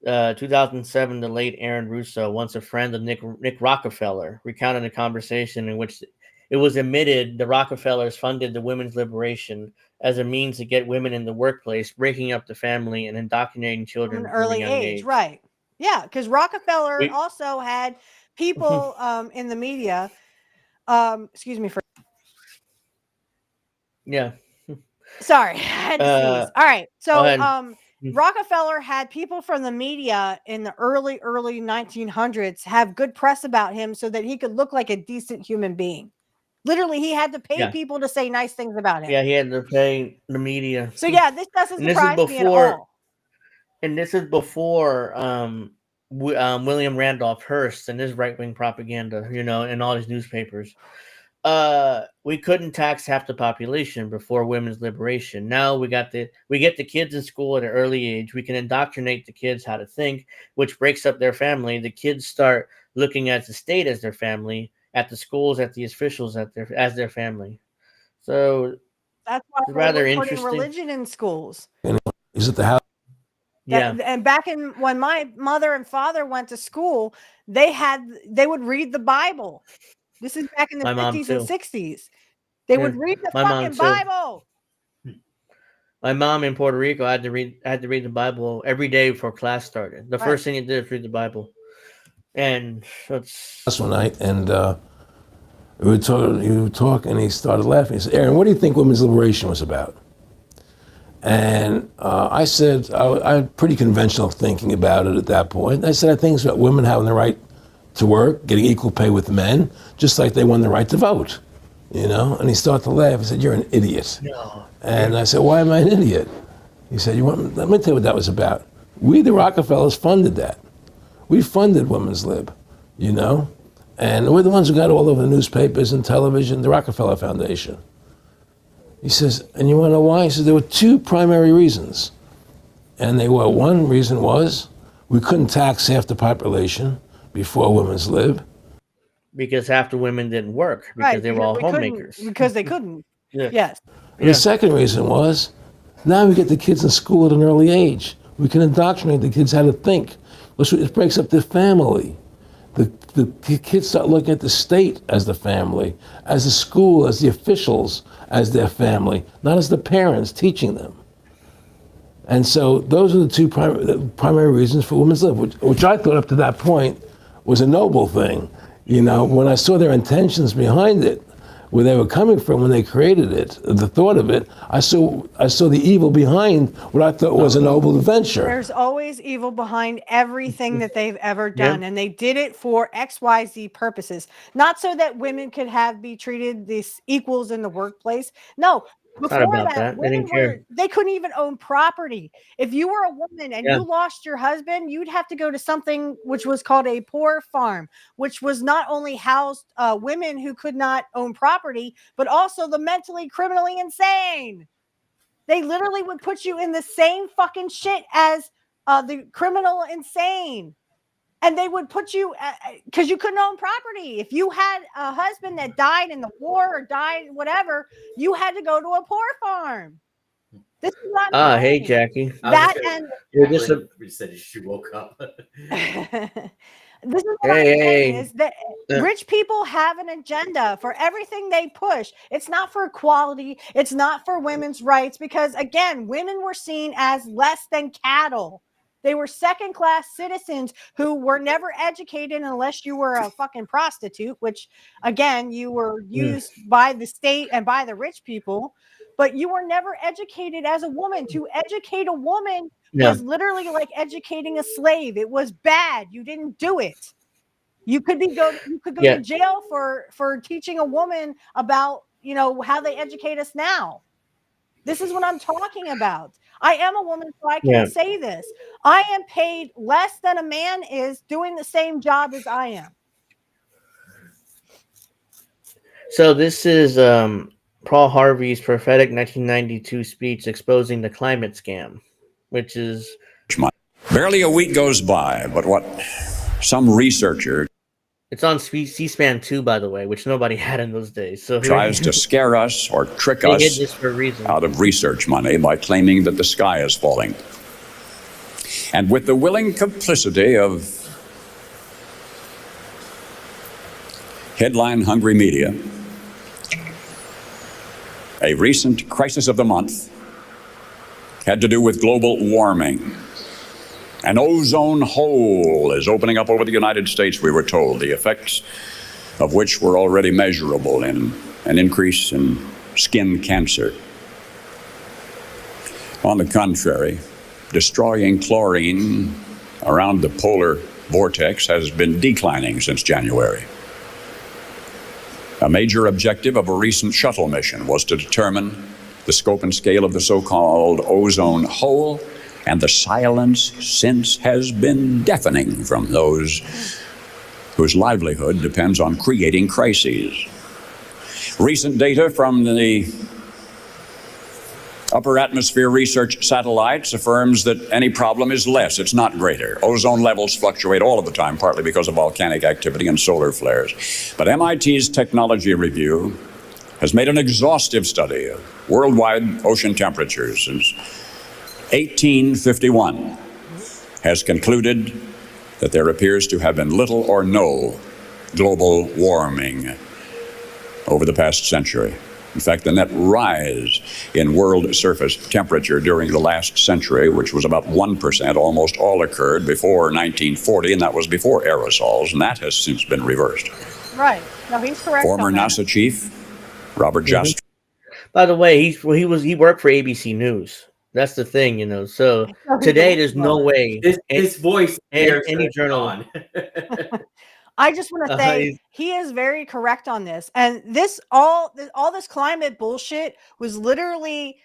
2007, the late Aaron Russo, once a friend of Nick Rockefeller, recounted a conversation in which it was admitted the Rockefellers funded the women's liberation as a means to get women in the workplace, breaking up the family and indoctrinating children From an from a early young age, right? Yeah, because Rockefeller also had people in the media. Excuse me for. Yeah. Sorry, I had to sneeze. All right, so Hmm. Rockefeller had people from the media in the early 1900s have good press about him so that he could look like a decent human being. Literally, he had to pay people to say nice things about him. Yeah, he had to pay the media. So yeah, this doesn't And this is surprise me at before- all. And this is before William Randolph Hearst and his right-wing propaganda, in all his newspapers. We couldn't tax half the population before women's liberation. Now we get the kids in school at an early age. We can indoctrinate the kids how to think, which breaks up their family. The kids start looking at the state as their family, at the schools, at the officials as their family. So That's why it's rather we're putting interesting. religion in schools. Is it the house? Yeah. And back when my mother and father went to school, they would read the Bible. This is back in the My mom 50s and too. 60s. They would read the My mom fucking too. Bible. My mom in Puerto Rico had to read the Bible every day before class started. The first thing you did is read the Bible. And that's Last one night, and we were talking, and he started laughing. He said, "Aaron, what do you think women's liberation was about?" And I said, I had pretty conventional thinking about it at that point. I said, I think it's about women having the right to work, getting equal pay with men, just like they won the right to vote, And he started to laugh. He said, "You're an idiot." No. And I said, "Why am I an idiot?" He said, let me tell you what that was about. We, the Rockefellers, funded that. We funded women's lib, And we're the ones who got all over the newspapers and television, the Rockefeller Foundation. He says, and you want to know why? He says, there were two primary reasons. And one reason was we couldn't tax half the population before women's lib. Because half the women didn't work because they were all homemakers. Because they couldn't. Yeah. Yes. And the second reason was, now we get the kids in school at an early age. We can indoctrinate the kids how to think. It breaks up the family. The kids start looking at the state as the family, as the school, as the officials, as their family, not as the parents teaching them. And so those are the two primary reasons for women's lib, which I thought up to that point was a noble thing. When I saw their intentions behind it, where they were coming from when they created it, the thought of it, I saw the evil behind what I thought was a noble venture. There's always evil behind everything that they've ever done. And they did it for XYZ purposes. Not so that women could be treated as equals in the workplace. No. Before that, women they couldn't even own property. If you were a woman and you lost your husband, you'd have to go to something which was called a poor farm, which was not only housed women who could not own property, but also the mentally, criminally insane. They literally would put you in the same fucking shit as the criminal insane. And they would put you because you couldn't own property. If you had a husband that died in the war or died, whatever, you had to go to a poor farm. This is what I'm Hey, saying. Jackie. That and You're just a- we said she woke up. this is what I'm saying is that rich people have an agenda for everything they push. It's not for equality. It's not for women's rights because, again, women were seen as less than cattle. They were second-class citizens who were never educated unless you were a fucking prostitute, which, again, you were used by the state and by the rich people. But you were never educated as a woman. To educate a woman was literally like educating a slave. It was bad. You didn't do it. You could go to jail for teaching a woman about, you know, how they educate us now. This is what I'm talking about. I am a woman, so I can say this. I am paid less than a man is doing the same job as I am. So this is Paul Harvey's prophetic 1992 speech exposing the climate scam, which is barely a week goes by, but what some researcher it's on C-SPAN 2, by the way, which nobody had in those days. So tries to scare us or trick they hid us this for a reason. out of research money by claiming that the sky is falling. And with the willing complicity of headline-hungry media, a recent crisis of the month had to do with global warming. An ozone hole is opening up over the United States, we were told, the effects of which were already measurable in an increase in skin cancer. On the contrary, destroying chlorine around the polar vortex has been declining since January. A major objective of a recent shuttle mission was to determine the scope and scale of the so-called ozone hole, and the silence since has been deafening from those whose livelihood depends on creating crises. Recent data from the upper atmosphere research satellites affirms that any problem is less, it's not greater. Ozone levels fluctuate all of the time, partly because of volcanic activity and solar flares. But MIT's technology review has made an exhaustive study of worldwide ocean temperatures since 1851, has concluded that there appears to have been little or no global warming over the past century. In fact, the net rise in world surface temperature during the last century, which was about 1%, almost all occurred before 1940, and that was before aerosols, and that has since been reversed. Right. No, he's correct. Former NASA chief Robert Jastrow. By the way, he worked for ABC News. That's the thing, you know. So today, there's no way His voice any journal. I just want to say he is very correct on this, and this all this climate bullshit was literally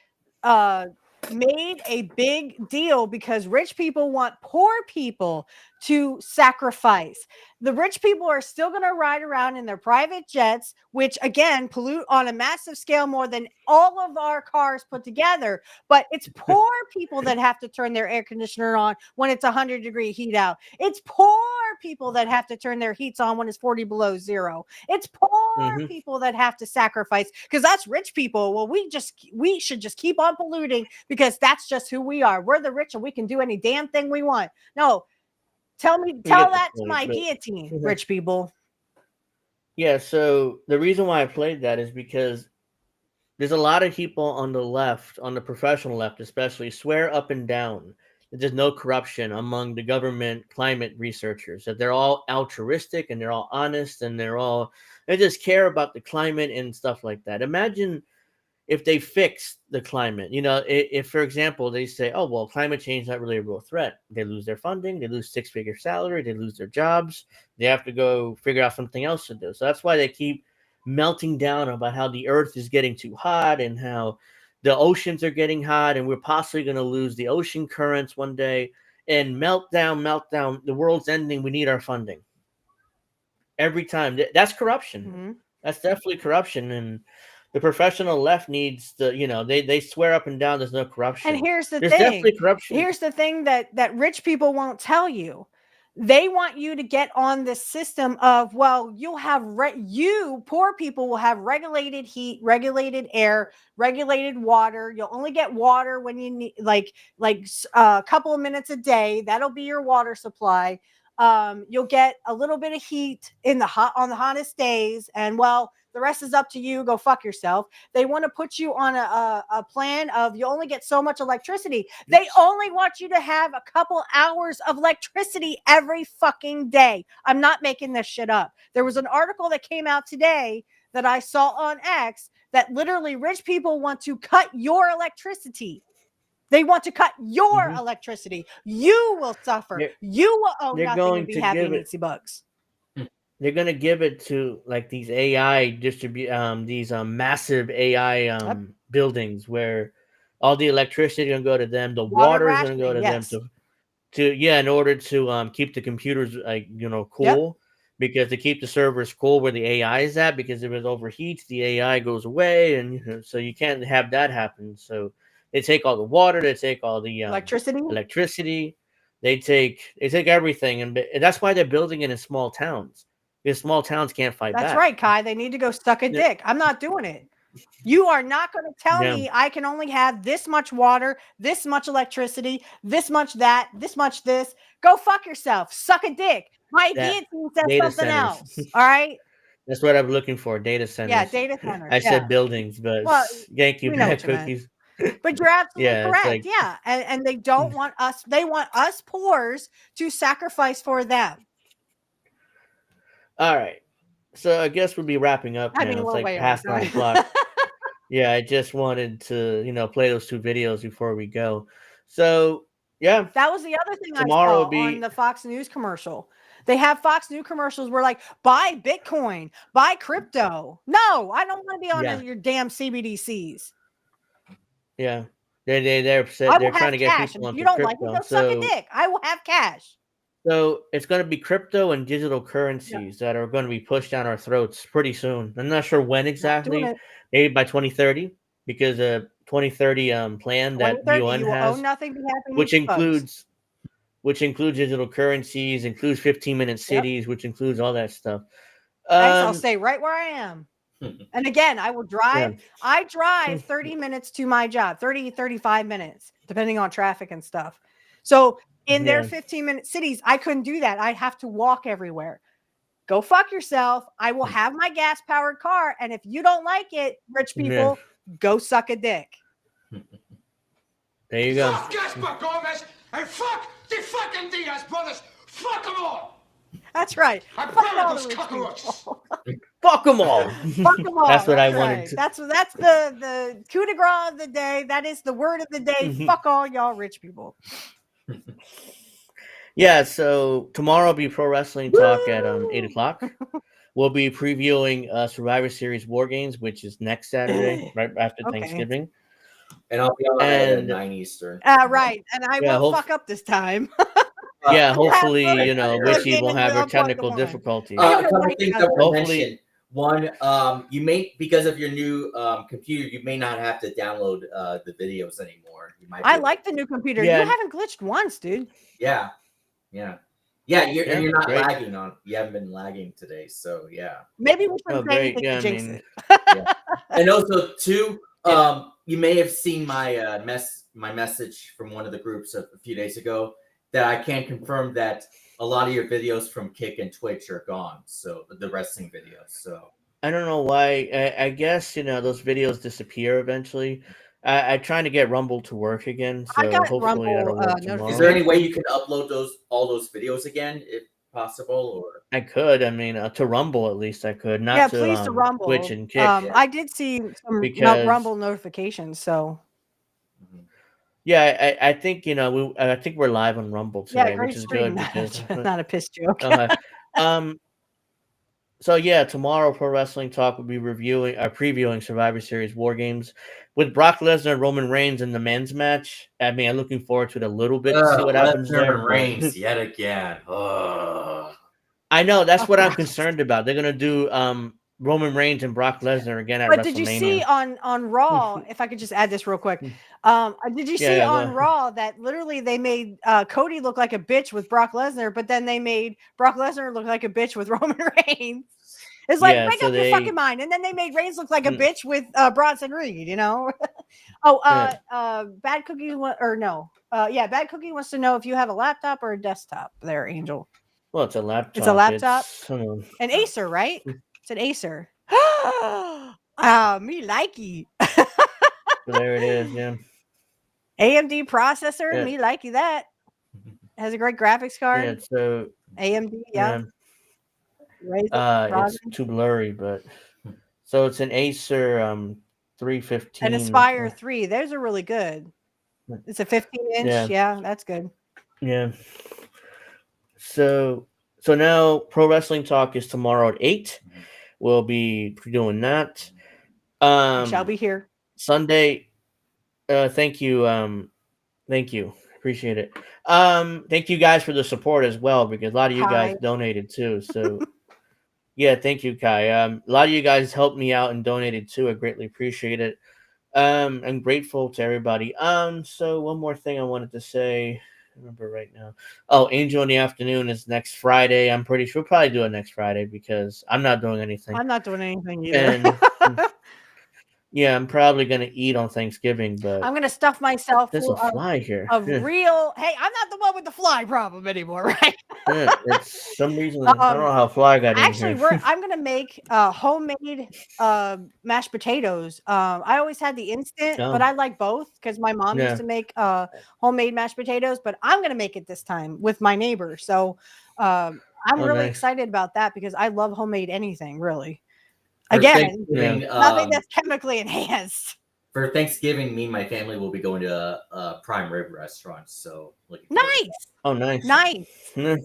made a big deal because rich people want poor people to sacrifice. The rich people are still going to ride around in their private jets, which again pollute on a massive scale more than all of our cars put together. But it's poor people that have to turn their air conditioner on when it's 100-degree heat out. It's poor people that have to turn their heats on when it's 40 below zero. It's poor people that have to sacrifice because that's rich people. Well, we should just keep on polluting because that's just who we are. We're the rich and we can do any damn thing we want. No. Tell that to my guillotine, rich people. Yeah, so the reason why I played that is because there's a lot of people on the left, on the professional left especially, swear up and down that there's no corruption among the government climate researchers, that they're all altruistic and they're all honest and they just care about the climate and stuff like that. Imagine if they fix the climate, you know, if for example, they say, oh, well, climate change is not really a real threat. They lose their funding, they lose 6-figure salary, they lose their jobs. They have to go figure out something else to do. So that's why they keep melting down about how the earth is getting too hot and how the oceans are getting hot and we're possibly going to lose the ocean currents one day and meltdown. The world's ending. We need our funding. Every time. That's corruption. That's definitely corruption. And the professional left needs to, they swear up and down there's no corruption. And here's the there's thing. definitely corruption. Here's the thing that rich people won't tell you. They want you to get on the system of, well, you'll have you poor people will have regulated heat, regulated air, regulated water. You'll only get water when you need like a couple of minutes a day. That'll be your water supply. You'll get a little bit of heat on the hottest days, and well, the rest is up to you. Go fuck yourself. They want to put you on a plan of you only get so much electricity. They only want you to have a couple hours of electricity every fucking day. I'm not making this shit up. There was an article that came out today that I saw on X that literally rich people want to cut your electricity. They want to cut your electricity. You will suffer. You will owe nothing and be happy and eat bugs. They're gonna give it to like these AI these massive AI buildings where all the electricity is gonna go to them, the water is gonna go to them in order to keep the computers cool, because to keep the servers cool where the AI is at, because if it overheats, the AI goes away, and so you can't have that happen. So they take all the water, they take all the electricity, they take everything, and that's why they're building it in small towns. Because small towns can't fight back. That's right, Kai. They need to go suck a dick. I'm not doing it. You are not going to tell me I can only have this much water, this much electricity, this much that, this much this. Go fuck yourself. Suck a dick. My idea says something else. All right? That's what I'm looking for. Data centers. Yeah, data centers. I said buildings, but Yankee bad cookies. But you're absolutely correct. And they don't want us. They want us poors to sacrifice for them. All right. So I guess we'll be wrapping up now. It's like past 9 o'clock. Yeah, I just wanted to, play those 2 videos before we go. So, yeah. That was the other thing Tomorrow I saw will be on the Fox News commercial. They have Fox News commercials where like, buy Bitcoin, buy crypto. No, I don't want to be on your damn CBDCs. Yeah. They're upset. They're trying to get people onto crypto. You don't like it, go suck a dick. I will have cash. So it's going to be crypto and digital currencies that are going to be pushed down our throats pretty soon. I'm not sure when exactly. Maybe by 2030, because a 2030 plan that the UN has, which includes digital currencies, includes 15-minute cities, which includes all that stuff. I'll stay right where I am. And again, I will drive. I drive 30 minutes to my job, 35 minutes, depending on traffic and stuff. So in their 15-minute cities, I couldn't do that. I have to walk everywhere. Go fuck yourself. I will have my gas-powered car. And if you don't like it, rich people, go suck a dick. There you go. Fuck Gaspar Gomez and fuck the fucking Diaz brothers. Fuck them all. That's right. Fuck all those cockroaches. Fuck them all. Fuck them all. That's what I wanted to. That's the coup de grace of the day. That is the word of the day. Fuck all y'all rich people. Yeah, so tomorrow will be Pro Wrestling Talk at 8 o'clock. We'll be previewing Survivor Series War Games, which is next Saturday, right after Thanksgiving. And I'll be on at 9 Eastern. Right. And I won't fuck up this time. Yeah, hopefully, Richie won't have her technical difficulties. A couple things I want to mention. One, you may, because of your new computer, you may not have to download the videos anymore. You might. I like the new computer. You haven't glitched once, dude. Yeah. And you're not lagging on. You haven't been lagging today, so yeah. Maybe we should say anything to jinx it. And also, too, you may have seen my message from one of the groups a few days ago that I can confirm that a lot of your videos from Kick and Twitch are gone. So the wrestling videos. So I don't know why. I guess those videos disappear eventually. I'm trying to get Rumble to work again, so hopefully that'll work tomorrow. Is there any way you can upload all those videos again, if possible? Or I could. I mean, to Rumble at least I could. Not to, please to Rumble. Twitch and Kick. I did see some Rumble notifications. So yeah, I think I think we're live on Rumble today, which is good. Not a piss joke. So yeah, tomorrow Pro Wrestling Talk will be previewing Survivor Series War Games with Brock Lesnar and Roman Reigns in the men's match. I mean, I'm looking forward to it a little bit to see what happens there. Roman Reigns yet again. I know, that's what I'm concerned about. They're gonna do Roman Reigns and Brock Lesnar again at But WrestleMania. did you see on Raw? If I could just add this real quick, did you see Yeah, on go Raw that literally they made Cody look like a bitch with Brock Lesnar, but then they made Brock Lesnar look like a bitch with Roman Reigns? It's like Yeah, make so up your they- fucking mind, and then they made Reigns look like a Mm. bitch with Bronson Reed. You know? Bad Cookie Bad Cookie wants to know if you have a laptop or a desktop. There, Angel. Well, it's a laptop. It's a laptop. It's, An Acer, right? It's an Acer. Me likey. there it is. Yeah. AMD processor. Yeah. Me likey that. Has a great graphics card. Yeah. So AMD. Yeah. it's too blurry, but so it's an Acer 315. An Aspire 3. Those are really good. It's a 15-inch. Yeah. Yeah, that's good. Yeah. So now Pro Wrestling Talk is tomorrow at 8. We'll be doing that. I shall be here. Sunday. Thank you. Thank you. Appreciate it. Thank you guys for the support as well, because a lot of you guys Hi. donated too. So yeah, thank you, Kai. A lot of you guys helped me out and donated too. I greatly appreciate it. I'm grateful to everybody. So one more thing I wanted to say. I remember right now. Oh, Angel in the Afternoon is next Friday. I'm pretty sure we'll probably do it next Friday because I'm not doing anything. I'm not doing anything either. And yeah, I'm probably gonna eat on Thanksgiving, but I'm gonna stuff myself there's full a fly here. of Yeah. real. Hey, I'm not the one with the fly problem anymore, right? Yeah, it's some reason I don't know how fly got Actually, in here. I'm gonna make homemade mashed potatoes. I always had the instant, but Oh. I like both because my mom Yeah. used to make homemade mashed potatoes. But I'm gonna make it this time with my neighbor. So I'm Oh, really nice. excited about that because I love homemade anything really. For Again, Thanksgiving, nothing that's chemically enhanced. For Thanksgiving, me and my family will be going to a prime rib restaurant. So Nice. Oh, nice. Nice. Yeah.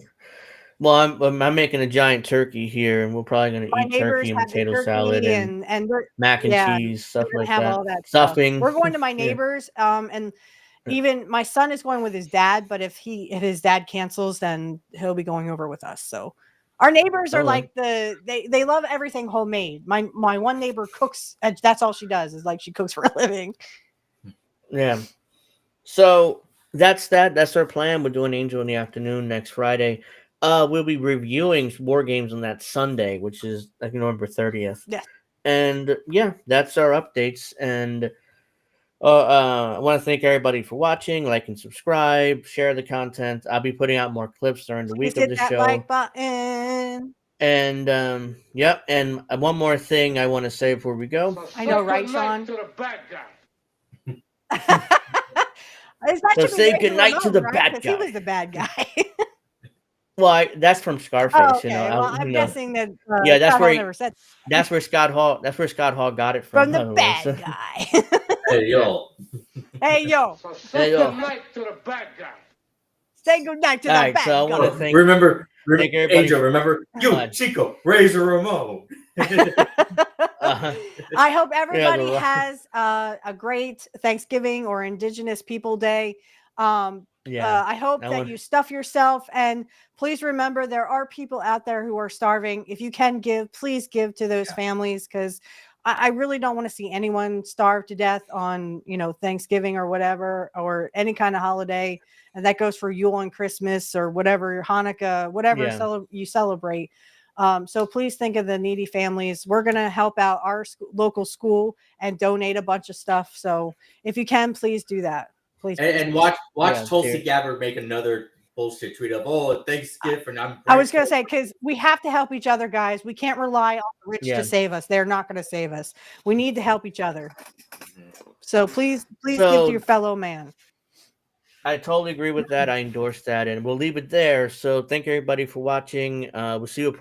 Well, I'm making a giant turkey here, and we're probably gonna My eat neighbors turkey and have the potato turkey salad and we're, mac and yeah, cheese, stuff we're like gonna have that. all that Stuffing. stuff. We're going to my Yeah. neighbors, and even my son is going with his dad. But if his dad cancels, then he'll be going over with us. So our neighbors are Oh, like they love everything homemade. My one neighbor cooks, and that's all she does is like she cooks for a living. Yeah. So that's that. That's our plan. We're doing Angel in the Afternoon next Friday. We'll be reviewing War Games on that Sunday, which is like November 30th. Yeah. And yeah, that's our updates. And I want to thank everybody for watching. Like and subscribe. Share the content. I'll be putting out more clips during the Please week of hit the that show. like button. And yep. And one more thing I want to say before we go. I know, right, Sean? To the bad guy. It's not So to be say Razor goodnight to Ramon, the right? bad 'Cause guy. He was the bad guy. Well, that's from Scarface. Oh, okay. You know. Well, I'm guessing that. Yeah, that's Scott where Hall he, never said that's where Scott Hall. That's where Scott Hall got it from from. the by way, bad so- guy. Hey yo. Hey yo, Hey, yo. Night to the bad guy. say goodnight to All the right, bad so I guy. want to thank. Remember, thank everybody Angel, for- remember you, God. Chico, Razor Ramon. I hope everybody the- has a great Thanksgiving or Indigenous People Day. Yeah, I hope that that one- you stuff yourself, and please remember there are people out there who are starving. If you can give, please give to those families, because I really don't want to see anyone starve to death on Thanksgiving or whatever, or any kind of holiday. And that goes for Yule and Christmas or whatever, Hanukkah, whatever Yeah. you celebrate. So please think of the needy families. We're going to help out our local school and donate a bunch of stuff. So if you can, please do that. Please. And watch Yeah, Tulsi dude. Gabbard make another bullshit tweet of, oh, Thanksgiving. I was going to say, because we have to help each other, guys. We can't rely on the rich Yeah. to save us. They're not going to save us. We need to help each other. So please give So- to your fellow man. I totally agree with that. I endorse that, and we'll leave it there. So thank everybody for watching. We'll see you.